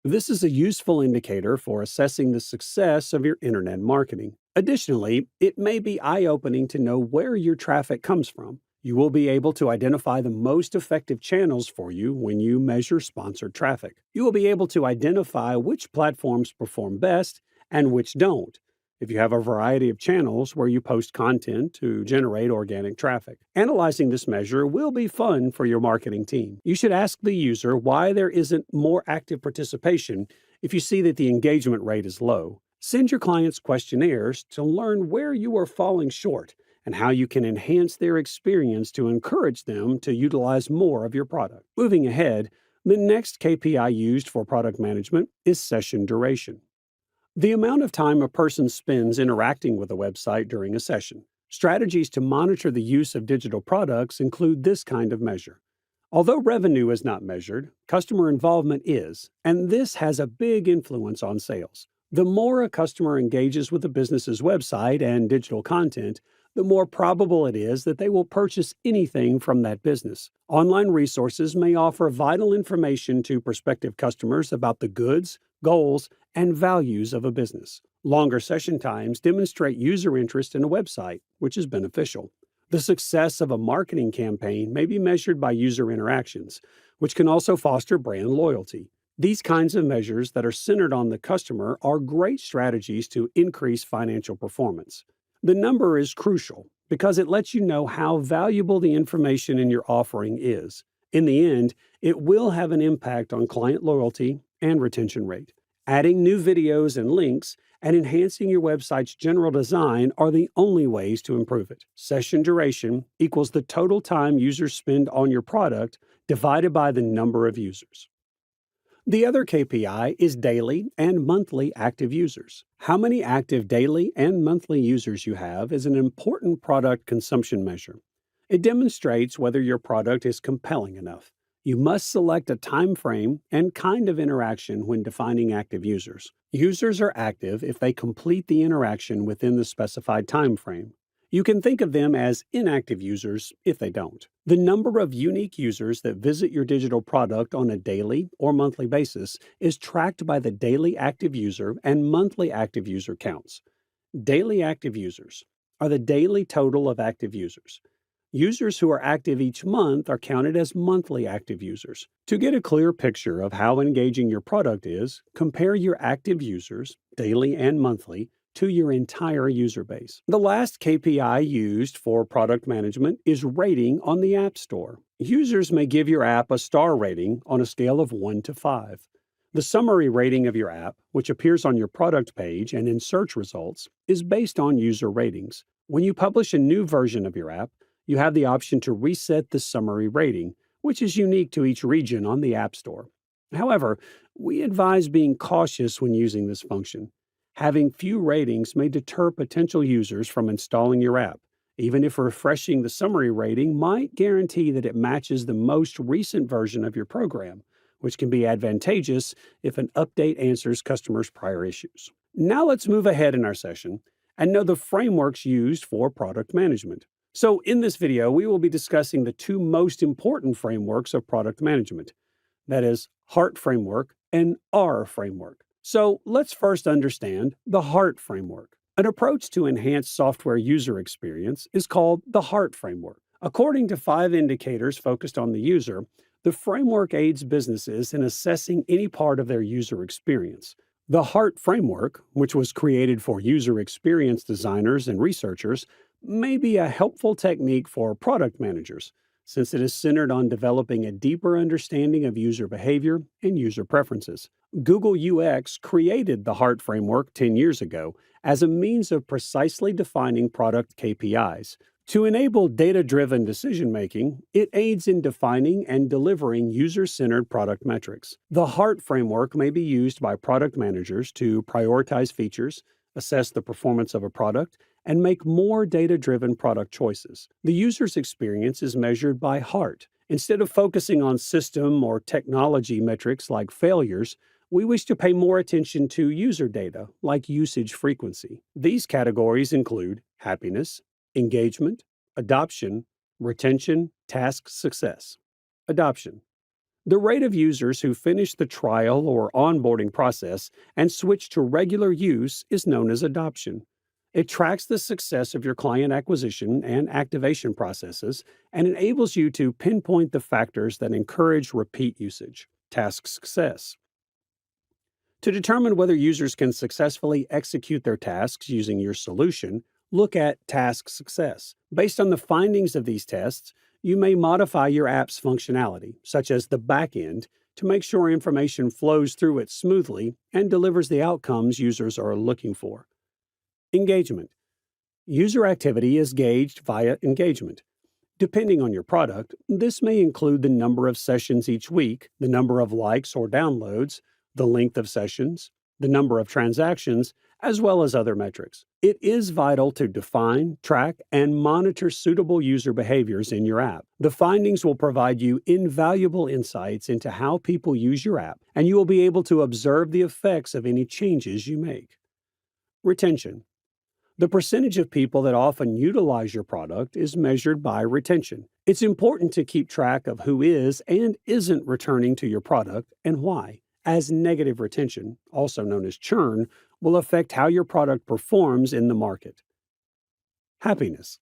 This is a useful indicator for assessing the success of your internet marketing. Additionally, it may be eye-opening to know where your traffic comes from. You will be able to identify the most effective channels for you when you measure sponsored traffic. You will be able to identify which platforms perform best and which don't, if you have a variety of channels where you post content to generate organic traffic. Analyzing this measure will be fun for your marketing team. You should ask the user why there isn't more active participation if you see that the engagement rate is low. Send your clients questionnaires to learn where you are falling short and how you can enhance their experience to encourage them to utilize more of your product. Moving ahead, the next KPI used for product management is session duration. The amount of time a person spends interacting with a website during a session. Strategies to monitor the use of digital products include this kind of measure. Although revenue is not measured, customer involvement is, and this has a big influence on sales. The more a customer engages with a business's website and digital content, the more probable it is that they will purchase anything from that business. Online resources may offer vital information to prospective customers about the goods, goals, and values of a business. Longer session times demonstrate user interest in a website, which is beneficial. The success of a marketing campaign may be measured by user interactions, which can also foster brand loyalty. These kinds of measures that are centered on the customer are great strategies to increase financial performance. The number is crucial because it lets you know how valuable the information in your offering is. In the end, it will have an impact on client loyalty and retention rate. Adding new videos and links and enhancing your website's general design are the only ways to improve it. Session duration equals the total time users spend on your product divided by the number of users. The other KPI is daily and monthly active users. How many active daily and monthly users you have is an important product consumption measure. It demonstrates whether your product is compelling enough. You must select a time frame and kind of interaction when defining active users. Users are active if they complete the interaction within the specified time frame. You can think of them as inactive users if they don't. The number of unique users that visit your digital product on a daily or monthly basis is tracked by the daily active user and monthly active user counts. Daily active users are the daily total of active users. Users who are active each month are counted as monthly active users. To get a clear picture of how engaging your product is, compare your active users, daily and monthly, to your entire user base. The last KPI used for product management is rating on the App Store. Users may give your app a star rating on a scale of 1 to 5. The summary rating of your app, which appears on your product page and in search results, is based on user ratings. When you publish a new version of your app, you have the option to reset the summary rating, which is unique to each region on the App Store. However, we advise being cautious when using this function. Having few ratings may deter potential users from installing your app, even if refreshing the summary rating might guarantee that it matches the most recent version of your program, which can be advantageous if an update answers customers' prior issues. Now let's move ahead in our session and know the frameworks used for product management. So in this video, we will be discussing the two most important frameworks of product management, that is, HEART framework and R framework. So let's first understand the HEART framework. An approach to enhance software user experience is called the HEART framework. According to 5 indicators focused on the user, the framework aids businesses in assessing any part of their user experience. The HEART framework, which was created for user experience designers and researchers, may be a helpful technique for product managers, since it is centered on developing a deeper understanding of user behavior and user preferences. Google UX created the HEART framework 10 years ago as a means of precisely defining product KPIs. To enable data-driven decision-making, it aids in defining and delivering user-centered product metrics. The HEART framework may be used by product managers to prioritize features, assess the performance of a product, and make more data-driven product choices. The user's experience is measured by HEART. Instead of focusing on system or technology metrics like failures, we wish to pay more attention to user data like usage frequency. These categories include happiness, engagement, adoption, retention, task success. Adoption. The rate of users who finish the trial or onboarding process and switch to regular use is known as adoption. It tracks the success of your client acquisition and activation processes and enables you to pinpoint the factors that encourage repeat usage. Task success. To determine whether users can successfully execute their tasks using your solution, look at task success. Based on the findings of these tests, you may modify your app's functionality, such as the backend, to make sure information flows through it smoothly and delivers the outcomes users are looking for. Engagement. User activity is gauged via engagement. Depending on your product, this may include the number of sessions each week, the number of likes or downloads, the length of sessions, the number of transactions, as well as other metrics. It is vital to define, track, and monitor suitable user behaviors in your app. The findings will provide you invaluable insights into how people use your app, and you will be able to observe the effects of any changes you make. Retention. The percentage of people that often utilize your product is measured by retention. It's important to keep track of who is and isn't returning to your product and why, as negative retention, also known as churn, will affect how your product performs in the market. Happiness.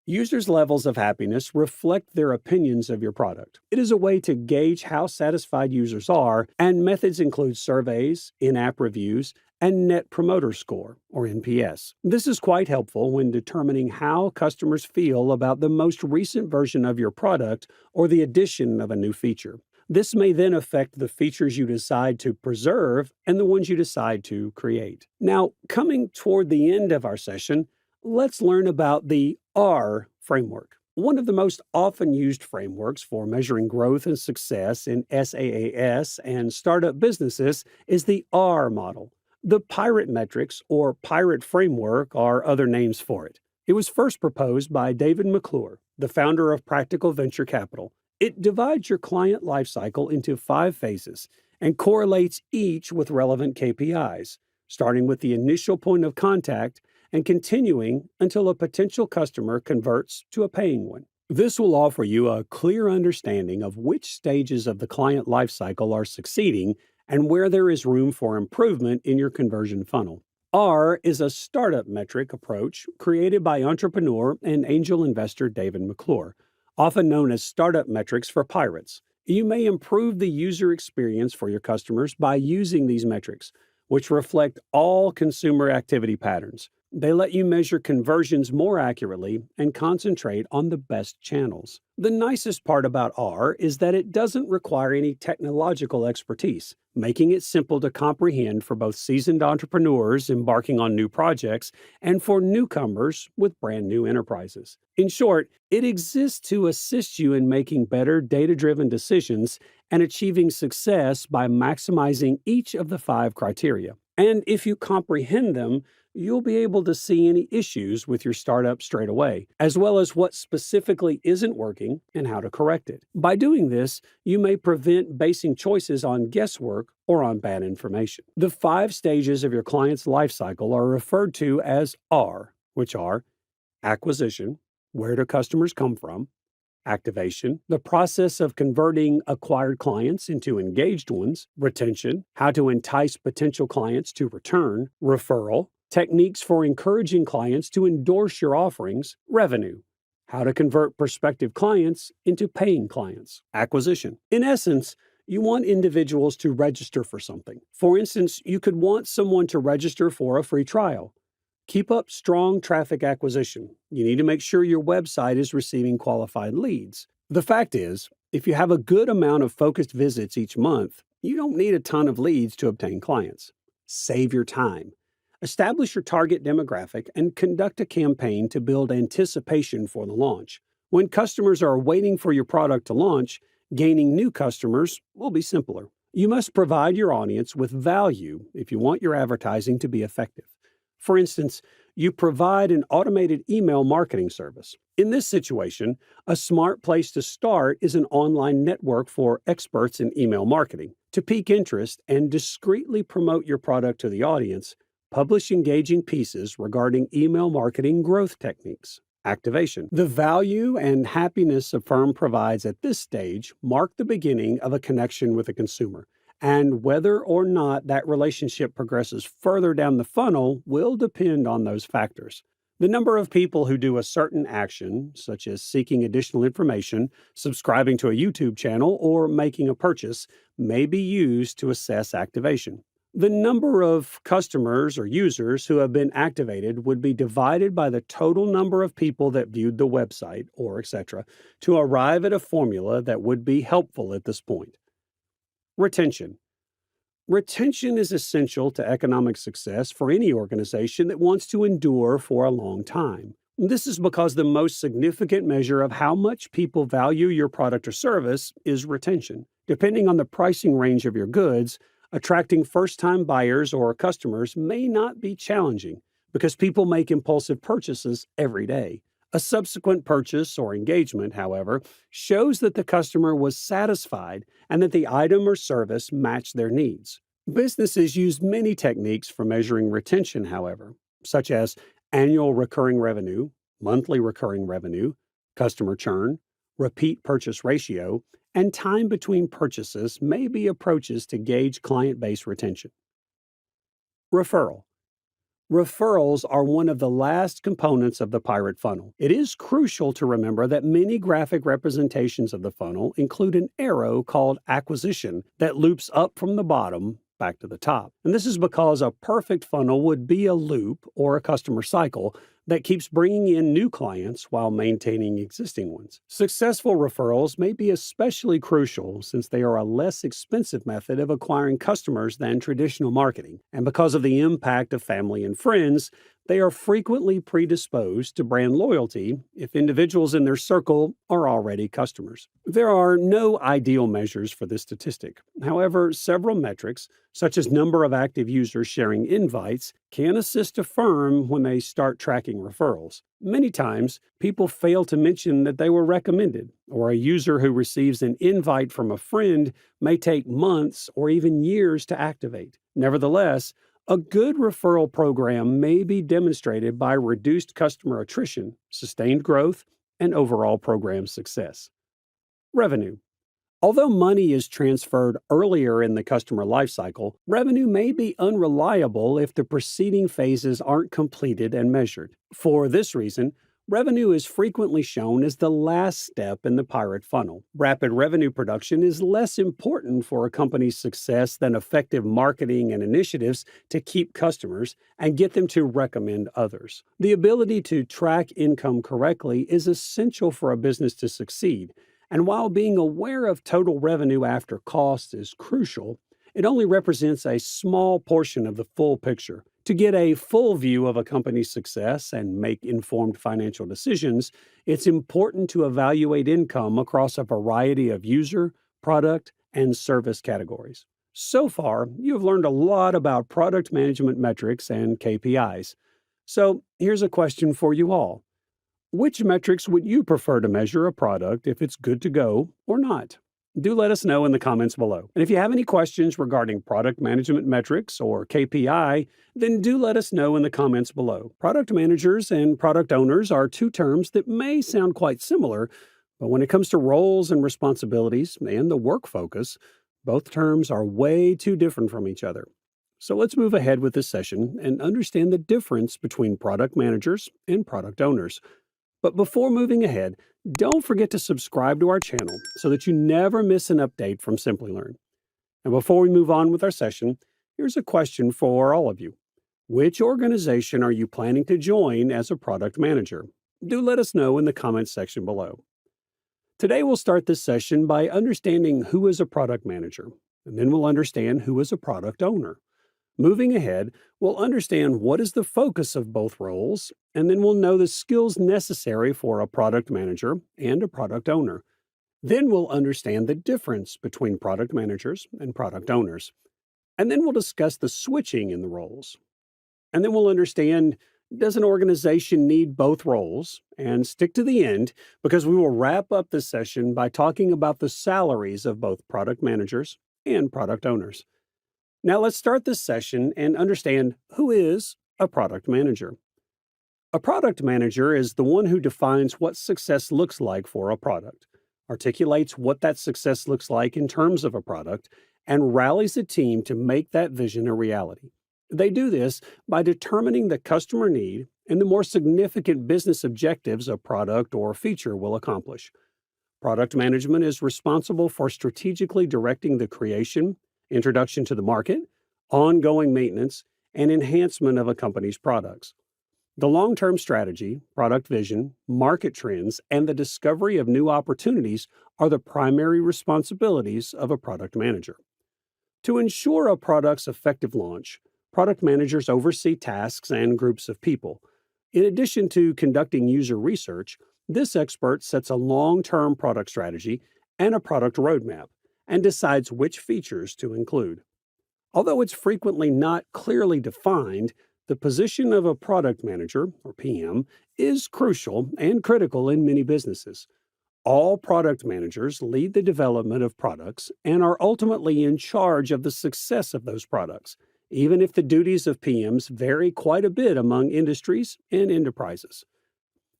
Users' levels of happiness reflect their opinions of your product. It is a way to gauge how satisfied users are, and methods include surveys, in-app reviews, and Net Promoter Score, or NPS. This is quite helpful when determining how customers feel about the most recent version of your product or the addition of a new feature. This may then affect the features you decide to preserve and the ones you decide to create. Now, coming toward the end of our session, let's learn about the R framework. One of the most often used frameworks for measuring growth and success in SaaS and startup businesses is the R model. The Pirate metrics, or Pirate framework, are other names for it. It was first proposed by David McClure, the founder of Practical Venture Capital. It divides your client lifecycle into 5 phases and correlates each with relevant KPIs, starting with the initial point of contact and continuing until a potential customer converts to a paying one. This will offer you a clear understanding of which stages of the client lifecycle are succeeding and where there is room for improvement in your conversion funnel. R is a startup metric approach created by entrepreneur and angel investor David McClure, often known as startup metrics for pirates. You may improve the user experience for your customers by using these metrics, which reflect all consumer activity patterns. They let you measure conversions more accurately and concentrate on the best channels. The nicest part about R is that it doesn't require any technological expertise, making it simple to comprehend for both seasoned entrepreneurs embarking on new projects and for newcomers with brand new enterprises. In short, it exists to assist you in making better data-driven decisions and achieving success by maximizing each of the 5 criteria. And if you comprehend them, you'll be able to see any issues with your startup straight away, as well as what specifically isn't working and how to correct it. By doing this, you may prevent basing choices on guesswork or on bad information. The 5 stages of your client's lifecycle are referred to as R, which are acquisition, where do customers come from; activation, the process of converting acquired clients into engaged ones; retention, how to entice potential clients to return; referral, techniques for encouraging clients to endorse your offerings; revenue, how to convert prospective clients into paying clients; acquisition. In essence, you want individuals to register for something. For instance, you could want someone to register for a free trial. Keep up strong traffic acquisition. You need to make sure your website is receiving qualified leads. The fact is, if you have a good amount of focused visits each month, you don't need a ton of leads to obtain clients. Save your time. Establish your target demographic and conduct a campaign to build anticipation for the launch. When customers are waiting for your product to launch, gaining new customers will be simpler. You must provide your audience with value if you want your advertising to be effective. For instance, you provide an automated email marketing service. In this situation, a smart place to start is an online network for experts in email marketing. To pique interest and discreetly promote your product to the audience, publish engaging pieces regarding email marketing growth techniques. Activation. The value and happiness a firm provides at this stage mark the beginning of a connection with a consumer. And whether or not that relationship progresses further down the funnel will depend on those factors. The number of people who do a certain action, such as seeking additional information, subscribing to a YouTube channel, or making a purchase, may be used to assess activation. The number of customers or users who have been activated would be divided by the total number of people that viewed the website, or etc., to arrive at a formula that would be helpful at this point. Retention. Retention is essential to economic success for any organization that wants to endure for a long time. This is because the most significant measure of how much people value your product or service is retention. Depending on the pricing range of your goods, attracting first-time buyers or customers may not be challenging because people make impulsive purchases every day. A subsequent purchase or engagement, however, shows that the customer was satisfied and that the item or service matched their needs. Businesses use many techniques for measuring retention, however, such as annual recurring revenue, monthly recurring revenue, customer churn, repeat purchase ratio, and time between purchases may be approaches to gauge client base retention. Referral. Referrals are one of the last components of the pirate funnel. It is crucial to remember that many graphic representations of the funnel include an arrow called acquisition that loops up from the bottom back to the top. And this is because a perfect funnel would be a loop or a customer cycle that keeps bringing in new clients while maintaining existing ones. Successful referrals may be especially crucial since they are a less expensive method of acquiring customers than traditional marketing. And because of the impact of family and friends, they are frequently predisposed to brand loyalty if individuals in their circle are already customers. There are no ideal measures for this statistic. However, several metrics, such as number of active users sharing invites, can assist a firm when they start tracking referrals. Many times, people fail to mention that they were recommended, or a user who receives an invite from a friend may take months or even years to activate. Nevertheless, a good referral program may be demonstrated by reduced customer attrition, sustained growth, and overall program success. Revenue. Although money is transferred earlier in the customer lifecycle, revenue may be unreliable if the preceding phases aren't completed and measured. For this reason, revenue is frequently shown as the last step in the pirate funnel. Rapid revenue production is less important for a company's success than effective marketing and initiatives to keep customers and get them to recommend others. The ability to track income correctly is essential for a business to succeed. And while being aware of total revenue after costs is crucial, it only represents a small portion of the full picture. To get a full view of a company's success and make informed financial decisions, it's important to evaluate income across a variety of user, product, and service categories. So far, you've learned a lot about product management metrics and KPIs. So here's a question for you all. Which metrics would you prefer to measure a product if it's good to go or not? Do let us know in the comments below. And if you have any questions regarding product management metrics or KPI, then do let us know in the comments below. Product managers and product owners are two terms that may sound quite similar, but when it comes to roles and responsibilities and the work focus, both terms are way too different from each other. So let's move ahead with this session and understand the difference between product managers and product owners. But before moving ahead, don't forget to subscribe to our channel so that you never miss an update from Simplilearn. And before we move on with our session, here's a question for all of you. Which organization are you planning to join as a product manager? Do let us know in the comments section below. Today we'll start this session by understanding who is a product manager, and then we'll understand who is a product owner. Moving ahead, we'll understand what is the focus of both roles, and then we'll know the skills necessary for a product manager and a product owner. Then we'll understand the difference between product managers and product owners. And then we'll discuss the switching in the roles. And then we'll understand, does an organization need both roles? And stick to the end, because we will wrap up this session by talking about the salaries of both product managers and product owners. Now let's start this session and understand who is a product manager. A product manager is the one who defines what success looks like for a product, articulates what that success looks like in terms of a product, and rallies a team to make that vision a reality. They do this by determining the customer need and the more significant business objectives a product or feature will accomplish. Product management is responsible for strategically directing the creation, introduction to the market, ongoing maintenance, and enhancement of a company's products. The long-term strategy, product vision, market trends, and the discovery of new opportunities are the primary responsibilities of a product manager. To ensure a product's effective launch, product managers oversee tasks and groups of people. In addition to conducting user research, this expert sets a long-term product strategy and a product roadmap, and decides which features to include. Although it's frequently not clearly defined, the position of a product manager, or PM, is crucial and critical in many businesses. All product managers lead the development of products and are ultimately in charge of the success of those products, even if the duties of PMs vary quite a bit among industries and enterprises.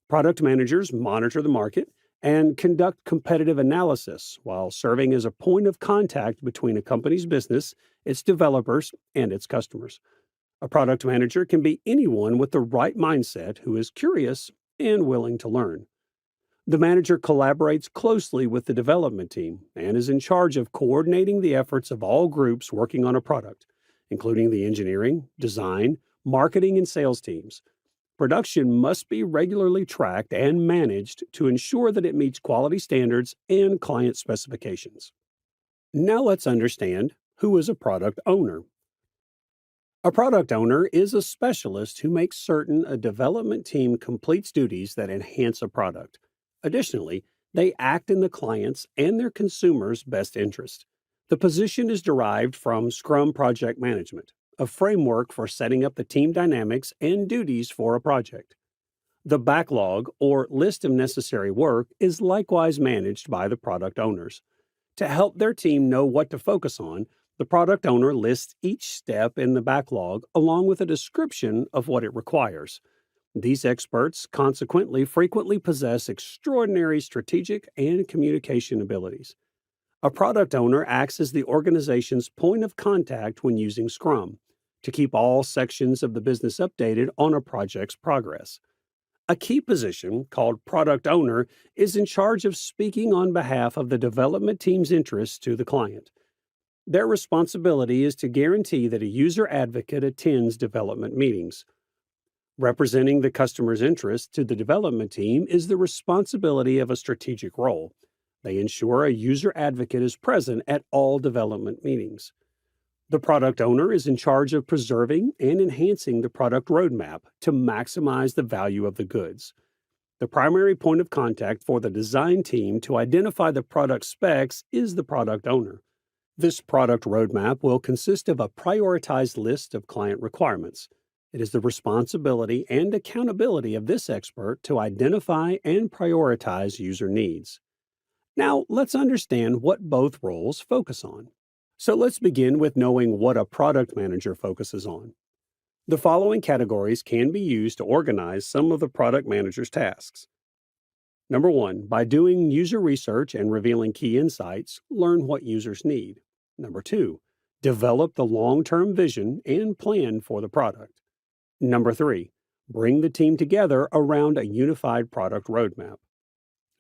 Product managers monitor the market and conduct competitive analysis while serving as a point of contact between a company's business, its developers, and its customers. A product manager can be anyone with the right mindset who is curious and willing to learn. The manager collaborates closely with the development team and is in charge of coordinating the efforts of all groups working on a product, including the engineering, design, marketing, and sales teams. Production must be regularly tracked and managed to ensure that it meets quality standards and client specifications. Now let's understand who is a product owner. A product owner is a specialist who makes certain a development team completes duties that enhance a product. Additionally, they act in the client's and their consumers' best interest. The position is derived from Scrum Project Management, a framework for setting up the team dynamics and duties for a project. The backlog, or list of necessary work, is likewise managed by the product owners. To help their team know what to focus on, the product owner lists each step in the backlog along with a description of what it requires. These experts, consequently, frequently possess extraordinary strategic and communication abilities. A product owner acts as the organization's point of contact when using Scrum to keep all sections of the business updated on a project's progress. A key position, called product owner, is in charge of speaking on behalf of the development team's interests to the client. Their responsibility is to guarantee that a user advocate attends development meetings. Representing the customer's interests to the development team is the responsibility of a strategic role. They ensure a user advocate is present at all development meetings. The product owner is in charge of preserving and enhancing the product roadmap to maximize the value of the goods. The primary point of contact for the design team to identify the product specs is the product owner. This product roadmap will consist of a prioritized list of client requirements. It is the responsibility and accountability of this expert to identify and prioritize user needs. Now, let's understand what both roles focus on. So let's begin with knowing what a product manager focuses on. The following categories can be used to organize some of the product manager's tasks. Number 1, by doing user research and revealing key insights, learn what users need. Number 2, develop the long-term vision and plan for the product. Number 3, bring the team together around a unified product roadmap.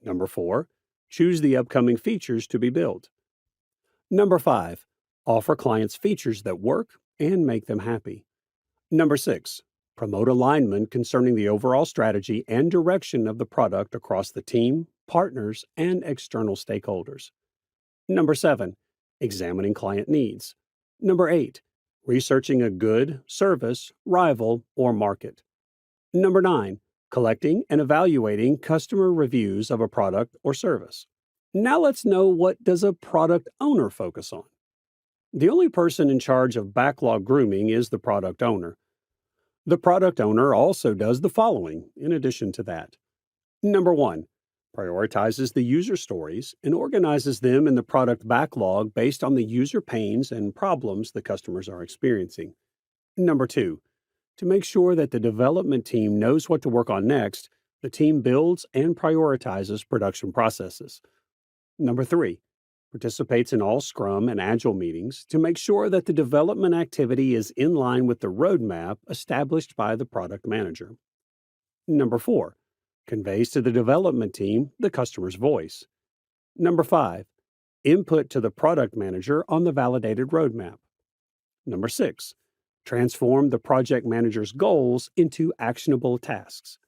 Number 4, choose the upcoming features to be built. Number 5, offer clients features that work and make them happy. Number 6, promote alignment concerning the overall strategy and direction of the product across the team, partners, and external stakeholders. Number 7, examining client needs. Number 8, researching a good, service, rival, or market. Number 9, collecting and evaluating customer reviews of a product or service. Now let's know, what does a product owner focus on? The only person in charge of backlog grooming is the product owner. The product owner also does the following in addition to that. Number 1, prioritizes the user stories and organizes them in the product backlog based on the user pains and problems the customers are experiencing. Number 2, to make sure that the development team knows what to work on next, the team builds and prioritizes production processes. Number 3, participates in all Scrum and Agile meetings to make sure that the development activity is in line with the roadmap established by the product manager. Number 4, conveys to the development team the customer's voice. Number 5, input to the product manager on the validated roadmap. Number 6, transform the project manager's goals into actionable tasks.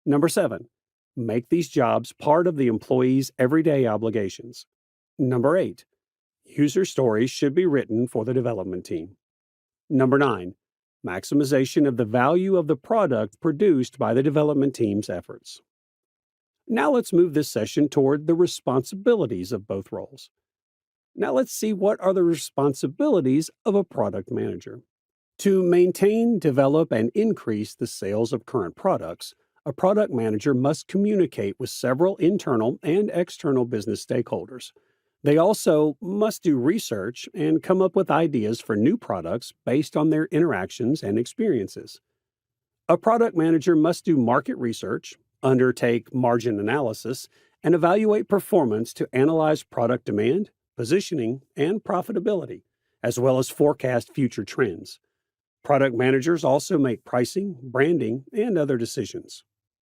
Number 7, make these jobs part of the employee's everyday obligations. Number 8, user stories should be written for the development team. Number 9, maximization of the value of the product produced by the development team's efforts. Now let's move this session toward the responsibilities of both roles. Now let's see, what are the responsibilities of a product manager. To maintain, develop, and increase the sales of current products, a product manager must communicate with several internal and external business stakeholders. They also must do research and come up with ideas for new products based on their interactions and experiences. A product manager must do market research, undertake margin analysis, and evaluate performance to analyze product demand, positioning, and profitability, as well as forecast future trends. Product managers also make pricing, branding, and other decisions.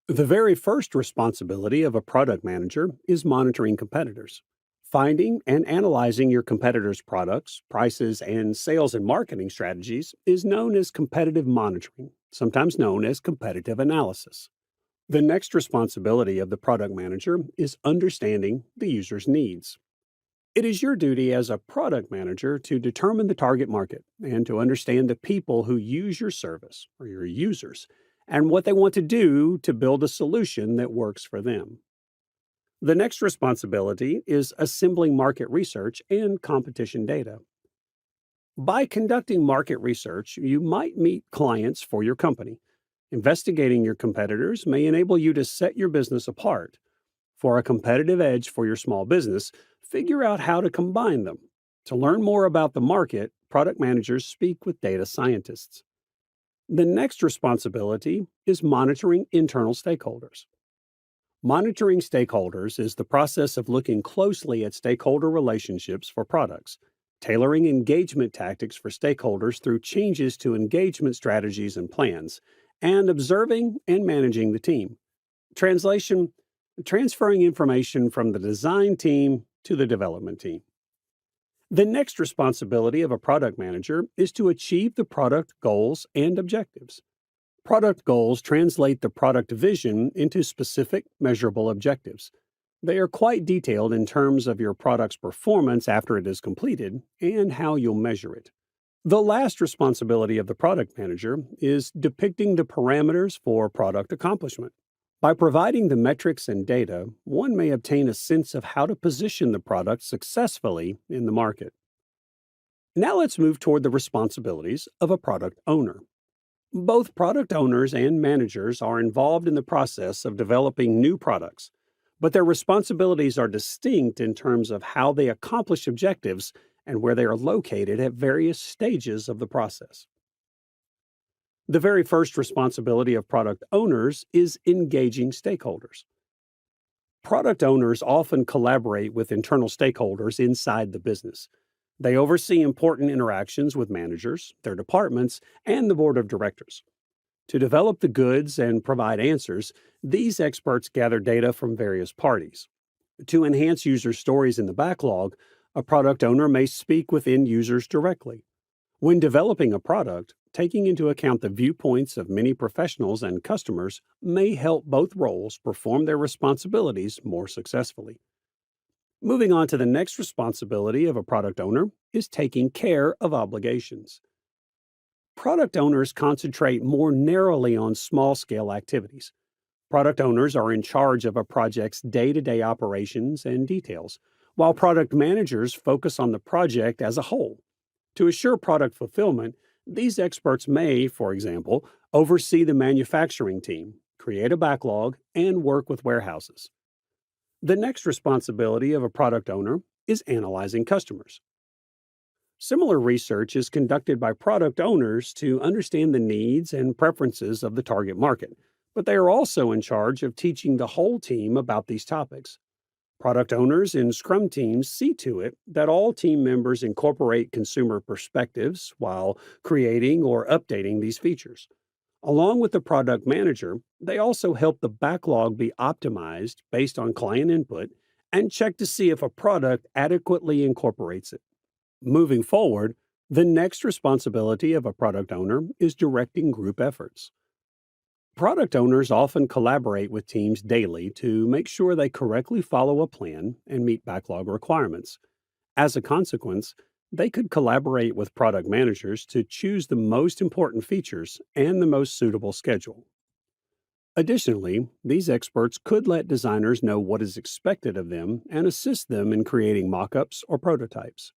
The very first responsibility of a product manager is monitoring competitors. Finding and analyzing your competitors' products, prices, and sales and marketing strategies is known as competitive monitoring, sometimes known as competitive analysis. The next responsibility of the product manager is understanding the user's needs. It is your duty as a product manager to determine the target market and to understand the people who use your service or your users and what they want to do to build a solution that works for them. The next responsibility is assembling market research and competition data. By conducting market research, you might meet clients for your company. Investigating your competitors may enable you to set your business apart. For a competitive edge for your small business, figure out how to combine them. To learn more about the market, product managers speak with data scientists. The next responsibility is monitoring internal stakeholders. Monitoring stakeholders is the process of looking closely at stakeholder relationships for products, tailoring engagement tactics for stakeholders through changes to engagement strategies and plans, and observing and managing the team. Translation: transferring information from the design team to the development team. The next responsibility of a product manager is to achieve the product goals and objectives. Product goals translate the product vision into specific, measurable objectives. They are quite detailed in terms of your product's performance after it is completed and how you'll measure it. The last responsibility of the product manager is depicting the parameters for product accomplishment. By providing the metrics and data, one may obtain a sense of how to position the product successfully in the market. Now let's move toward the responsibilities of a product owner. Both product owners and managers are involved in the process of developing new products, but their responsibilities are distinct in terms of how they accomplish objectives and where they are located at various stages of the process. The very first responsibility of product owners is engaging stakeholders. Product owners often collaborate with internal stakeholders inside the business. They oversee important interactions with managers, their departments, and the board of directors. To develop the goods and provide answers, these experts gather data from various parties. To enhance user stories in the backlog, a product owner may speak with end users directly. When developing a product, taking into account the viewpoints of many professionals and customers may help both roles perform their responsibilities more successfully. Moving on to the next responsibility of a product owner is taking care of obligations. Product owners concentrate more narrowly on small-scale activities. Product owners are in charge of a project's day-to-day operations and details, while product managers focus on the project as a whole. To assure product fulfillment, these experts may, for example, oversee the manufacturing team, create a backlog, and work with warehouses. The next responsibility of a product owner is analyzing customers. Similar research is conducted by product owners to understand the needs and preferences of the target market, but they are also in charge of teaching the whole team about these topics. Product owners in Scrum teams see to it that all team members incorporate consumer perspectives while creating or updating these features. Along with the product manager, they also help the backlog be optimized based on client input and check to see if a product adequately incorporates it. Moving forward, the next responsibility of a product owner is directing group efforts. Product owners often collaborate with teams daily to make sure they correctly follow a plan and meet backlog requirements. As a consequence, they could collaborate with product managers to choose the most important features and the most suitable schedule. Additionally, these experts could let designers know what is expected of them and assist them in creating mock-ups or prototypes.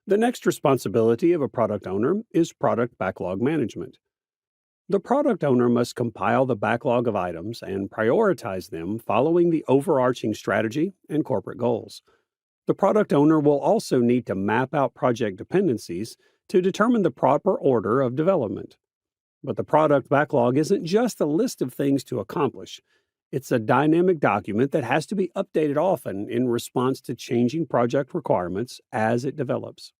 The next responsibility of a product owner is product backlog management. The product owner must compile the backlog of items and prioritize them following the overarching strategy and corporate goals. The product owner will also need to map out project dependencies to determine the proper order of development. But the product backlog isn't just a list of things to accomplish. It's a dynamic document that has to be updated often in response to changing project requirements as it develops.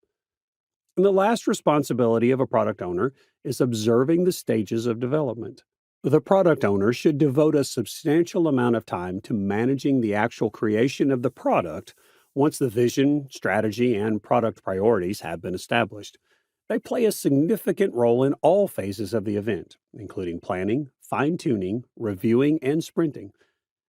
And the last responsibility of a product owner is observing the stages of development. The product owner should devote a substantial amount of time to managing the actual creation of the product once the vision, strategy, and product priorities have been established. They play a significant role in all phases of the event, including planning, fine-tuning, reviewing, and sprinting.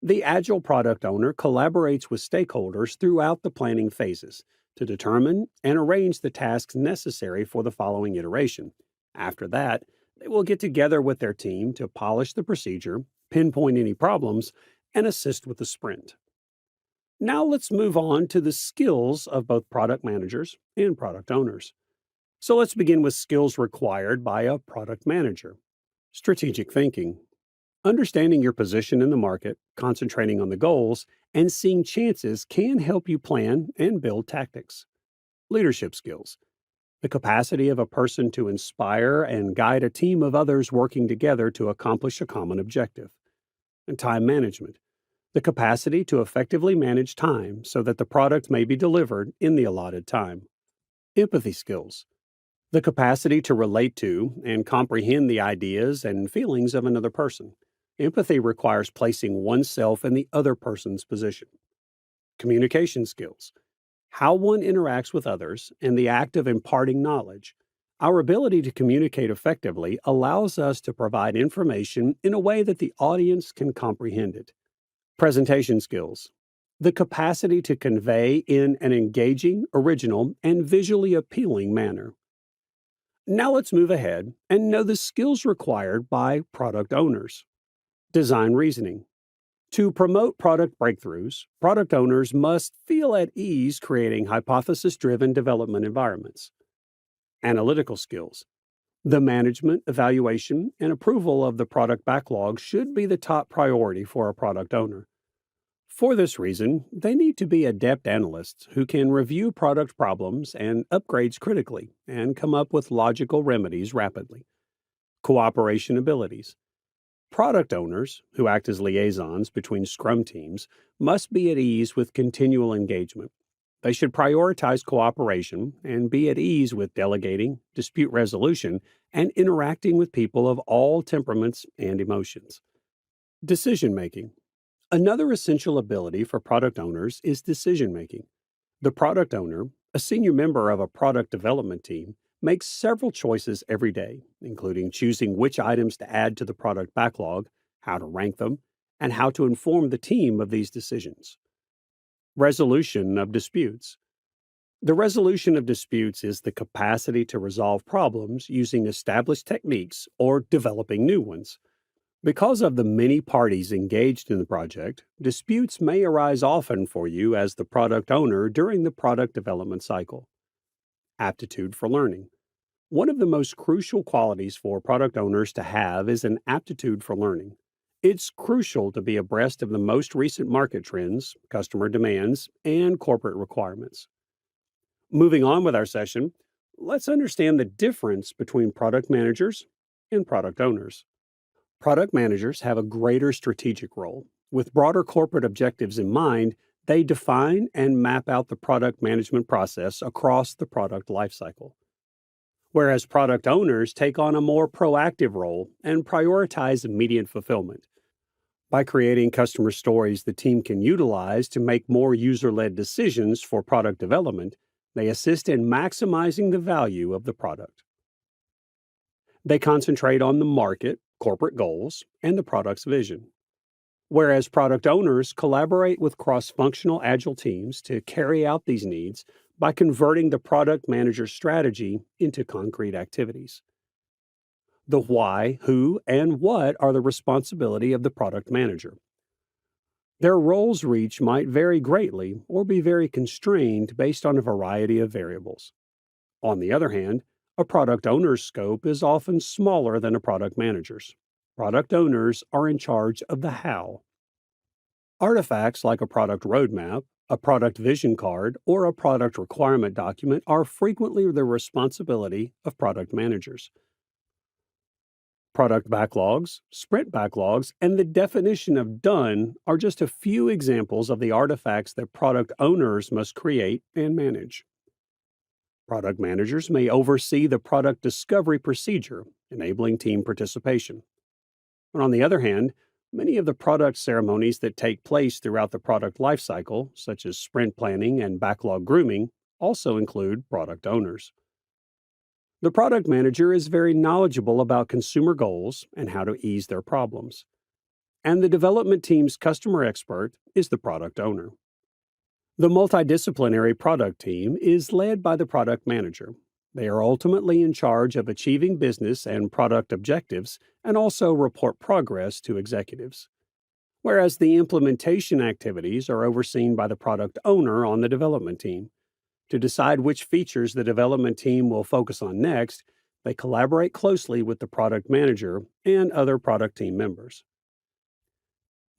The Agile product owner collaborates with stakeholders throughout the planning phases to determine and arrange the tasks necessary for the following iteration. After that, they will get together with their team to polish the procedure, pinpoint any problems, and assist with the sprint. Now let's move on to the skills of both product managers and product owners. So let's begin with skills required by a product manager. Strategic thinking. Understanding your position in the market, concentrating on the goals, and seeing chances can help you plan and build tactics. Leadership skills. The capacity of a person to inspire and guide a team of others working together to accomplish a common objective. And time management. The capacity to effectively manage time so that the product may be delivered in the allotted time. Empathy skills. The capacity to relate to and comprehend the ideas and feelings of another person. Empathy requires placing oneself in the other person's position. Communication skills. How one interacts with others and the act of imparting knowledge. Our ability to communicate effectively allows us to provide information in a way that the audience can comprehend it. Presentation skills. The capacity to convey in an engaging, original, and visually appealing manner. Now let's move ahead and know the skills required by product owners. Design reasoning. To promote product breakthroughs, product owners must feel at ease creating hypothesis-driven development environments. Analytical skills. The management, evaluation, and approval of the product backlog should be the top priority for a product owner. For this reason, they need to be adept analysts who can review product problems and upgrades critically and come up with logical remedies rapidly. Cooperation abilities. Product owners, who act as liaisons between Scrum teams, must be at ease with continual engagement. They should prioritize cooperation and be at ease with delegating, dispute resolution, and interacting with people of all temperaments and emotions. Decision making. Another essential ability for product owners is decision making. The product owner, a senior member of a product development team, makes several choices every day, including choosing which items to add to the product backlog, how to rank them, and how to inform the team of these decisions. Resolution of disputes. The resolution of disputes is the capacity to resolve problems using established techniques or developing new ones. Because of the many parties engaged in the project, disputes may arise often for you as the product owner during the product development cycle. Aptitude for learning. One of the most crucial qualities for product owners to have is an aptitude for learning. It's crucial to be abreast of the most recent market trends, customer demands, and corporate requirements. Moving on with our session, let's understand the difference between product managers and product owners. Product managers have a greater strategic role. With broader corporate objectives in mind, they define and map out the product management process across the product lifecycle. Whereas product owners take on a more proactive role and prioritize immediate fulfillment. By creating customer stories the team can utilize to make more user-led decisions for product development, they assist in maximizing the value of the product. They concentrate on the market, corporate goals, and the product's vision. Whereas product owners collaborate with cross-functional agile teams to carry out these needs by converting the product manager's strategy into concrete activities. The why, who, and what are the responsibility of the product manager. Their roles reach might vary greatly or be very constrained based on a variety of variables. On the other hand, a product owner's scope is often smaller than a product manager's. Product owners are in charge of the how. Artifacts like a product roadmap, a product vision card, or a product requirement document are frequently the responsibility of product managers. Product backlogs, sprint backlogs, and the definition of done are just a few examples of the artifacts that product owners must create and manage. Product managers may oversee the product discovery procedure, enabling team participation. But on the other hand, many of the product ceremonies that take place throughout the product lifecycle, such as sprint planning and backlog grooming, also include product owners. The product manager is very knowledgeable about consumer goals and how to ease their problems. And the development team's customer expert is the product owner. The multidisciplinary product team is led by the product manager. They are ultimately in charge of achieving business and product objectives and also report progress to executives. Whereas the implementation activities are overseen by the product owner on the development team. To decide which features the development team will focus on next, they collaborate closely with the product manager and other product team members.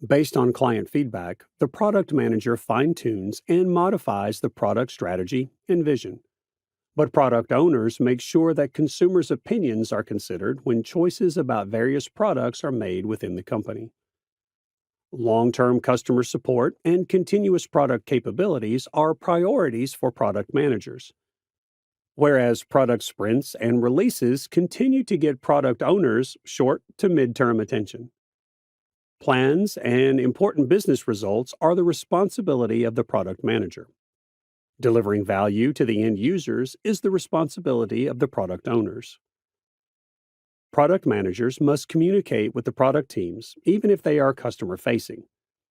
Based on client feedback, the product manager fine-tunes and modifies the product strategy and vision. But product owners make sure that consumers' opinions are considered when choices about various products are made within the company. Long-term customer support and continuous product capabilities are priorities for product managers. Whereas product sprints and releases continue to get product owners short to mid-term attention. Plans and important business results are the responsibility of the product manager. Delivering value to the end users is the responsibility of the product owners. Product managers must communicate with the product teams, even if they are customer-facing.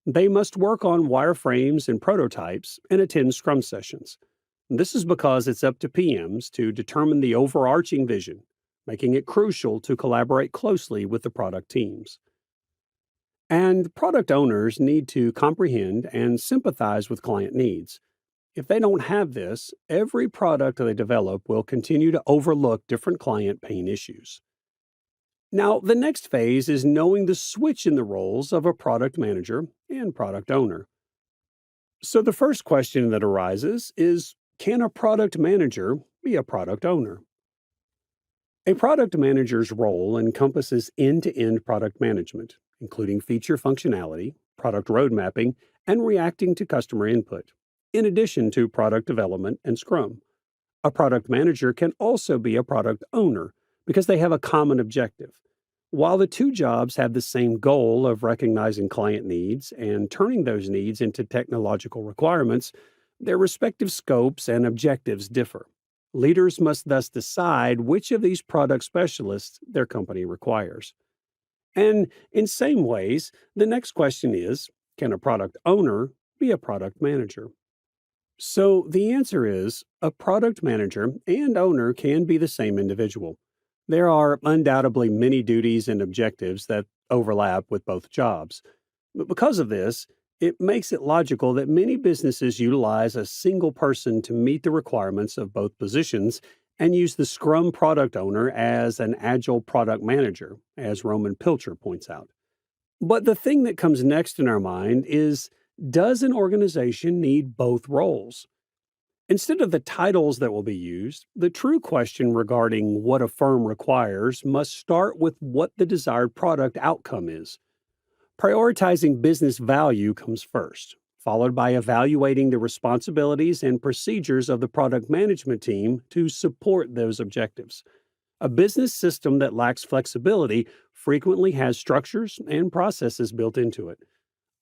They must work on wireframes and prototypes and attend Scrum sessions. This is because it's up to PMs to determine the overarching vision, making it crucial to collaborate closely with the product teams. And product owners need to comprehend and sympathize with client needs. If they don't have this, every product they develop will continue to overlook different client pain issues. Now, the next phase is knowing the switch in the roles of a product manager and product owner. So the first question that arises is, can a product manager be a product owner? A product manager's role encompasses end-to-end product management, including feature functionality, product road mapping, and reacting to customer input, in addition to product development and Scrum. A product manager can also be a product owner because they have a common objective. While the two jobs have the same goal of recognizing client needs and turning those needs into technological requirements, their respective scopes and objectives differ. Leaders must thus decide which of these product specialists their company requires. And in same ways, the next question is, can a product owner be a product manager? So the answer is, a product manager and owner can be the same individual. There are undoubtedly many duties and objectives that overlap with both jobs. But because of this, it makes it logical that many businesses utilize a single person to meet the requirements of both positions and use the Scrum product owner as an agile product manager, as Roman Pilcher points out. But the thing that comes next in our mind is, does an organization need both roles? Instead of the titles that will be used, the true question regarding what a firm requires must start with what the desired product outcome is. Prioritizing business value comes first, followed by evaluating the responsibilities and procedures of the product management team to support those objectives. A business system that lacks flexibility frequently has structures and processes built into it.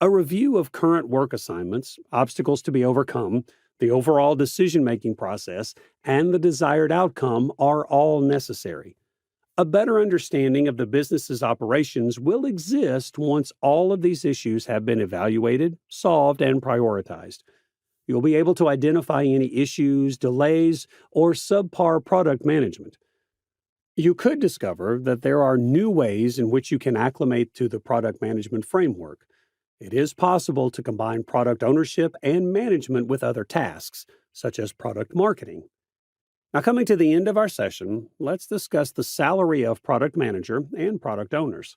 A review of current work assignments, obstacles to be overcome, the overall decision-making process, and the desired outcome are all necessary. A better understanding of the business's operations will exist once all of these issues have been evaluated, solved, and prioritized. You'll be able to identify any issues, delays, or subpar product management. You could discover that there are new ways in which you can acclimate to the product management framework. It is possible to combine product ownership and management with other tasks, such as product marketing. Now, coming to the end of our session, let's discuss the salary of product manager and product owners.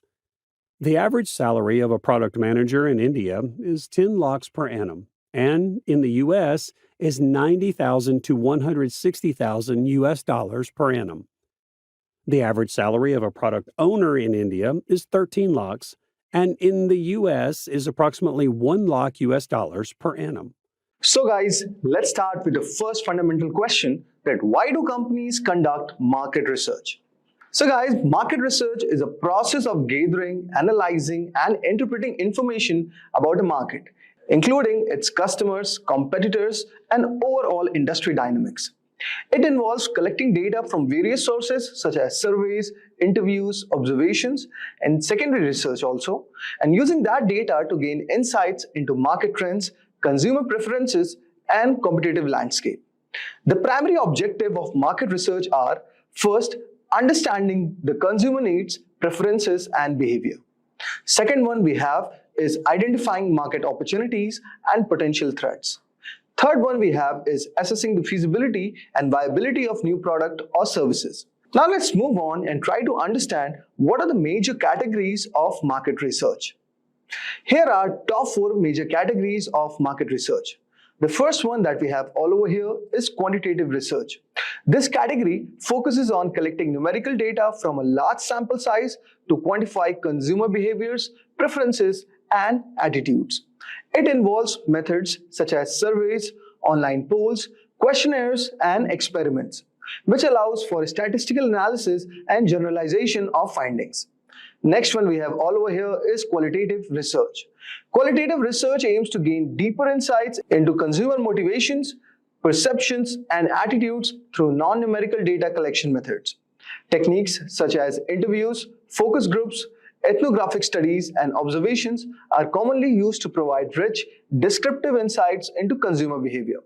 The average salary of a product manager in India is 10 lakhs per annum, and in the US is $90,000 to $160,000 US per annum. The average salary of a product owner in India is 13 lakhs, and in the US is approximately 1 lakh US dollars per annum. So guys, let's start with the first fundamental question that why do companies conduct market research? So guys, market research is a process of gathering, analyzing, and interpreting information about a market, including its customers, competitors, and overall industry dynamics. It involves collecting data from various sources such as surveys, interviews, observations, and secondary research also, and using that data to gain insights into market trends, consumer preferences, and competitive landscape. The primary objective of market research are, first, understanding the consumer needs, preferences, and behavior. Second one we have is identifying market opportunities and potential threats. Third one we have is assessing the feasibility and viability of new product or services. Now let's move on and try to understand what are the major categories of market research. Here are top 4 major categories of market research. The first one that we have all over here is quantitative research. This category focuses on collecting numerical data from a large sample size to quantify consumer behaviors, preferences, and attitudes. It involves methods such as surveys, online polls, questionnaires, and experiments, which allows for statistical analysis and generalization of findings. Next one we have all over here is qualitative research. Qualitative research aims to gain deeper insights into consumer motivations, perceptions, and attitudes through non-numerical data collection methods. Techniques such as interviews, focus groups, ethnographic studies, and observations are commonly used to provide rich, descriptive insights into consumer behavior.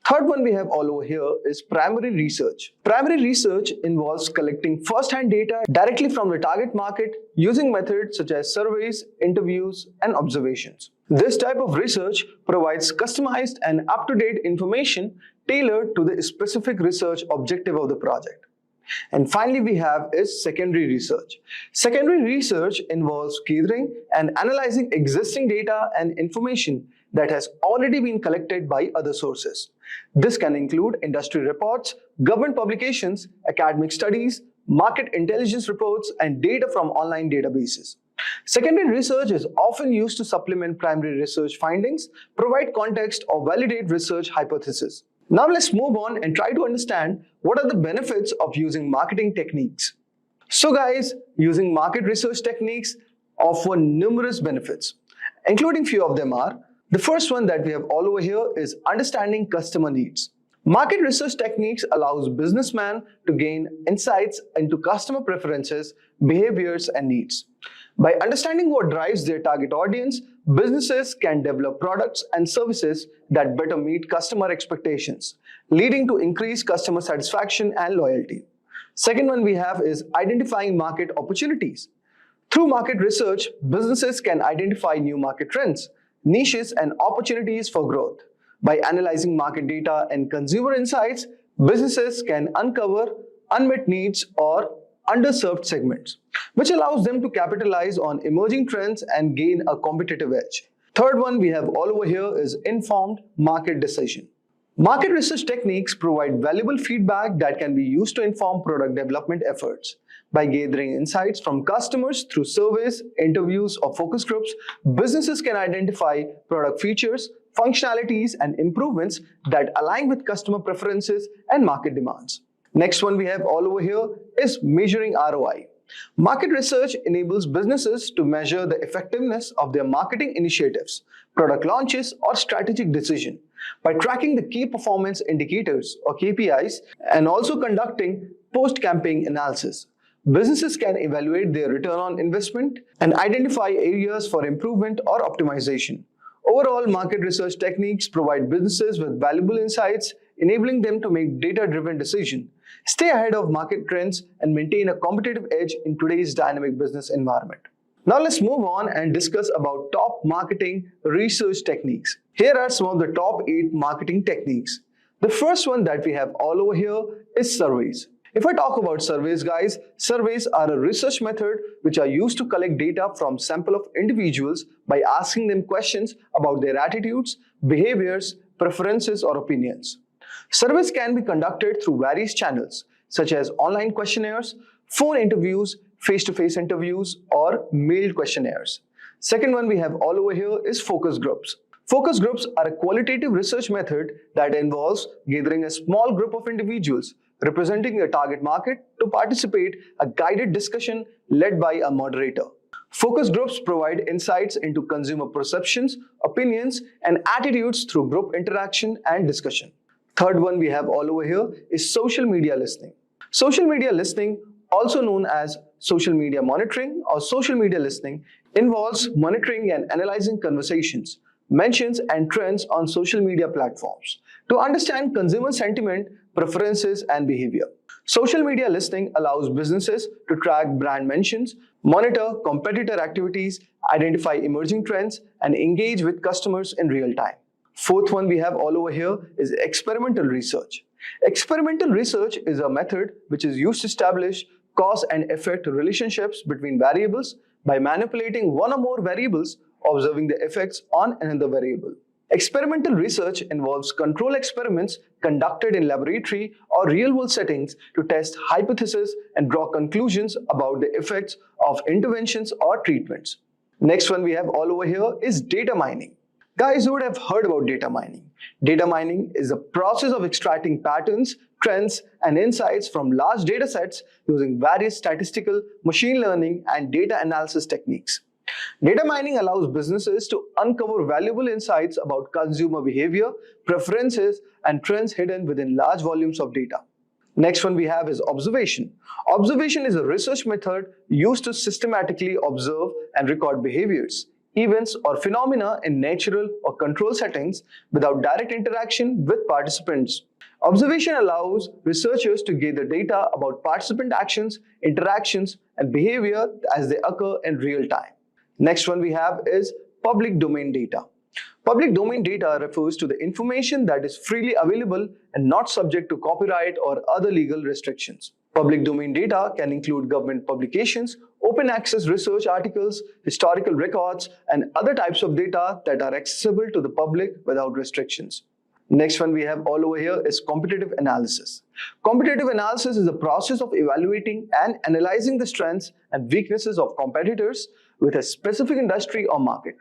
Third one we have all over here is primary research. Primary research involves collecting first-hand data directly from the target market using methods such as surveys, interviews, and observations. This type of research provides customized and up-to-date information tailored to the specific research objective of the project. And finally we have is secondary research. Secondary research involves gathering and analyzing existing data and information that has already been collected by other sources. This can include industry reports, government publications, academic studies, market intelligence reports, and data from online databases. Secondary research is often used to supplement primary research findings, provide context, or validate research hypotheses. Now let's move on and try to understand what are the benefits of using marketing techniques. So guys, using market research techniques offer numerous benefits, including few of them are: the first one that we have all over here is understanding customer needs. Market research techniques allows businessmen to gain insights into customer preferences, behaviors, and needs. By understanding what drives their target audience, businesses can develop products and services that better meet customer expectations, leading to increased customer satisfaction and loyalty. Second one we have is identifying market opportunities. Through market research, businesses can identify new market trends, niches, and opportunities for growth. By analyzing market data and consumer insights, businesses can uncover unmet needs or underserved segments, which allows them to capitalize on emerging trends and gain a competitive edge. Third one we have all over here is informed market decision. Market research techniques provide valuable feedback that can be used to inform product development efforts. By gathering insights from customers through surveys, interviews, or focus groups, businesses can identify product features, functionalities, and improvements that align with customer preferences and market demands. Next one we have all over here is measuring ROI. Market research enables businesses to measure the effectiveness of their marketing initiatives, product launches, or strategic decision by tracking the key performance indicators or KPIs and also conducting post-campaign analysis. Businesses can evaluate their return on investment and identify areas for improvement or optimization. Overall, market research techniques provide businesses with valuable insights, enabling them to make data-driven decisions, stay ahead of market trends, and maintain a competitive edge in today's dynamic business environment. Now let's move on and discuss about top marketing research techniques. Here are some of the top 8 marketing techniques. The first one that we have all over here is surveys. If I talk about surveys, guys, surveys are a research method which are used to collect data from sample of individuals by asking them questions about their attitudes, behaviors, preferences, or opinions. Surveys can be conducted through various channels such as online questionnaires, phone interviews, face-to-face interviews, or mailed questionnaires. Second one we have all over here is focus groups. Focus groups are a qualitative research method that involves gathering a small group of individuals representing a target market to participate in a guided discussion led by a moderator. Focus groups provide insights into consumer perceptions, opinions, and attitudes through group interaction and discussion. Third one we have all over here is social media listening. Social media listening, also known as social media monitoring or social media listening, involves monitoring and analyzing conversations, mentions, and trends on social media platforms to understand consumer sentiment, preferences, and behavior. Social media listening allows businesses to track brand mentions, monitor competitor activities, identify emerging trends, and engage with customers in real time. Fourth one we have all over here is experimental research. Experimental research is a method which is used to establish cause and effect relationships between variables by manipulating one or more variables, observing the effects on another variable. Experimental research involves control experiments conducted in laboratory or real-world settings to test hypotheses and draw conclusions about the effects of interventions or treatments. Next one we have all over here is data mining. Guys, you would have heard about data mining. Data mining is the process of extracting patterns, trends, and insights from large data sets using various statistical, machine learning, and data analysis techniques. Data mining allows businesses to uncover valuable insights about consumer behavior, preferences, and trends hidden within large volumes of data. Next one we have is observation. Observation is a research method used to systematically observe and record behaviors, events, or phenomena in natural or controlled settings without direct interaction with participants. Observation allows researchers to gather data about participant actions, interactions, and behavior as they occur in real time. Next one we have is public domain data. Public domain data refers to the information that is freely available and not subject to copyright or other legal restrictions. Public domain data can include government publications, open access research articles, historical records, and other types of data that are accessible to the public without restrictions. Next one we have all over here is competitive analysis. Competitive analysis is a process of evaluating and analyzing the strengths and weaknesses of competitors with a specific industry or market.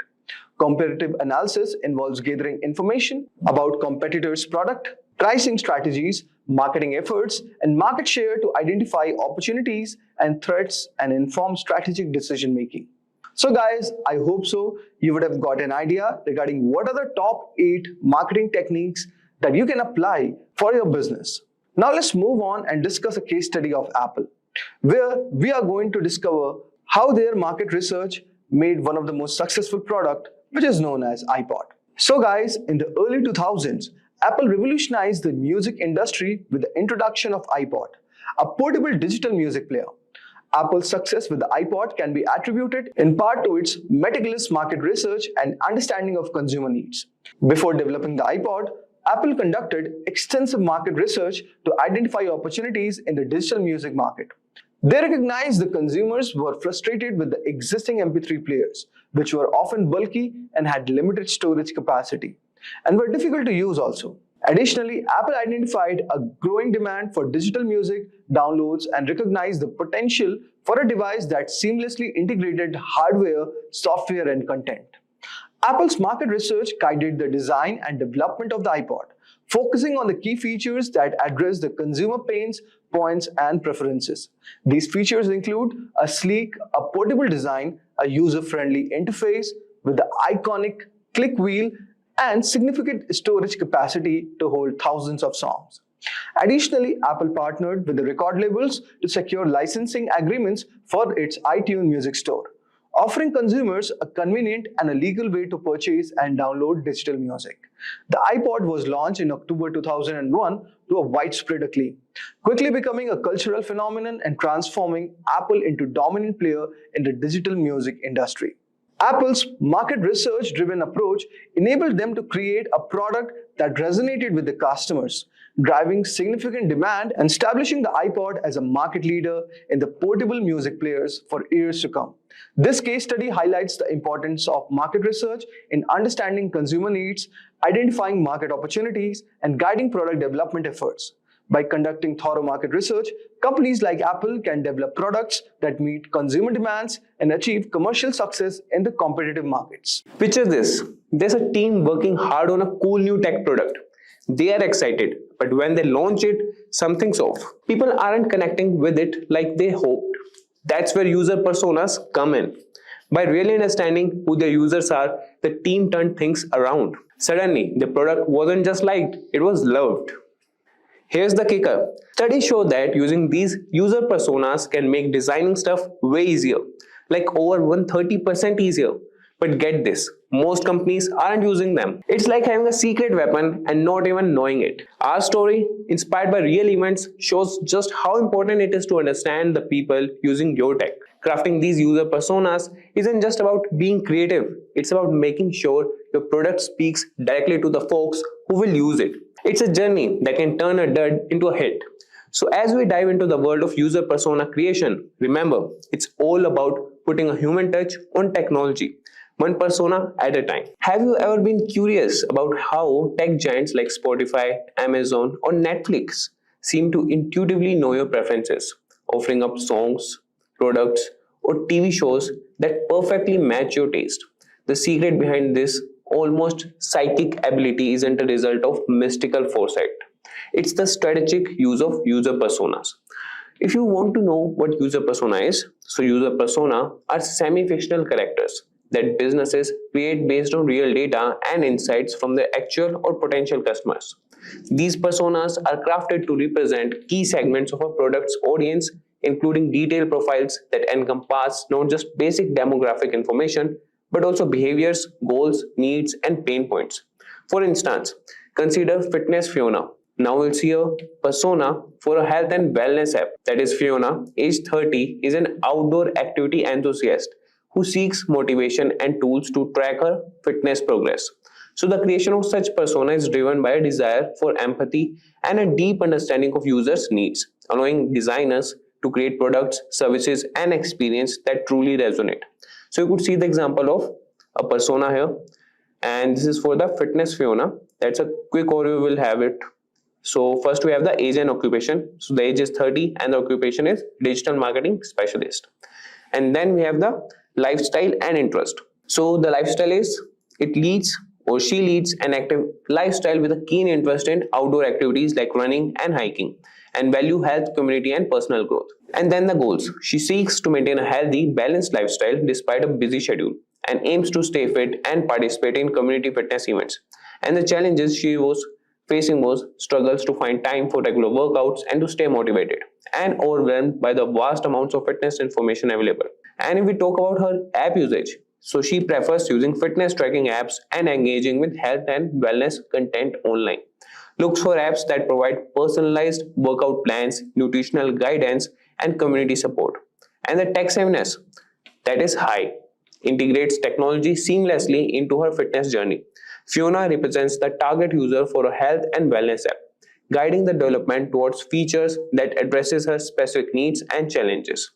Competitive analysis involves gathering information about competitors' product, pricing strategies, marketing efforts, and market share to identify opportunities and threats and inform strategic decision making. So guys, I hope so you would have got an idea regarding what are the top 8 marketing techniques that you can apply for your business. Now let's move on and discuss a case study of Apple, where we are going to discover how their market research made one of the most successful product, which is known as iPod. So guys, in the early 2000s, Apple revolutionized the music industry with the introduction of iPod, a portable digital music player. Apple's success with the iPod can be attributed in part to its meticulous market research and understanding of consumer needs. Before developing the iPod, Apple conducted extensive market research to identify opportunities in the digital music market. They recognized the consumers were frustrated with the existing MP3 players, which were often bulky and had limited storage capacity, and were difficult to use also. Additionally, Apple identified a growing demand for digital music downloads and recognized the potential for a device that seamlessly integrated hardware, software, and content. Apple's market research guided the design and development of the iPod, focusing on the key features that address the consumer pains, points, and preferences. These features include a sleek, portable design, a user-friendly interface with the iconic click wheel, and significant storage capacity to hold thousands of songs. Additionally, Apple partnered with the record labels to secure licensing agreements for its iTunes Music Store, offering consumers a convenient and a legal way to purchase and download digital music. The iPod was launched in October 2001 to a widespread acclaim, quickly becoming a cultural phenomenon and transforming Apple into a dominant player in the digital music industry. Apple's market research-driven approach enabled them to create a product that resonated with the customers, driving significant demand and establishing the iPod as a market leader in the portable music players for years to come. This case study highlights the importance of market research in understanding consumer needs, identifying market opportunities, and guiding product development efforts. By conducting thorough market research, companies like Apple can develop products that meet consumer demands and achieve commercial success in the competitive markets. Picture this. There's a team working hard on a cool new tech product. They are excited, but when they launch it, something's off. People aren't connecting with it like they hoped. That's where user personas come in. By really understanding who their users are, the team turned things around. Suddenly, the product wasn't just liked, it was loved. Here's the kicker. Studies show that using these user personas can make designing stuff way easier, like over 130% easier. But get this, most companies aren't using them. It's like having a secret weapon and not even knowing it. Our story, inspired by real events, shows just how important it is to understand the people using your tech. Crafting these user personas isn't just about being creative, it's about making sure your product speaks directly to the folks who will use it. It's a journey that can turn a dud into a hit. So as we dive into the world of user persona creation, remember, it's all about putting a human touch on technology, one persona at a time. Have you ever been curious about how tech giants like Spotify, Amazon, or Netflix seem to intuitively know your preferences, offering up songs, products, or TV shows that perfectly match your taste? The secret behind this almost psychic ability isn't a result of mystical foresight. It's the strategic use of user personas. If you want to know what user persona is, so user persona are semi-fictional characters that businesses create based on real data and insights from their actual or potential customers. These personas are crafted to represent key segments of a product's audience, including detailed profiles that encompass not just basic demographic information, but also behaviors, goals, needs, and pain points. For instance, consider Fitness Fiona. Now we'll see a persona for a health and wellness app. That is, Fiona, age 30, is an outdoor activity enthusiast who seeks motivation and tools to track her fitness progress. So the creation of such persona is driven by a desire for empathy and a deep understanding of users' needs, allowing designers to create products, services, and experience that truly resonate. So you could see the example of a persona here, and this is for the Fitness Fiona. That's a quick overview, we'll have it. So first we have the age and occupation. So the age is 30 and the occupation is digital marketing specialist. And then we have the lifestyle and interest. So the lifestyle is, she leads an active lifestyle with a keen interest in outdoor activities like running and hiking, and value health, community, and personal growth. And then the goals. She seeks to maintain a healthy, balanced lifestyle despite a busy schedule and aims to stay fit and participate in community fitness events. And the challenges she was facing was struggles to find time for regular workouts and to stay motivated, and overwhelmed by the vast amounts of fitness information available. And if we talk about her app usage, so she prefers using fitness tracking apps and engaging with health and wellness content online. Looks for apps that provide personalized workout plans, nutritional guidance, and community support. And the tech savviness, that is high, integrates technology seamlessly into her fitness journey. Fiona represents the target user for a health and wellness app, guiding the development towards features that addresses her specific needs and challenges.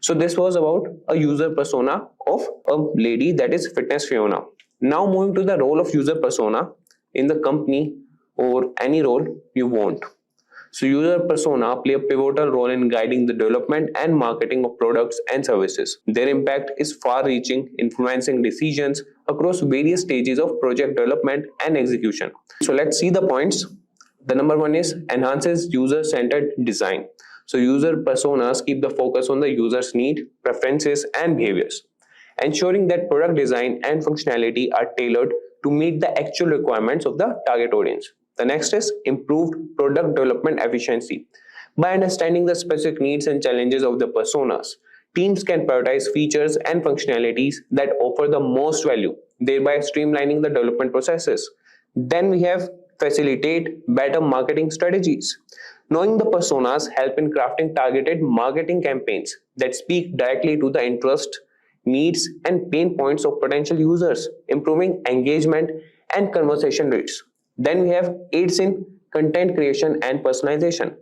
So this was about a user persona of a lady, that is Fitness Fiona. Now moving to the role of user persona in the company or any role you want. So user persona play a pivotal role in guiding the development and marketing of products and services. Their impact is far-reaching, influencing decisions across various stages of project development and execution. So let's see the points. The number one is enhances user-centered design. So user personas keep the focus on the user's need, preferences, and behaviors, ensuring that product design and functionality are tailored to meet the actual requirements of the target audience. The next is improved product development efficiency. By understanding the specific needs and challenges of the personas, teams can prioritize features and functionalities that offer the most value, thereby streamlining the development processes. Then we have facilitate better marketing strategies. Knowing the personas help in crafting targeted marketing campaigns that speak directly to the interest, needs, and pain points of potential users, improving engagement and conversation rates. Then we have aids in content creation and personalization.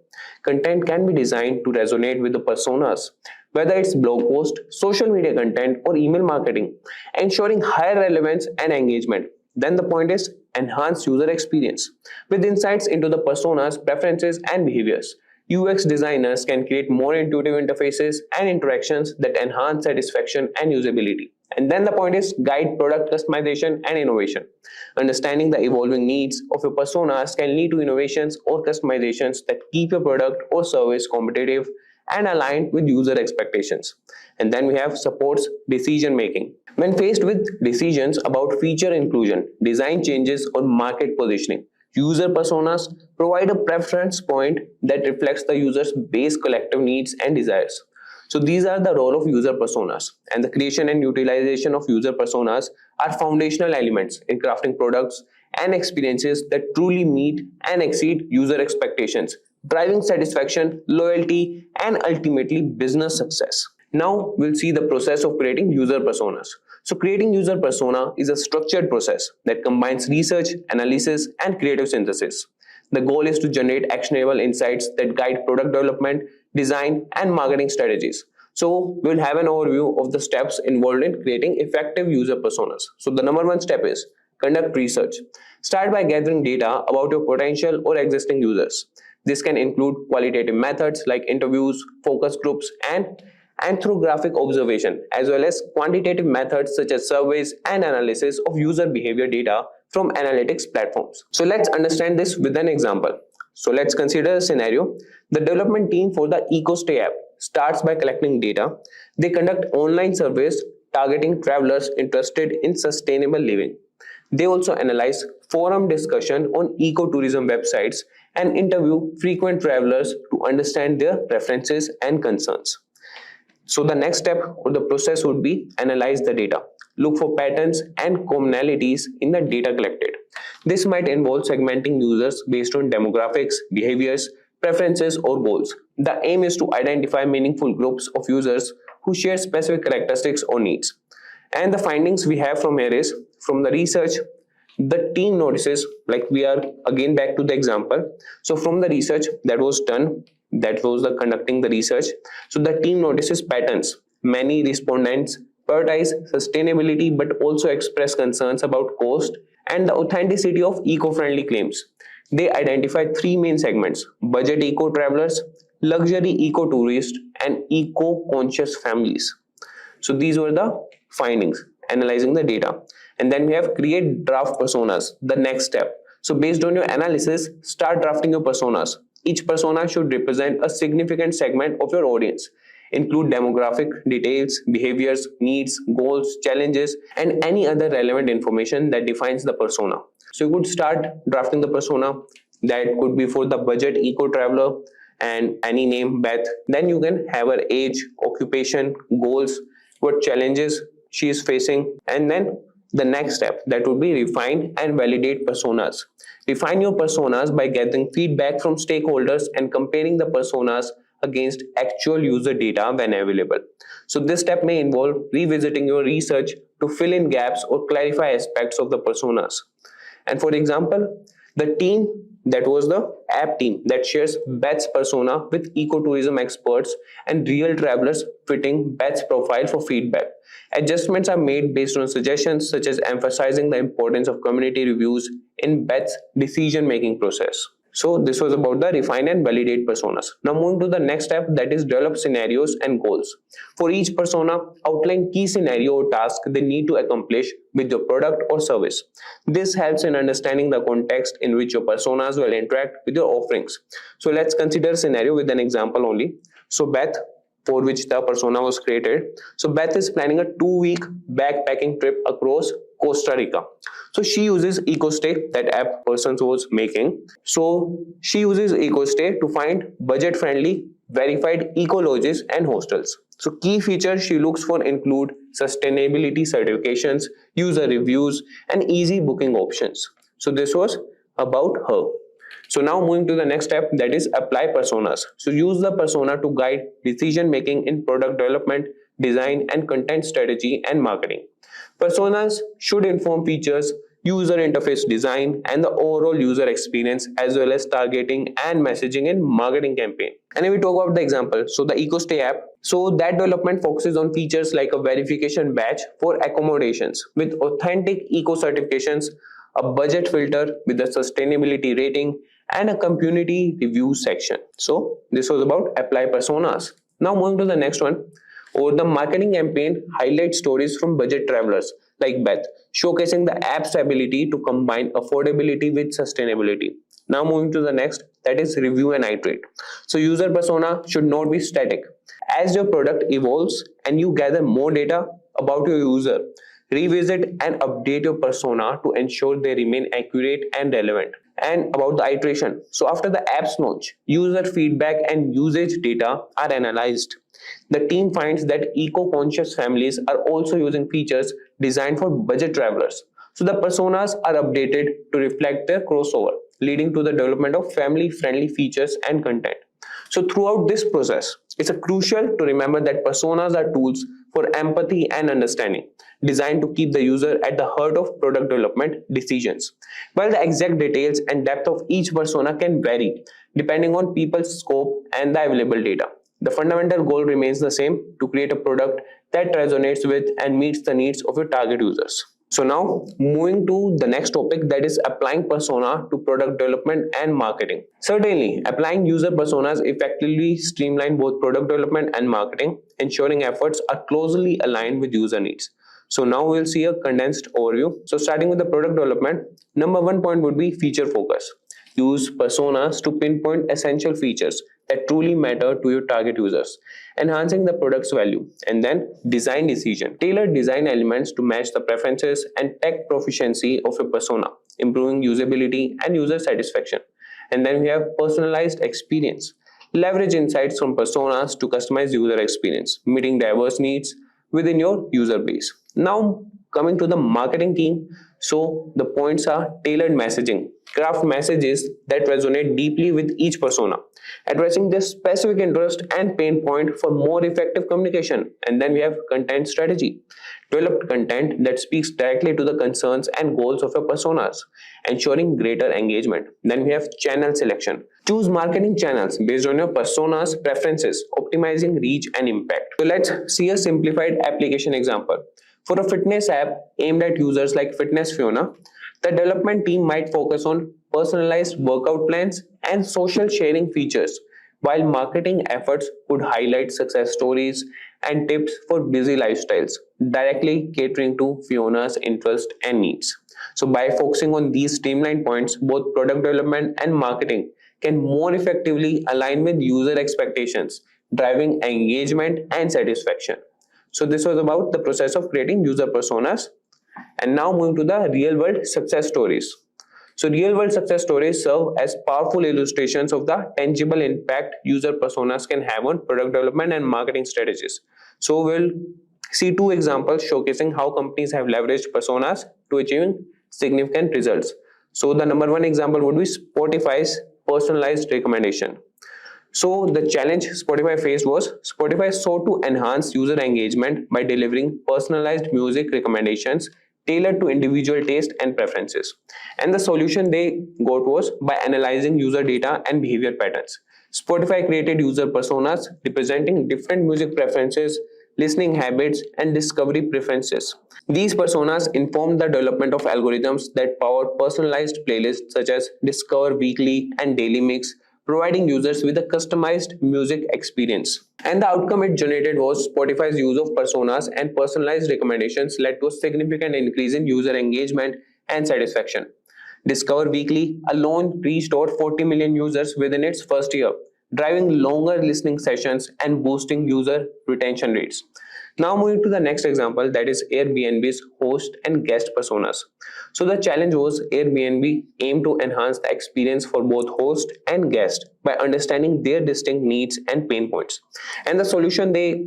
Content can be designed to resonate with the personas, whether it's blog post, social media content, or email marketing, ensuring higher relevance and engagement. Then the point is enhance user experience. With insights into the personas, preferences, and behaviors, UX designers can create more intuitive interfaces and interactions that enhance satisfaction and usability. And then the point is guide product customization and innovation. Understanding the evolving needs of your personas can lead to innovations or customizations that keep your product or service competitive and aligned with user expectations. And then we have supports decision making. When faced with decisions about feature inclusion, design changes, or market positioning, user personas provide a preference point that reflects the user's base collective needs and desires. So these are the role of user personas, and the creation and utilization of user personas are foundational elements in crafting products and experiences that truly meet and exceed user expectations, driving satisfaction, loyalty, and ultimately business success. Now we'll see the process of creating user personas. So creating user persona is a structured process that combines research, analysis, and creative synthesis. The goal is to generate actionable insights that guide product development, design, and marketing strategies. So we'll have an overview of the steps involved in creating effective user personas. So the number one step is conduct research. Start by gathering data about your potential or existing users. This can include qualitative methods like interviews, focus groups, and ethnographic observation, as well as quantitative methods such as surveys and analysis of user behavior data from analytics platforms. So let's understand this with an example. So let's consider a scenario. The development team for the EcoStay app starts by collecting data. They conduct online surveys targeting travelers interested in sustainable living. They also analyze forum discussion on ecotourism websites and interview frequent travelers to understand their preferences and concerns. So the next step or the process would be analyze the data. Look for patterns and commonalities in the data collected. This might involve segmenting users based on demographics, behaviors, preferences, or goals. The aim is to identify meaningful groups of users who share specific characteristics or needs. And the findings we have from here is, from the research, the team notices, like we are again back to the example. So from the research that was done, that was the conducting the research. So the team notices patterns. Many respondents prioritize sustainability but also express concerns about cost and the authenticity of eco-friendly claims. They identify three main segments: budget eco-travelers, luxury eco-tourists, and eco-conscious families. So these were the findings, analyzing the data. And then we have create draft personas, the next step. So based on your analysis, start drafting your personas. Each persona should represent a significant segment of your audience. Include demographic details, behaviors, needs, goals, challenges, and any other relevant information that defines the persona. So you could start drafting the persona. That could be for the budget eco-traveler and any name, Beth. Then you can have her age, occupation, goals, what challenges she is facing, and then the next step, that would be refine and validate personas. Define your personas by gathering feedback from stakeholders and comparing the personas against actual user data when available. So this step may involve revisiting your research to fill in gaps or clarify aspects of the personas. And for example, the team that was the app team that shares Beth's persona with ecotourism experts and real travelers fitting Beth's profile for feedback. Adjustments are made based on suggestions such as emphasizing the importance of community reviews in Beth's decision-making process. So this was about the refine and validate personas. Now moving to the next step, that is develop scenarios and goals. For each persona, outline key scenario or task they need to accomplish with your product or service. This helps in understanding the context in which your personas will interact with your offerings. So let's consider a scenario with an example only. So Beth, for which the persona was created. So Beth is planning a 2-week backpacking trip across Costa Rica. So she uses EcoStay, that app person was making. So she uses EcoStay to find budget-friendly, verified eco lodges and hostels. So key features she looks for include sustainability certifications, user reviews, and easy booking options. So this was about her. So now moving to the next step, that is apply personas. So use the persona to guide decision making in product development, design, and content strategy and marketing. Personas should inform features, user interface design, and the overall user experience, as well as targeting and messaging in marketing campaign. And if we talk about the example, so the EcoStay app, so that development focuses on features like a verification badge for accommodations with authentic eco certifications, a budget filter with a sustainability rating, and a community review section. So this was about apply personas. Now moving to the next one. Or the marketing campaign highlights stories from budget travelers like Beth, showcasing the app's ability to combine affordability with sustainability. Now moving to the next, that is review and iterate. So user persona should not be static. As your product evolves and you gather more data about your user, revisit and update your persona to ensure they remain accurate and relevant. And about the iteration. So after the app's launch, user feedback and usage data are analyzed. The team finds that eco-conscious families are also using features designed for budget travelers. So the personas are updated to reflect their crossover, leading to the development of family-friendly features and content. So throughout this process, it's crucial to remember that personas are tools for empathy and understanding, designed to keep the user at the heart of product development decisions. While the exact details and depth of each persona can vary depending on people's scope and the available data, the fundamental goal remains the same: to create a product that resonates with and meets the needs of your target users. So now moving to the next topic, that is applying persona to product development and marketing. Certainly, applying user personas effectively streamline both product development and marketing, ensuring efforts are closely aligned with user needs. So now we'll see a condensed overview. So starting with the product development, number one point would be feature focus. Use personas to pinpoint essential features that truly matter to your target users, enhancing the product's value. And then design decision. Tailor design elements to match the preferences and tech proficiency of a persona, improving usability and user satisfaction. And then we have personalized experience. Leverage insights from personas to customize user experience, meeting diverse needs within your user base. Now coming to the marketing team, so the points are tailored messaging. Craft messages that resonate deeply with each persona, addressing their specific interest and pain point for more effective communication. And then we have content strategy. Develop content that speaks directly to the concerns and goals of your personas, ensuring greater engagement. Then we have channel selection. Choose marketing channels based on your persona's preferences, optimizing reach and impact. So let's see a simplified application example. For a fitness app aimed at users like Fitness Fiona, the development team might focus on personalized workout plans and social sharing features, while marketing efforts could highlight success stories and tips for busy lifestyles, directly catering to Fiona's interest and needs. So by focusing on these streamlined points, both product development and marketing can more effectively align with user expectations, driving engagement and satisfaction. So this was about the process of creating user personas. And now moving to the real world success stories. So real world success stories serve as powerful illustrations of the tangible impact user personas can have on product development and marketing strategies. So we'll see two examples showcasing how companies have leveraged personas to achieving significant results. So the number one example would be Spotify's personalized recommendation. So the challenge Spotify faced was Spotify sought to enhance user engagement by delivering personalized music recommendations tailored to individual taste and preferences. And the solution they got was by analyzing user data and behavior patterns. Spotify created user personas representing different music preferences, listening habits, and discovery preferences. These personas informed the development of algorithms that power personalized playlists such as Discover Weekly and Daily Mix, providing users with a customized music experience. And the outcome it generated was Spotify's use of personas and personalized recommendations led to a significant increase in user engagement and satisfaction. Discover Weekly alone reached over 40 million users within its first year, driving longer listening sessions and boosting user retention rates. Now moving to the next example, that is Airbnb's host and guest personas. So the challenge was Airbnb aimed to enhance the experience for both host and guest by understanding their distinct needs and pain points. And the solution they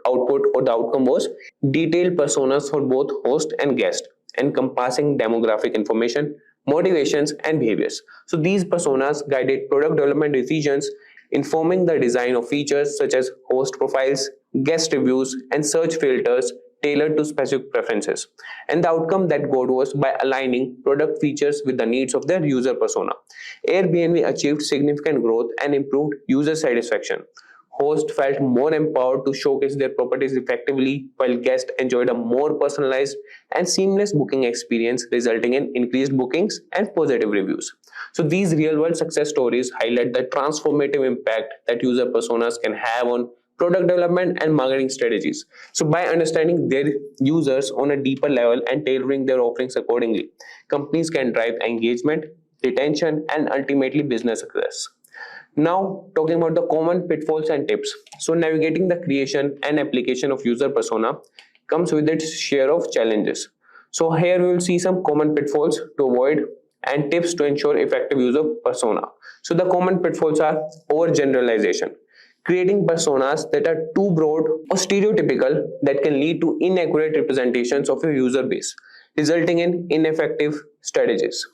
output or the outcome was detailed personas for both host and guest, encompassing demographic information, motivations, and behaviors. So these personas guided product development decisions, informing the design of features such as host profiles, guest reviews, and search filters tailored to specific preferences. And the outcome that got was by aligning product features with the needs of their user persona. Airbnb achieved significant growth and improved user satisfaction. hosts felt more empowered to showcase their properties effectively, while guests enjoyed a more personalized and seamless booking experience, resulting in increased bookings and positive reviews. So these real-world success stories highlight the transformative impact that user personas can have on product development and marketing strategies. So by understanding their users on a deeper level and tailoring their offerings accordingly, companies can drive engagement, retention, and ultimately business success. Now, talking about the common pitfalls and tips. So navigating the creation and application of user persona comes with its share of challenges. So here we will see some common pitfalls to avoid and tips to ensure effective user persona. So the common pitfalls are overgeneralization, creating personas that are too broad or stereotypical that can lead to inaccurate representations of your user base, resulting in ineffective strategies.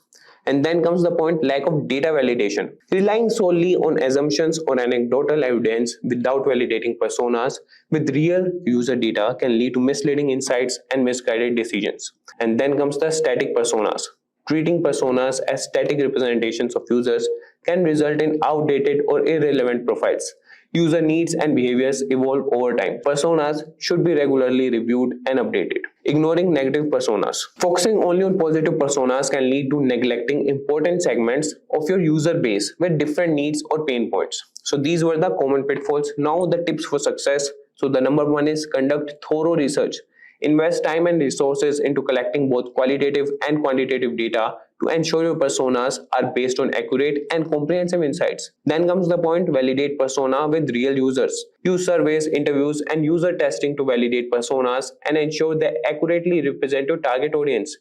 And then comes the point, lack of data validation. Relying solely on assumptions or anecdotal evidence without validating personas with real user data can lead to misleading insights and misguided decisions. And then comes the static personas. Treating personas as static representations of users can result in outdated or irrelevant profiles. User needs and behaviors evolve over time. Personas should be regularly reviewed and updated. Ignoring negative personas. Focusing only on positive personas can lead to neglecting important segments of your user base with different needs or pain points. So these were the common pitfalls. Now the tips for success. So the number one is conduct thorough research. Invest time and resources into collecting both qualitative and quantitative data to ensure your personas are based on accurate and comprehensive insights. Then comes the point, validate persona with real users. Use surveys, interviews, and user testing to validate personas and ensure they accurately represent your target audience.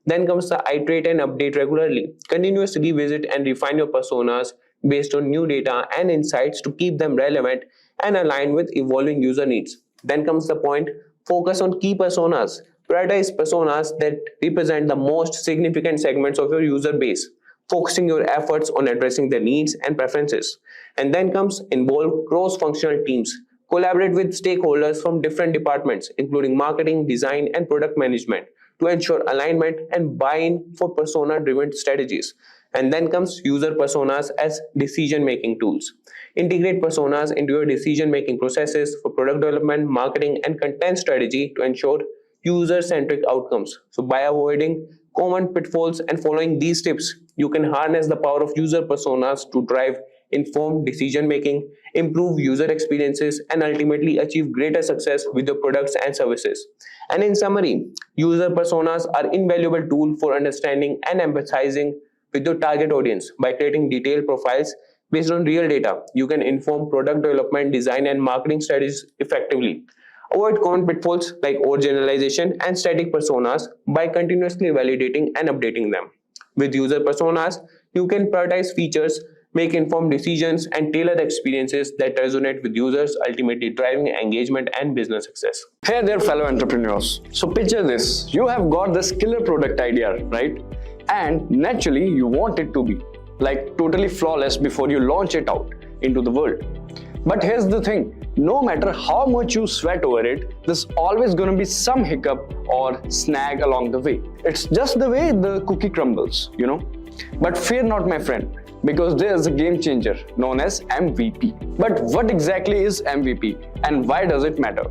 Then comes the iterate and update regularly. Continuously revisit and refine your personas based on new data and insights to keep them relevant and aligned with evolving user needs. Then comes the point, focus on key personas. Prioritize personas that represent the most significant segments of your user base, focusing your efforts on addressing their needs and preferences. And then comes involve cross-functional teams. Collaborate with stakeholders from different departments, including marketing, design, and product management, to ensure alignment and buy-in for persona-driven strategies. And then comes user personas as decision-making tools. Integrate personas into your decision-making processes for product development, marketing, and content strategy to ensure user-centric outcomes. So by avoiding common pitfalls and following these tips, you can harness the power of user personas to drive informed decision-making, improve user experiences, and ultimately achieve greater success with your products and services. And in summary, user personas are an invaluable tool for understanding and empathizing with your target audience. By creating detailed profiles based on real data, you can inform product development, design, and marketing strategies effectively. Avoid common pitfalls like overgeneralization and static personas by continuously validating and updating them. With user personas, you can prioritize features, make informed decisions, and tailor experiences that resonate with users, ultimately driving engagement and business success. Hey there, fellow entrepreneurs. So picture this. You have got this killer product idea, right? And naturally, you want it to be like totally flawless before you launch it out into the world. But here's the thing, no matter how much you sweat over it, there's always going to be some hiccup or snag along the way. It's just the way the cookie crumbles, you know. But fear not, my friend, because there's a game changer known as MVP. But what exactly is MVP and why does it matter?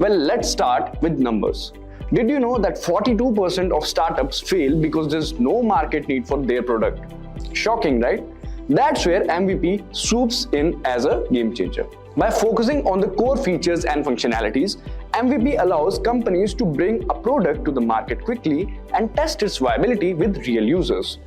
Well, let's start with numbers. Did you know that 42% of startups fail because there's no market need for their product? Shocking, right? That's where MVP swoops in as a game changer. By focusing on the core features and functionalities, MVP allows companies to bring a product to the market quickly and test its viability with real users.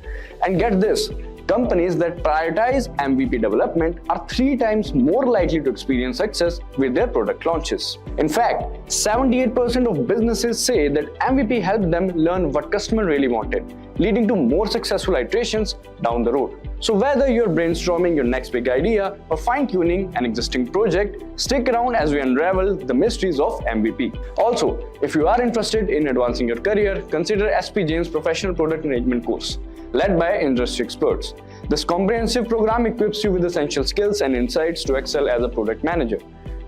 And get this, companies that prioritize MVP development are 3 times more likely to experience success with their product launches. In fact, 78% of businesses say that MVP helped them learn what customer really wanted, leading to more successful iterations down the road. So whether you're brainstorming your next big idea or fine-tuning an existing project, stick around as we unravel the mysteries of MVP. Also, if you are interested in advancing your career, consider SP Jain's Professional Product Management course, led by industry experts. This comprehensive program equips you with essential skills and insights to excel as a product manager.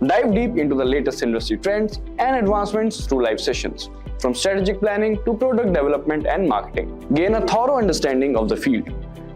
Dive deep into the latest industry trends and advancements through live sessions, from strategic planning to product development and marketing. Gain a thorough understanding of the field.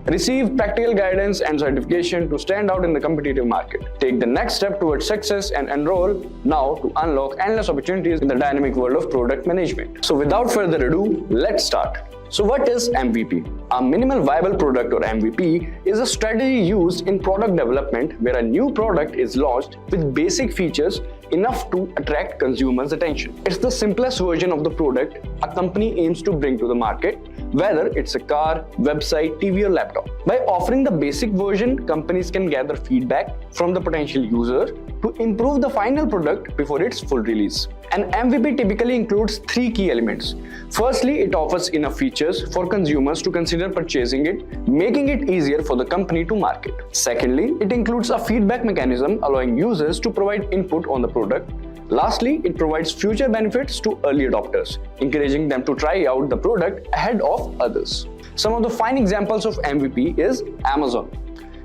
Receive practical guidance and certification to stand out in the competitive market. Take the next step towards success and enroll now to unlock endless opportunities in the dynamic world of product management. So without further ado, let's start. So what is MVP? A minimal viable product or MVP is a strategy used in product development where a new product is launched with basic features enough to attract consumers' attention. It's the simplest version of the product a company aims to bring to the market, whether it's a car, website, TV or laptop. By offering the basic version, companies can gather feedback from the potential user to improve the final product before its full release. An MVP typically includes three key elements. Firstly, it offers enough features for consumers to consider purchasing it, making it easier for the company to market. Secondly, it includes a feedback mechanism allowing users to provide input on the product. Lastly, it provides future benefits to early adopters, encouraging them to try out the product ahead of others. Some of the fine examples of MVP is Amazon.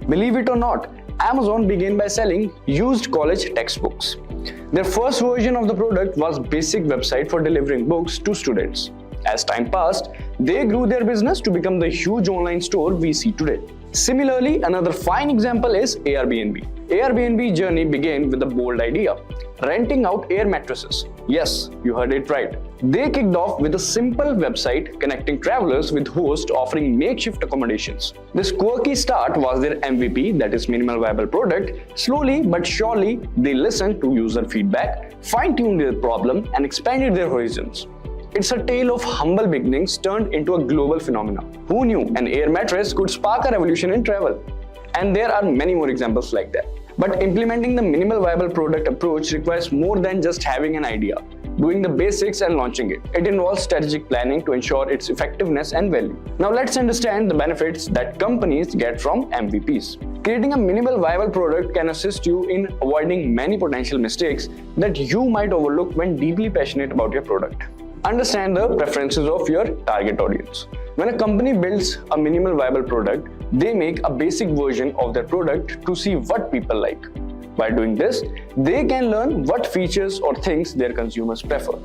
Believe it or not, Amazon began by selling used college textbooks. Their first version of the product was a basic website for delivering books to students. As time passed, they grew their business to become the huge online store we see today. Similarly, another fine example is Airbnb. Airbnb's journey began with a bold idea: renting out air mattresses. Yes, you heard it right. They kicked off with a simple website connecting travelers with hosts offering makeshift accommodations. This quirky start was their MVP, that is minimal viable product. Slowly but surely, they listened to user feedback, fine-tuned their problem, and expanded their horizons. It's a tale of humble beginnings turned into a global phenomenon. Who knew an air mattress could spark a revolution in travel? And there are many more examples like that. But implementing the minimal viable product approach requires more than just having an idea, doing the basics and launching it. It involves strategic planning to ensure its effectiveness and value. Now let's understand the benefits that companies get from MVPs. Creating a minimal viable product can assist you in avoiding many potential mistakes that you might overlook when deeply passionate about your product. Understand the preferences of your target audience. When a company builds a minimal viable product, they make a basic version of their product to see what people like. By doing this, they can learn what features or things their consumers prefer.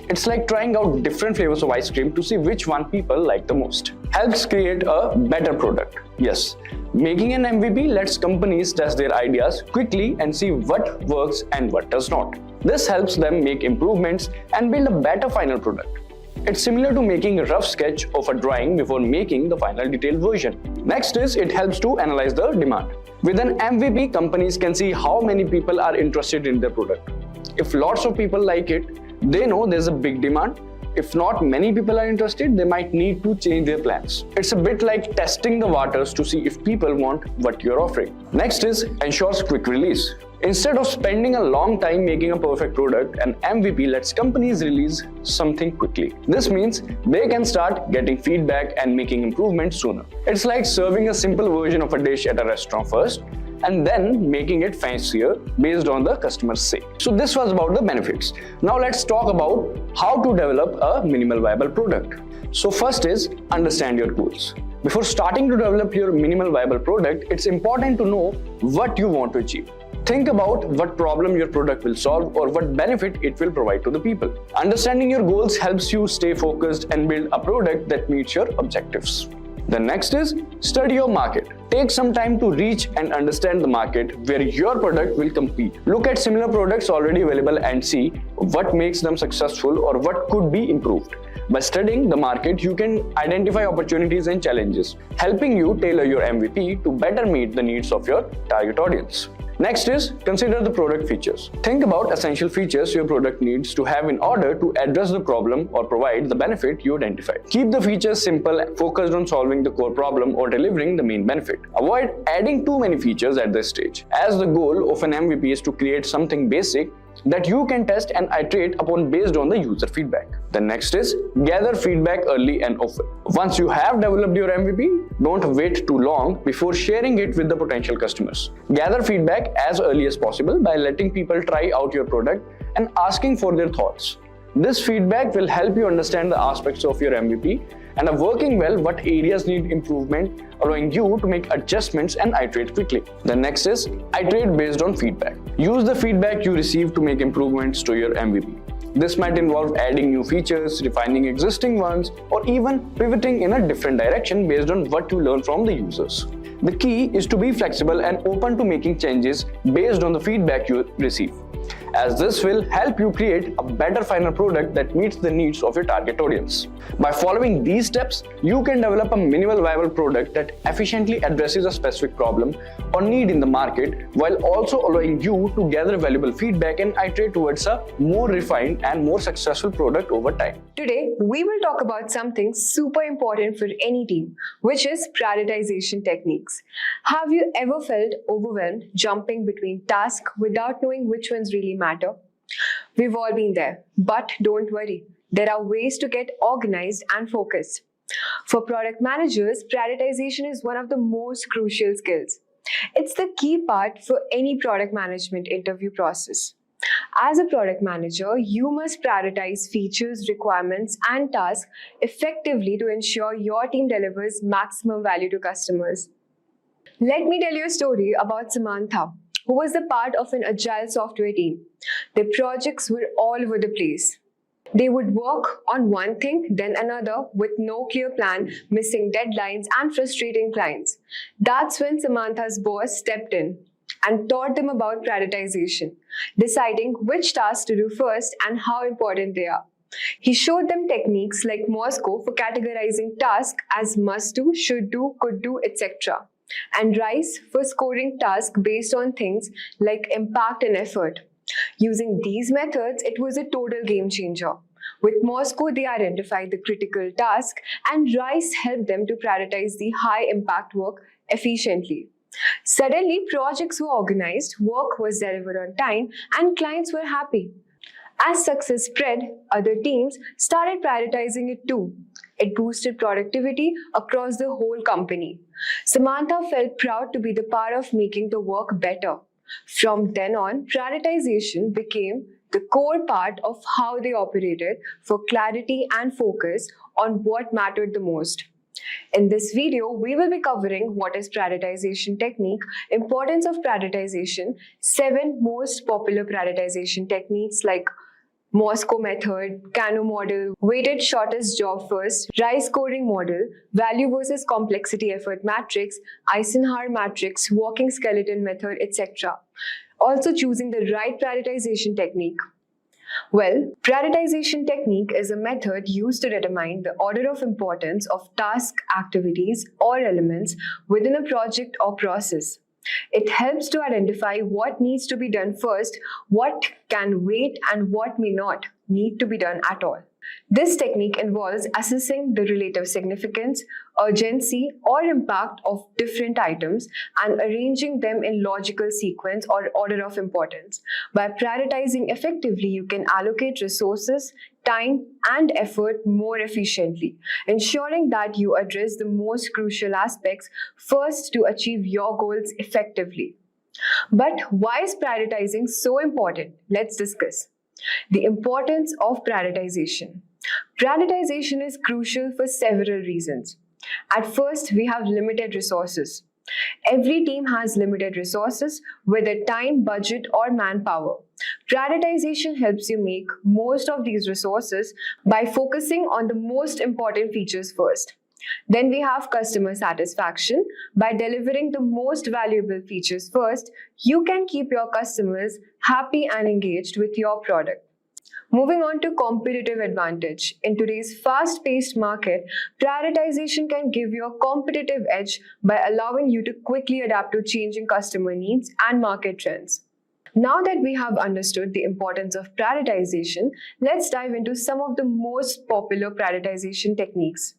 It's like trying out different flavors of ice cream to see which one people like the most. Helps create a better product. Yes, making an MVP lets companies test their ideas quickly and see what works and what does not. This helps them make improvements and build a better final product. It's similar to making a rough sketch of a drawing before making the final detailed version. Next is it helps to analyze the demand. With an MVP, companies can see how many people are interested in their product. If lots of people like it, they know there's a big demand. If not many people are interested, they might need to change their plans. It's a bit like testing the waters to see if people want what you're offering. Next is ensures quick release. Instead of spending a long time making a perfect product, an MVP lets companies release something quickly. This means they can start getting feedback and making improvements sooner. It's like serving a simple version of a dish at a restaurant first, and then making it fancier based on the customer's say. So this was about the benefits. Now let's talk about how to develop a minimal viable product. So first is understand your goals. Before starting to develop your minimal viable product, it's important to know what you want to achieve. Think about what problem your product will solve or what benefit it will provide to the people. Understanding your goals helps you stay focused and build a product that meets your objectives. The next is study your market. Take some time to reach and understand the market where your product will compete. Look at similar products already available and see what makes them successful or what could be improved. By studying the market, you can identify opportunities and challenges, helping you tailor your MVP to better meet the needs of your target audience. Next is consider the product features. Think about essential features your product needs to have in order to address the problem or provide the benefit you identified. Keep the features simple and focused on solving the core problem or delivering the main benefit. Avoid adding too many features at this stage, as the goal of an MVP is to create something basic that you can test and iterate upon based on the user feedback. The next is gather feedback early and often. Once you have developed your MVP, don't wait too long before sharing it with the potential customers. Gather feedback as early as possible by letting people try out your product and asking for their thoughts. This feedback will help you understand the aspects of your MVP and are working well what areas need improvement, allowing you to make adjustments and iterate quickly. The next is iterate based on feedback. Use the feedback you receive to make improvements to your MVP. This might involve adding new features, refining existing ones, or even pivoting in a different direction based on what you learn from the users. The key is to be flexible and open to making changes based on the feedback you receive, as this will help you create a better final product that meets the needs of your target audience. By following these steps, you can develop a minimal viable product that efficiently addresses a specific problem or need in the market, while also allowing you to gather valuable feedback and iterate towards a more refined and more successful product over time. Today, we will talk about something super important for any team, which is prioritization techniques. Have you ever felt overwhelmed jumping between tasks without knowing which ones really matter? We've all been there, but don't worry. There are ways to get organized and focused. For product managers, prioritization is one of the most crucial skills. It's the key part for any product management interview process. As a product manager, you must prioritize features, requirements, and tasks effectively to ensure your team delivers maximum value to customers. Let me tell you a story about Samantha, who was a part of an agile software team. Their projects were all over the place. They would work on one thing, then another, with no clear plan, missing deadlines, and frustrating clients. That's when Samantha's boss stepped in and taught them about prioritization, deciding which tasks to do first and how important they are. He showed them techniques like Moscow for categorizing tasks as must do, should do, could do, etc., and RICE for scoring tasks based on things like impact and effort. Using these methods, it was a total game changer. With Moscow, they identified the critical task, and RICE helped them to prioritize the high impact work efficiently. Suddenly, projects were organized, work was delivered on time, and clients were happy. As success spread, other teams started prioritizing it too. It boosted productivity across the whole company. Samantha felt proud to be the part of making the work better. From then on, prioritization became the core part of how they operated for clarity and focus on what mattered the most. In this video, we will be covering what is prioritization technique, importance of prioritization, 7 most popular prioritization techniques like Moscow method, Kano model, weighted shortest job first, RICE scoring model, value versus complexity effort matrix, Eisenhower matrix, walking skeleton method, etc. Also choosing the right prioritization technique. Well, prioritization technique is a method used to determine the order of importance of task, activities, or elements within a project or process. It helps to identify what needs to be done first, what can wait, and what may not need to be done at all. This technique involves assessing the relative significance, urgency, or impact of different items and arranging them in logical sequence or order of importance. By prioritizing effectively, you can allocate resources, time, and effort more efficiently, ensuring that you address the most crucial aspects first to achieve your goals effectively. But why is prioritizing so important? Let's discuss. The importance of prioritization. Prioritization is crucial for several reasons. At first, we have limited resources. Every team has limited resources, whether time, budget, or manpower. Prioritization helps you make most of these resources by focusing on the most important features first. Then we have customer satisfaction. By delivering the most valuable features first, you can keep your customers happy and engaged with your product. Moving on to competitive advantage. In today's fast-paced market, prioritization can give you a competitive edge by allowing you to quickly adapt to changing customer needs and market trends. Now that we have understood the importance of prioritization, let's dive into some of the most popular prioritization techniques.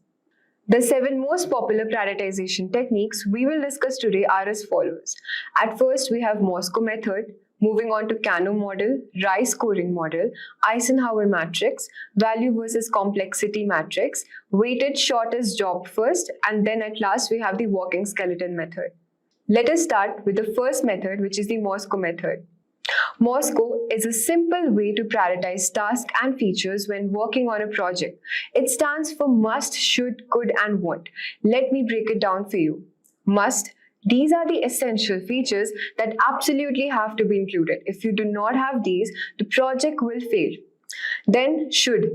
The 7 most popular prioritization techniques we will discuss today are as follows. At first, we have Moscow method, moving on to Kano model, RICE scoring model, Eisenhower matrix, value versus complexity matrix, weighted shortest job first, and then at last we have the walking skeleton method. Let us start with the first method, which is the Moscow method. Moscow is a simple way to prioritize tasks and features when working on a project. It stands for must, should, could, and want. Let me break it down for you. Must. These are the essential features that absolutely have to be included. If you do not have these, the project will fail. Then should.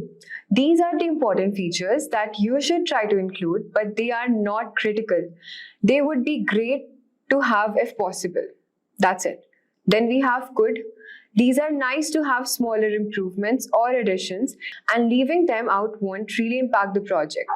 These are the important features that you should try to include, but they are not critical. They would be great to have if possible. That's it. Then we have could. These are nice to have smaller improvements or additions, and leaving them out won't really impact the project.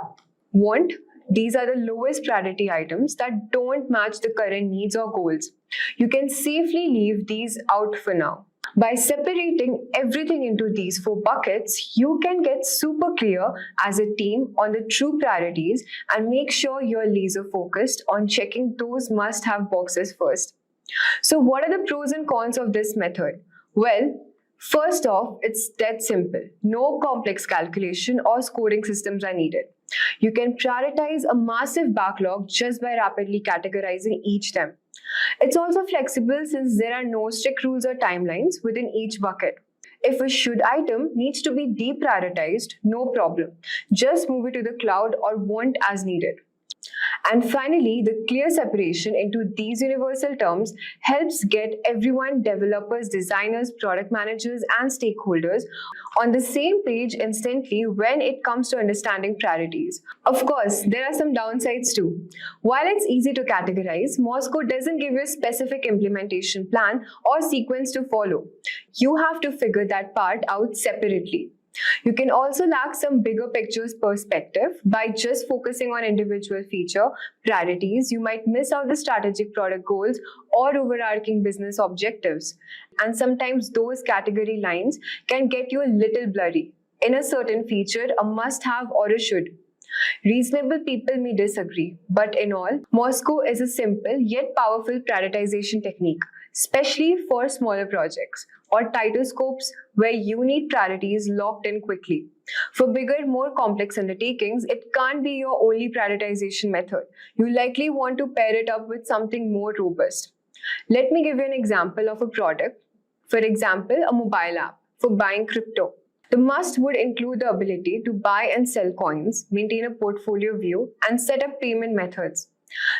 Want. These are the lowest priority items that don't match the current needs or goals. You can safely leave these out for now. By separating everything into these 4 buckets, you can get super clear as a team on the true priorities and make sure you're laser focused on checking those must-have boxes first. So what are the pros and cons of this method? Well, first off, it's dead simple. No complex calculation or scoring systems are needed. You can prioritize a massive backlog just by rapidly categorizing each them. It's also flexible since there are no strict rules or timelines within each bucket. If a should item needs to be deprioritized, no problem. Just move it to the cloud or want as needed. And finally, the clear separation into these universal terms helps get everyone, developers, designers, product managers, and stakeholders on the same page instantly when it comes to understanding priorities. Of course, there are some downsides too. While it's easy to categorize, Moscow doesn't give you a specific implementation plan or sequence to follow. You have to figure that part out separately. You can also lack some bigger pictures perspective by just focusing on individual feature priorities. You might miss out the strategic product goals or overarching business objectives. And sometimes those category lines can get you a little blurry. In a certain feature, a must-have or a should. Reasonable people may disagree, but in all, Moscow is a simple yet powerful prioritization technique, especially for smaller projects or tighter scopes where you need priorities locked in quickly. For bigger, more complex undertakings, it can't be your only prioritization method. You likely want to pair it up with something more robust. Let me give you an example of a product. For example, a mobile app for buying crypto. The must would include the ability to buy and sell coins, maintain a portfolio view, and set up payment methods.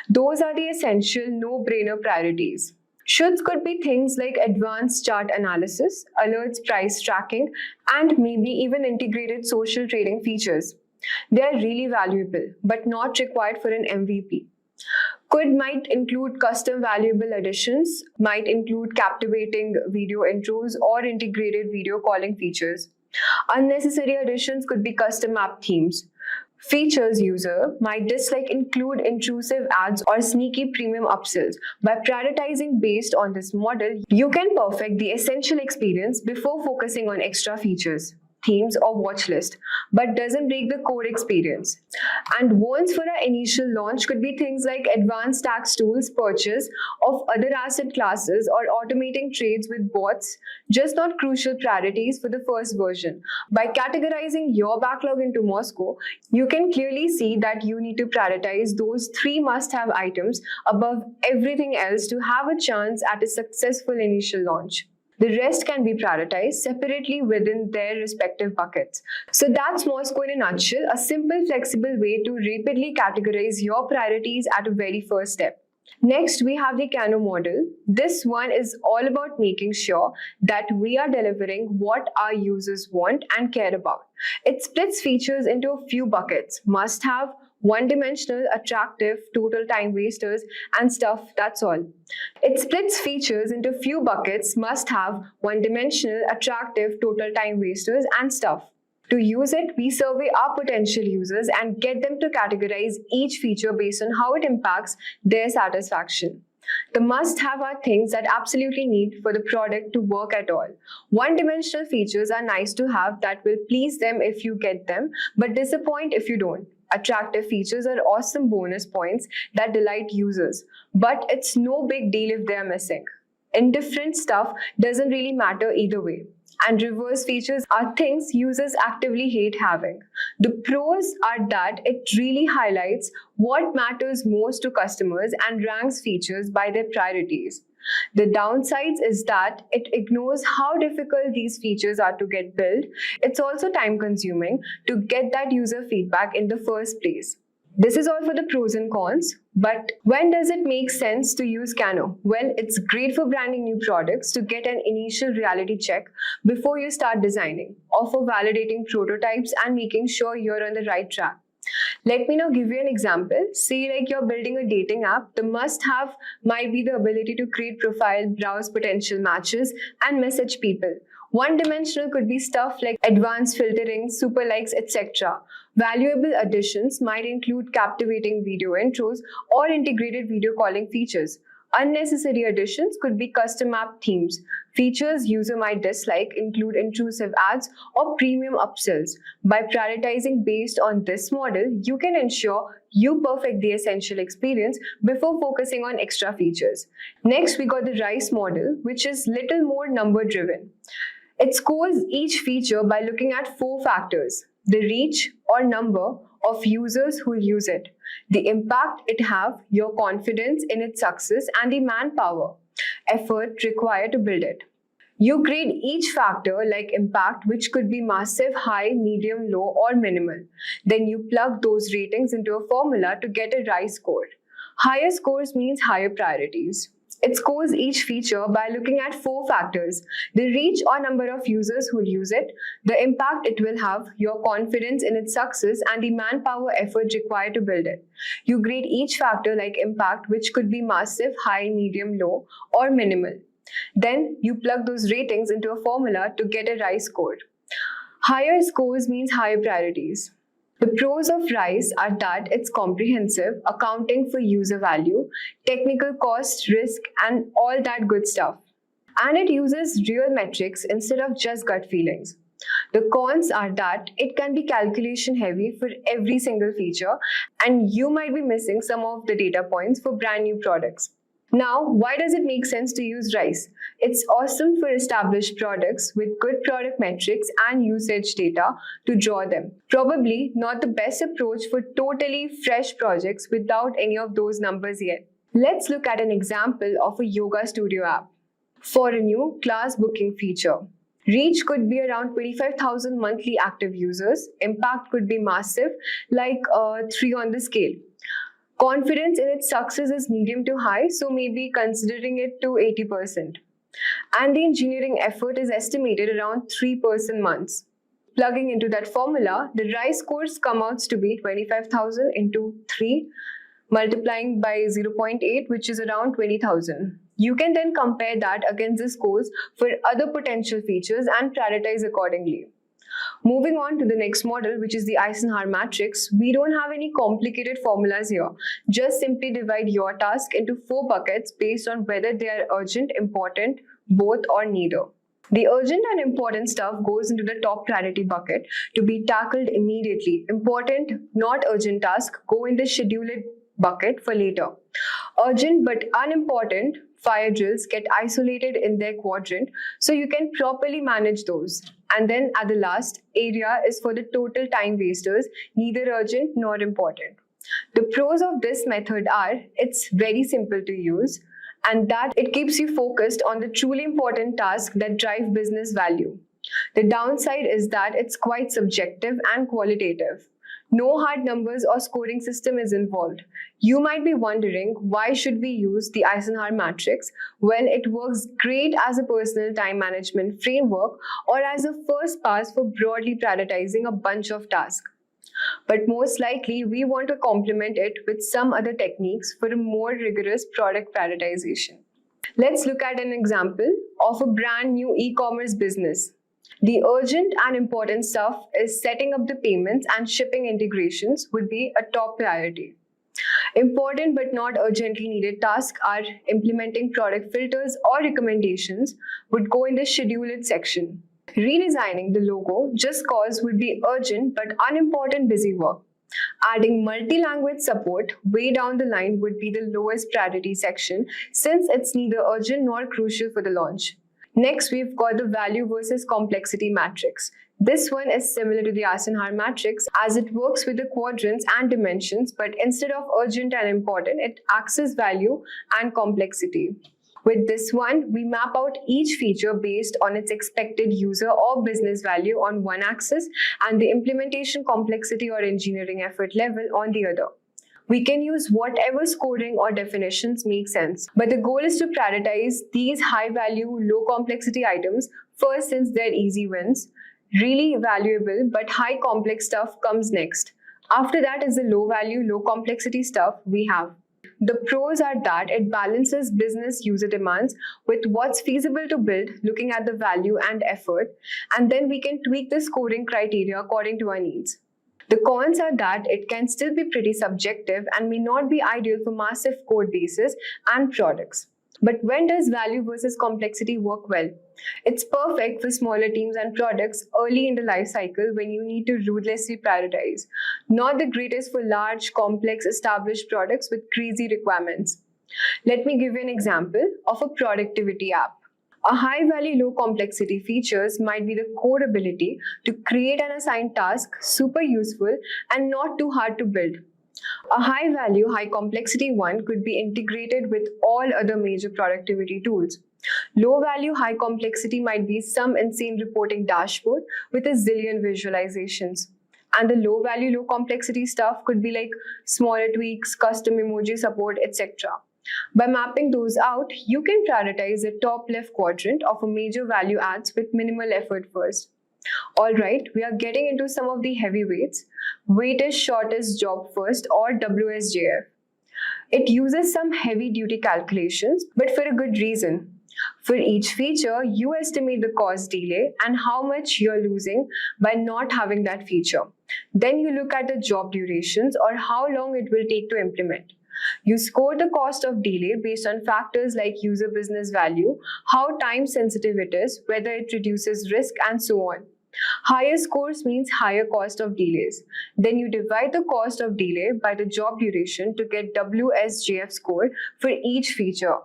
Those are the essential no-brainer priorities. Shoulds could be things like advanced chart analysis, alerts, price tracking, and maybe even integrated social trading features. They are really valuable, but not required for an MVP. Could might include custom valuable additions, might include captivating video intros or integrated video calling features. Unnecessary additions could be custom app themes. Features user might dislike include intrusive ads or sneaky premium upsells. By prioritizing based on this model, you can perfect the essential experience before focusing on extra features, themes, or watch list, but doesn't break the core experience. And wants for our initial launch could be things like advanced tax tools, purchase of other asset classes, or automating trades with bots, just not crucial priorities for the first version. By categorizing your backlog into Moscow, you can clearly see that you need to prioritize those 3 must-have items above everything else to have a chance at a successful initial launch. The rest can be prioritized separately within their respective buckets. So that's Moscow in a nutshell, a simple, flexible way to rapidly categorize your priorities at a very first step. Next, we have the Kano model. This one is all about making sure that we are delivering what our users want and care about. It splits features into a few buckets: must-have, one-dimensional, attractive, total time wasters, and stuff. That's all. It splits features into few buckets: must-have, one-dimensional, attractive, total time wasters, and stuff. To use it, we survey our potential users and get them to categorize each feature based on how it impacts their satisfaction. The must-have are things that absolutely need for the product to work at all. One-dimensional features are nice to have that will please them if you get them, but disappoint if you don't. Attractive features are awesome bonus points that delight users, but it's no big deal if they're missing. Indifferent stuff doesn't really matter either way. And reverse features are things users actively hate having. The pros are that it really highlights what matters most to customers and ranks features by their priorities. The downsides is that it ignores how difficult these features are to get built. It's also time consuming to get that user feedback in the first place. This is all for the pros and cons, but when does it make sense to use Cano? Well, it's great for branding new products to get an initial reality check before you start designing, or for validating prototypes and making sure you're on the right track. Let me now give you an example. Say like you're building a dating app, the must-have might be the ability to create profile, browse potential matches, and message people. One-dimensional could be stuff like advanced filtering, super likes, etc. Valuable additions might include captivating video intros or integrated video calling features. Unnecessary additions could be custom app themes. Features user might dislike include intrusive ads or premium upsells. By prioritizing based on this model, you can ensure you perfect the essential experience before focusing on extra features. Next, we got the RICE model, which is little more number driven. It scores each feature by looking at 4 factors: the reach or number of users who use it, the impact it have, your confidence in its success, and the manpower, effort required to build it. You grade each factor like impact, which could be massive, high, medium, low, or minimal. Then you plug those ratings into a formula to get a RICE score. Higher scores means higher priorities. It scores each feature by looking at 4 factors: the reach or number of users who will use it, the impact it will have, your confidence in its success, and the manpower effort required to build it. You grade each factor like impact, which could be massive, high, medium, low, or minimal. Then you plug those ratings into a formula to get a RICE score. Higher scores means higher priorities. The pros of RICE are that it's comprehensive, accounting for user value, technical cost, risk, and all that good stuff. And it uses real metrics instead of just gut feelings. The cons are that it can be calculation heavy for every single feature, and you might be missing some of the data points for brand new products. Now, why does it make sense to use RICE? It's awesome for established products with good product metrics and usage data to draw them. Probably not the best approach for totally fresh projects without any of those numbers yet. Let's look at an example of a yoga studio app. For a new class booking feature, reach could be around 25,000 monthly active users. Impact could be massive, like 3 on the scale. Confidence in its success is medium to high, so maybe considering it to 80%. And the engineering effort is estimated around 3% months. Plugging into that formula, the RICE scores come out to be 25,000 into 3, multiplying by 0.8, which is around 20,000. You can then compare that against the scores for other potential features and prioritize accordingly. Moving on to the next model, which is the Eisenhower matrix, we don't have any complicated formulas here. Just simply divide your task into 4 buckets based on whether they are urgent, important, both, or neither. The urgent and important stuff goes into the top priority bucket to be tackled immediately. Important, not urgent tasks go in the scheduled bucket for later. Urgent but unimportant fire drills get isolated in their quadrant so you can properly manage those. And then at the last area is for the total time wasters, neither urgent nor important. The pros of this method are it's very simple to use and that it keeps you focused on the truly important tasks that drive business value. The downside is that it's quite subjective and qualitative. No hard numbers or scoring system is involved. You might be wondering, why should we use the Eisenhower matrix when it works great as a personal time management framework or as a first pass for broadly prioritizing a bunch of tasks? But most likely, we want to complement it with some other techniques for a more rigorous product prioritization. Let's look at an example of a brand new e-commerce business. The urgent and important stuff is setting up the payments and shipping integrations would be a top priority. Important but not urgently needed tasks are implementing product filters or recommendations would go in the scheduled section. Redesigning the logo just cause would be urgent but unimportant busy work. Adding multi-language support way down the line would be the lowest priority section since it's neither urgent nor crucial for the launch. Next, we've got the value versus complexity matrix. This one is similar to the Eisenhower matrix as it works with the quadrants and dimensions, but instead of urgent and important, it accesses value and complexity. With this one, we map out each feature based on its expected user or business value on one axis and the implementation complexity or engineering effort level on the other. We can use whatever scoring or definitions make sense, but the goal is to prioritize these high value, low complexity items first, since they're easy wins. Really valuable but high complex stuff comes next. After that is the low value, low complexity stuff we have. The pros are that it balances business user demands with what's feasible to build, looking at the value and effort, and then we can tweak the scoring criteria according to our needs. The cons are that it can still be pretty subjective and may not be ideal for massive code bases and products. But when does value versus complexity work well? It's perfect for smaller teams and products early in the life cycle when you need to ruthlessly prioritize. Not the greatest for large, complex, established products with crazy requirements. Let me give you an example of a productivity app. A high-value, low-complexity features might be the core ability to create and assign tasks, super useful and not too hard to build. A high-value, high-complexity one could be integrated with all other major productivity tools. Low-value, high-complexity might be some insane reporting dashboard with a zillion visualizations. And the low-value, low-complexity stuff could be like smaller tweaks, custom emoji support, etc. By mapping those out, you can prioritize the top left quadrant of a major value adds with minimal effort first. Alright, we are getting into some of the heavyweights. Weighted shortest job first, or WSJF. It uses some heavy duty calculations, but for a good reason. For each feature, you estimate the cost delay and how much you're losing by not having that feature. Then you look at the job durations or how long it will take to implement. You score the cost of delay based on factors like user business value, how time sensitive it is, whether it reduces risk, and so on. Higher scores means higher cost of delays. Then you divide the cost of delay by the job duration to get WSJF score for each feature.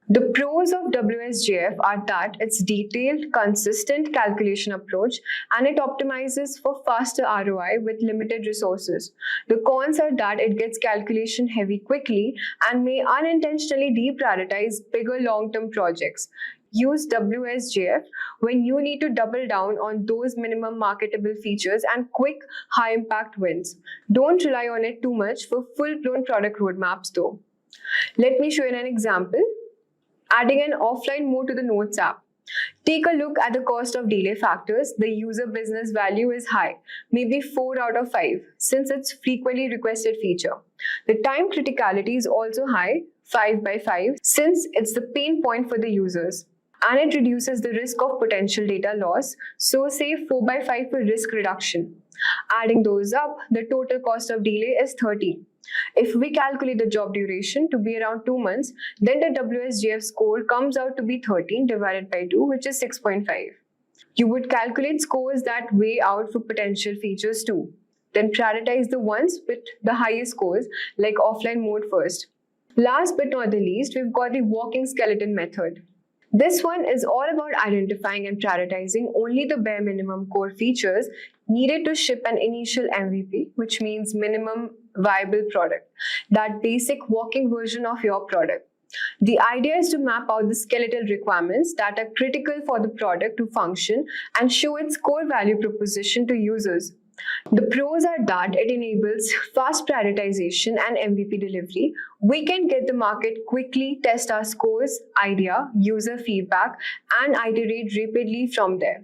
The pros of WSJF are that it's detailed, consistent calculation approach and it optimizes for faster ROI with limited resources. The cons are that it gets calculation heavy quickly and may unintentionally deprioritize bigger long-term projects. Use WSJF when you need to double down on those minimum marketable features and quick, high-impact wins. Don't rely on it too much for full-blown product roadmaps though. Let me show you an example. Adding an offline mode to the Notes app. Take a look at the cost of delay factors. The user business value is high, maybe 4 out of 5, since it's frequently requested feature. The time criticality is also high, 5 by 5, since it's the pain point for the users. And it reduces the risk of potential data loss, so say 4 by 5 for risk reduction. Adding those up, the total cost of delay is 30. If we calculate the job duration to be around 2 months, then the WSJF score comes out to be 13 divided by 2, which is 6.5. You would calculate scores that weigh out for potential features too. Then prioritize the ones with the highest scores, like offline mode first. Last but not the least, we've got the walking skeleton method. This one is all about identifying and prioritizing only the bare minimum core features needed to ship an initial MVP, which means minimum viable product, that basic walking version of your product. The idea is to map out the skeletal requirements that are critical for the product to function and show its core value proposition to users. The pros are that it enables fast prioritization and MVP delivery. We can get the market quickly, test our scores, idea, user feedback, and iterate rapidly from there,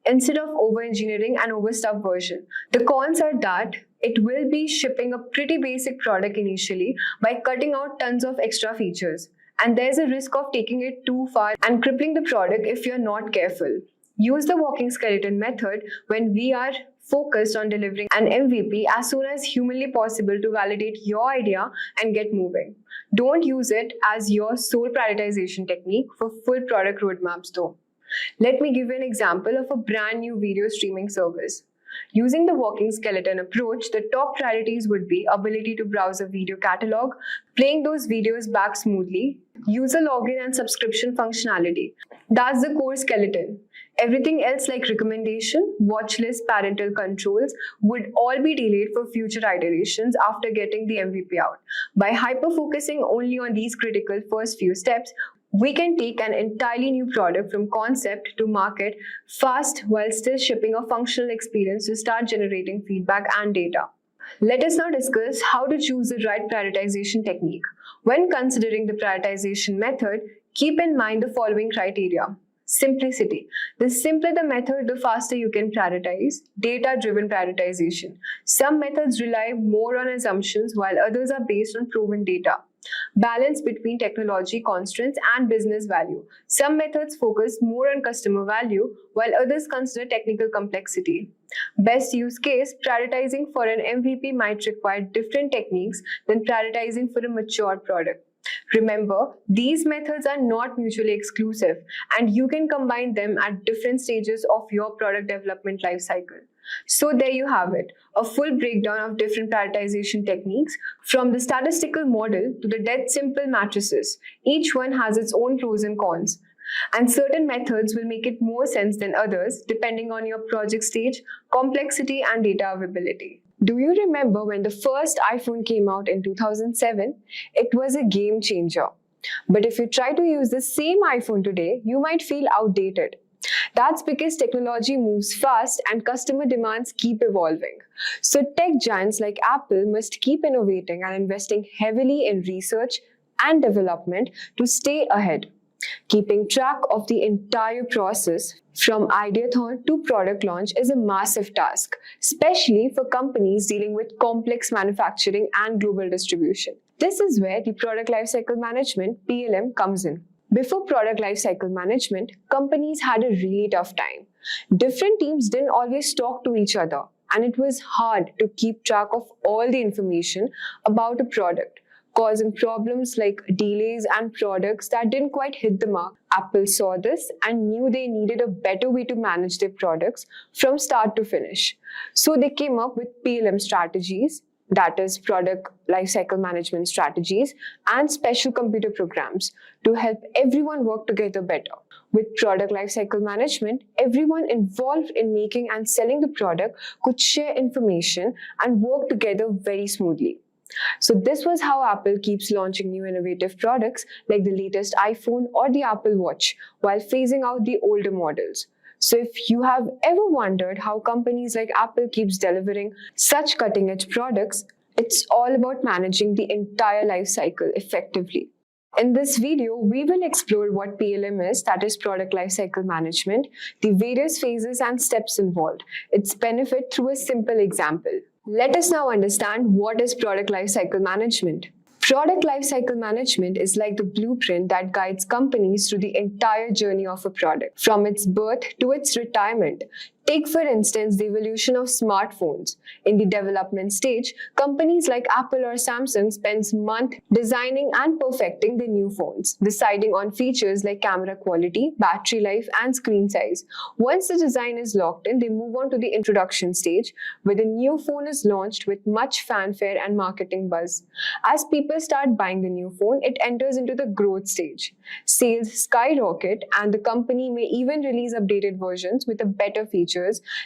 instead of over-engineering an overstuffed version. The cons are that it will be shipping a pretty basic product initially by cutting out tons of extra features. And there's a risk of taking it too far and crippling the product if you're not careful. Use the walking skeleton method when we are focused on delivering an MVP as soon as humanly possible to validate your idea and get moving. Don't use it as your sole prioritization technique for full product roadmaps though. Let me give you an example of a brand new video streaming service. Using the walking skeleton approach, the top priorities would be ability to browse a video catalog, playing those videos back smoothly, user login and subscription functionality. That's the core skeleton. Everything else like recommendation, watch list, parental controls would all be delayed for future iterations after getting the MVP out. By hyper-focusing only on these critical first few steps, we can take an entirely new product from concept to market fast while still shipping a functional experience to start generating feedback and data. Let us now discuss how to choose the right prioritization technique. When considering the prioritization method, keep in mind the following criteria. Simplicity. The simpler the method, the faster you can prioritize. Data-driven prioritization. Some methods rely more on assumptions while others are based on proven data. Balance between technology constraints and business value. Some methods focus more on customer value while others consider technical complexity. Best use case, prioritizing for an MVP might require different techniques than prioritizing for a mature product. Remember, these methods are not mutually exclusive and you can combine them at different stages of your product development lifecycle. So there you have it, a full breakdown of different prioritization techniques from the statistical model to the dead simple matrices. Each one has its own pros and cons. And certain methods will make it more sense than others depending on your project stage, complexity, and data availability. Do you remember when the first iPhone came out in 2007? It was a game changer. But if you try to use the same iPhone today, you might feel outdated. That's because technology moves fast and customer demands keep evolving. So tech giants like Apple must keep innovating and investing heavily in research and development to stay ahead. Keeping track of the entire process from ideathon to product launch is a massive task, especially for companies dealing with complex manufacturing and global distribution. This is where the product lifecycle management (PLM) comes in. Before product lifecycle management, companies had a really tough time. Different teams didn't always talk to each other, and it was hard to keep track of all the information about a product, causing problems like delays and products that didn't quite hit the mark. Apple saw this and knew they needed a better way to manage their products from start to finish. So they came up with PLM strategies, that is product lifecycle management strategies, and special computer programs to help everyone work together better. With product lifecycle management, everyone involved in making and selling the product could share information and work together very smoothly. So this was how Apple keeps launching new innovative products like the latest iPhone or the Apple Watch while phasing out the older models. So if you have ever wondered how companies like Apple keeps delivering such cutting-edge products, it's all about managing the entire life cycle effectively. In this video, we will explore what PLM is, that is Product Lifecycle Management, the various phases and steps involved, its benefit through a simple example. Let us now understand what is Product Lifecycle Management. Product lifecycle management is like the blueprint that guides companies through the entire journey of a product, from its birth to its retirement. Take, for instance, the evolution of smartphones. In the development stage, companies like Apple or Samsung spend months designing and perfecting the new phones, deciding on features like camera quality, battery life, and screen size. Once the design is locked in, they move on to the introduction stage, where the new phone is launched with much fanfare and marketing buzz. As people start buying the new phone, it enters into the growth stage. Sales skyrocket, and the company may even release updated versions with a better feature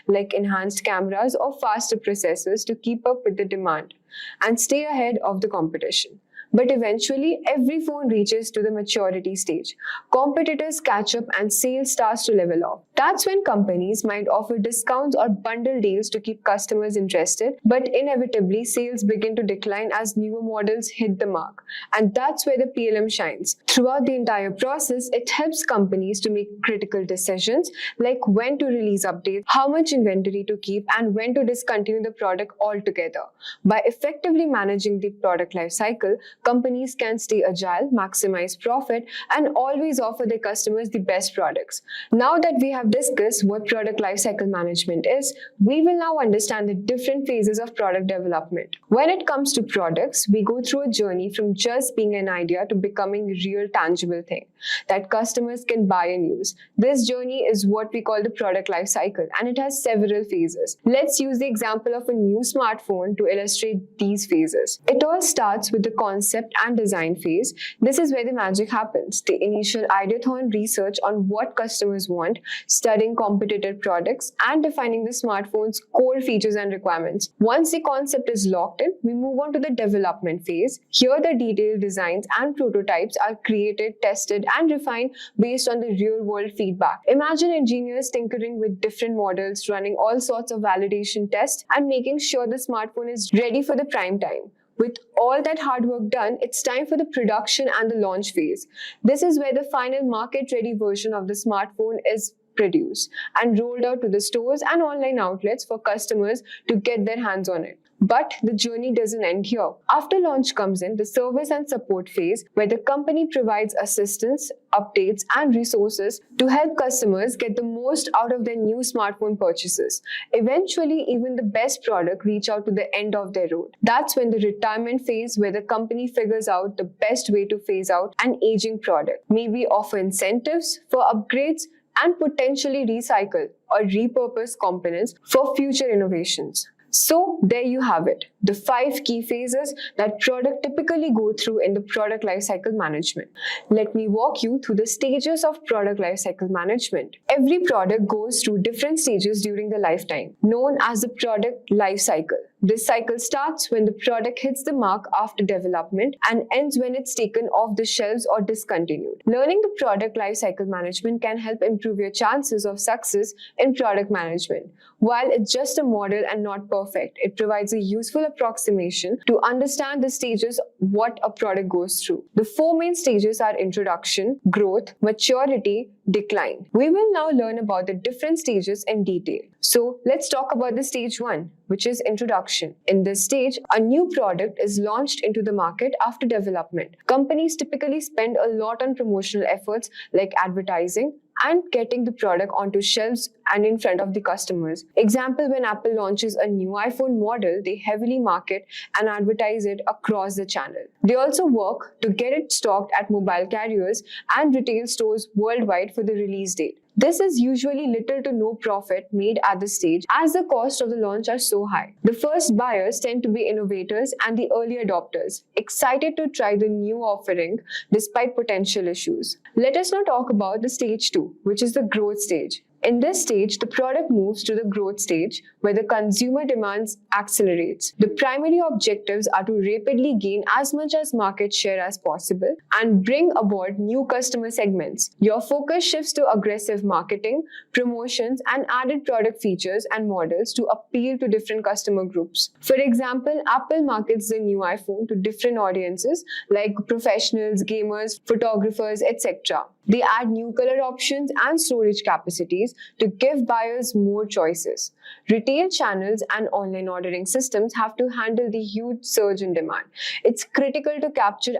like enhanced cameras or faster processors to keep up with the demand and stay ahead of the competition. But eventually, every phone reaches to the maturity stage. Competitors catch up and sales starts to level off. That's when companies might offer discounts or bundle deals to keep customers interested, but inevitably sales begin to decline as newer models hit the mark. And that's where the PLM shines. Throughout the entire process, it helps companies to make critical decisions like when to release updates, how much inventory to keep, and when to discontinue the product altogether. By effectively managing the product lifecycle, companies can stay agile, maximize profit, and always offer their customers the best products. Now that we have discussed what product lifecycle management is, we will now understand the different phases of product development. When it comes to products, we go through a journey from just being an idea to becoming a real tangible thing that customers can buy and use. This journey is what we call the product lifecycle, and it has several phases. Let's use the example of a new smartphone to illustrate these phases. It all starts with the concept concept and design phase. This is where the magic happens. The initial ideathon research on what customers want, studying competitor products, and defining the smartphone's core features and requirements. Once the concept is locked in, we move on to the development phase. Here, the detailed designs and prototypes are created, tested, and refined based on the real-world feedback. Imagine engineers tinkering with different models, running all sorts of validation tests, and making sure the smartphone is ready for the prime time. With all that hard work done, it's time for the production and the launch phase. This is where the final market-ready version of the smartphone is produced and rolled out to the stores and online outlets for customers to get their hands on it. But the journey doesn't end here. After launch comes in the service and support phase, where the company provides assistance, updates, and resources to help customers get the most out of their new smartphone purchases. Eventually, even the best product reach out to the end of their road. That's when the retirement phase, where the company figures out the best way to phase out an aging product. Maybe offer incentives for upgrades and potentially recycle or repurpose components for future innovations. So there you have it, the 5 key phases that product typically go through in the product lifecycle management. Let me walk you through the stages of product lifecycle management. Every product goes through different stages during the lifetime, known as the product lifecycle. This cycle starts when the product hits the mark after development and ends when it's taken off the shelves or discontinued. Learning the product lifecycle management can help improve your chances of success in product management. While it's just a model and not perfect, it provides a useful approximation to understand the stages what a product goes through. The 4 main stages are introduction, growth, maturity, decline. We will now learn about the different stages in detail. So let's talk about the stage 1, which is introduction. In this stage, a new product is launched into the market after development. Companies typically spend a lot on promotional efforts like advertising and getting the product onto shelves and in front of the customers. Example, when Apple launches a new iPhone model, they heavily market and advertise it across the channel. They also work to get it stocked at mobile carriers and retail stores worldwide for the release date. This is usually little to no profit made at this stage as the cost of the launch are so high. The first buyers tend to be innovators and the early adopters, excited to try the new offering despite potential issues. Let us now talk about the stage 2, which is the growth stage. In this stage, the product moves to the growth stage where the consumer demands accelerates. The primary objectives are to rapidly gain as much as market share as possible and bring aboard new customer segments. Your focus shifts to aggressive marketing, promotions, and added product features and models to appeal to different customer groups. For example, Apple markets the new iPhone to different audiences like professionals, gamers, photographers, etc. They add new color options and storage capacities to give buyers more choices. Retail channels and online ordering systems have to handle the huge surge in demand. It's critical to capture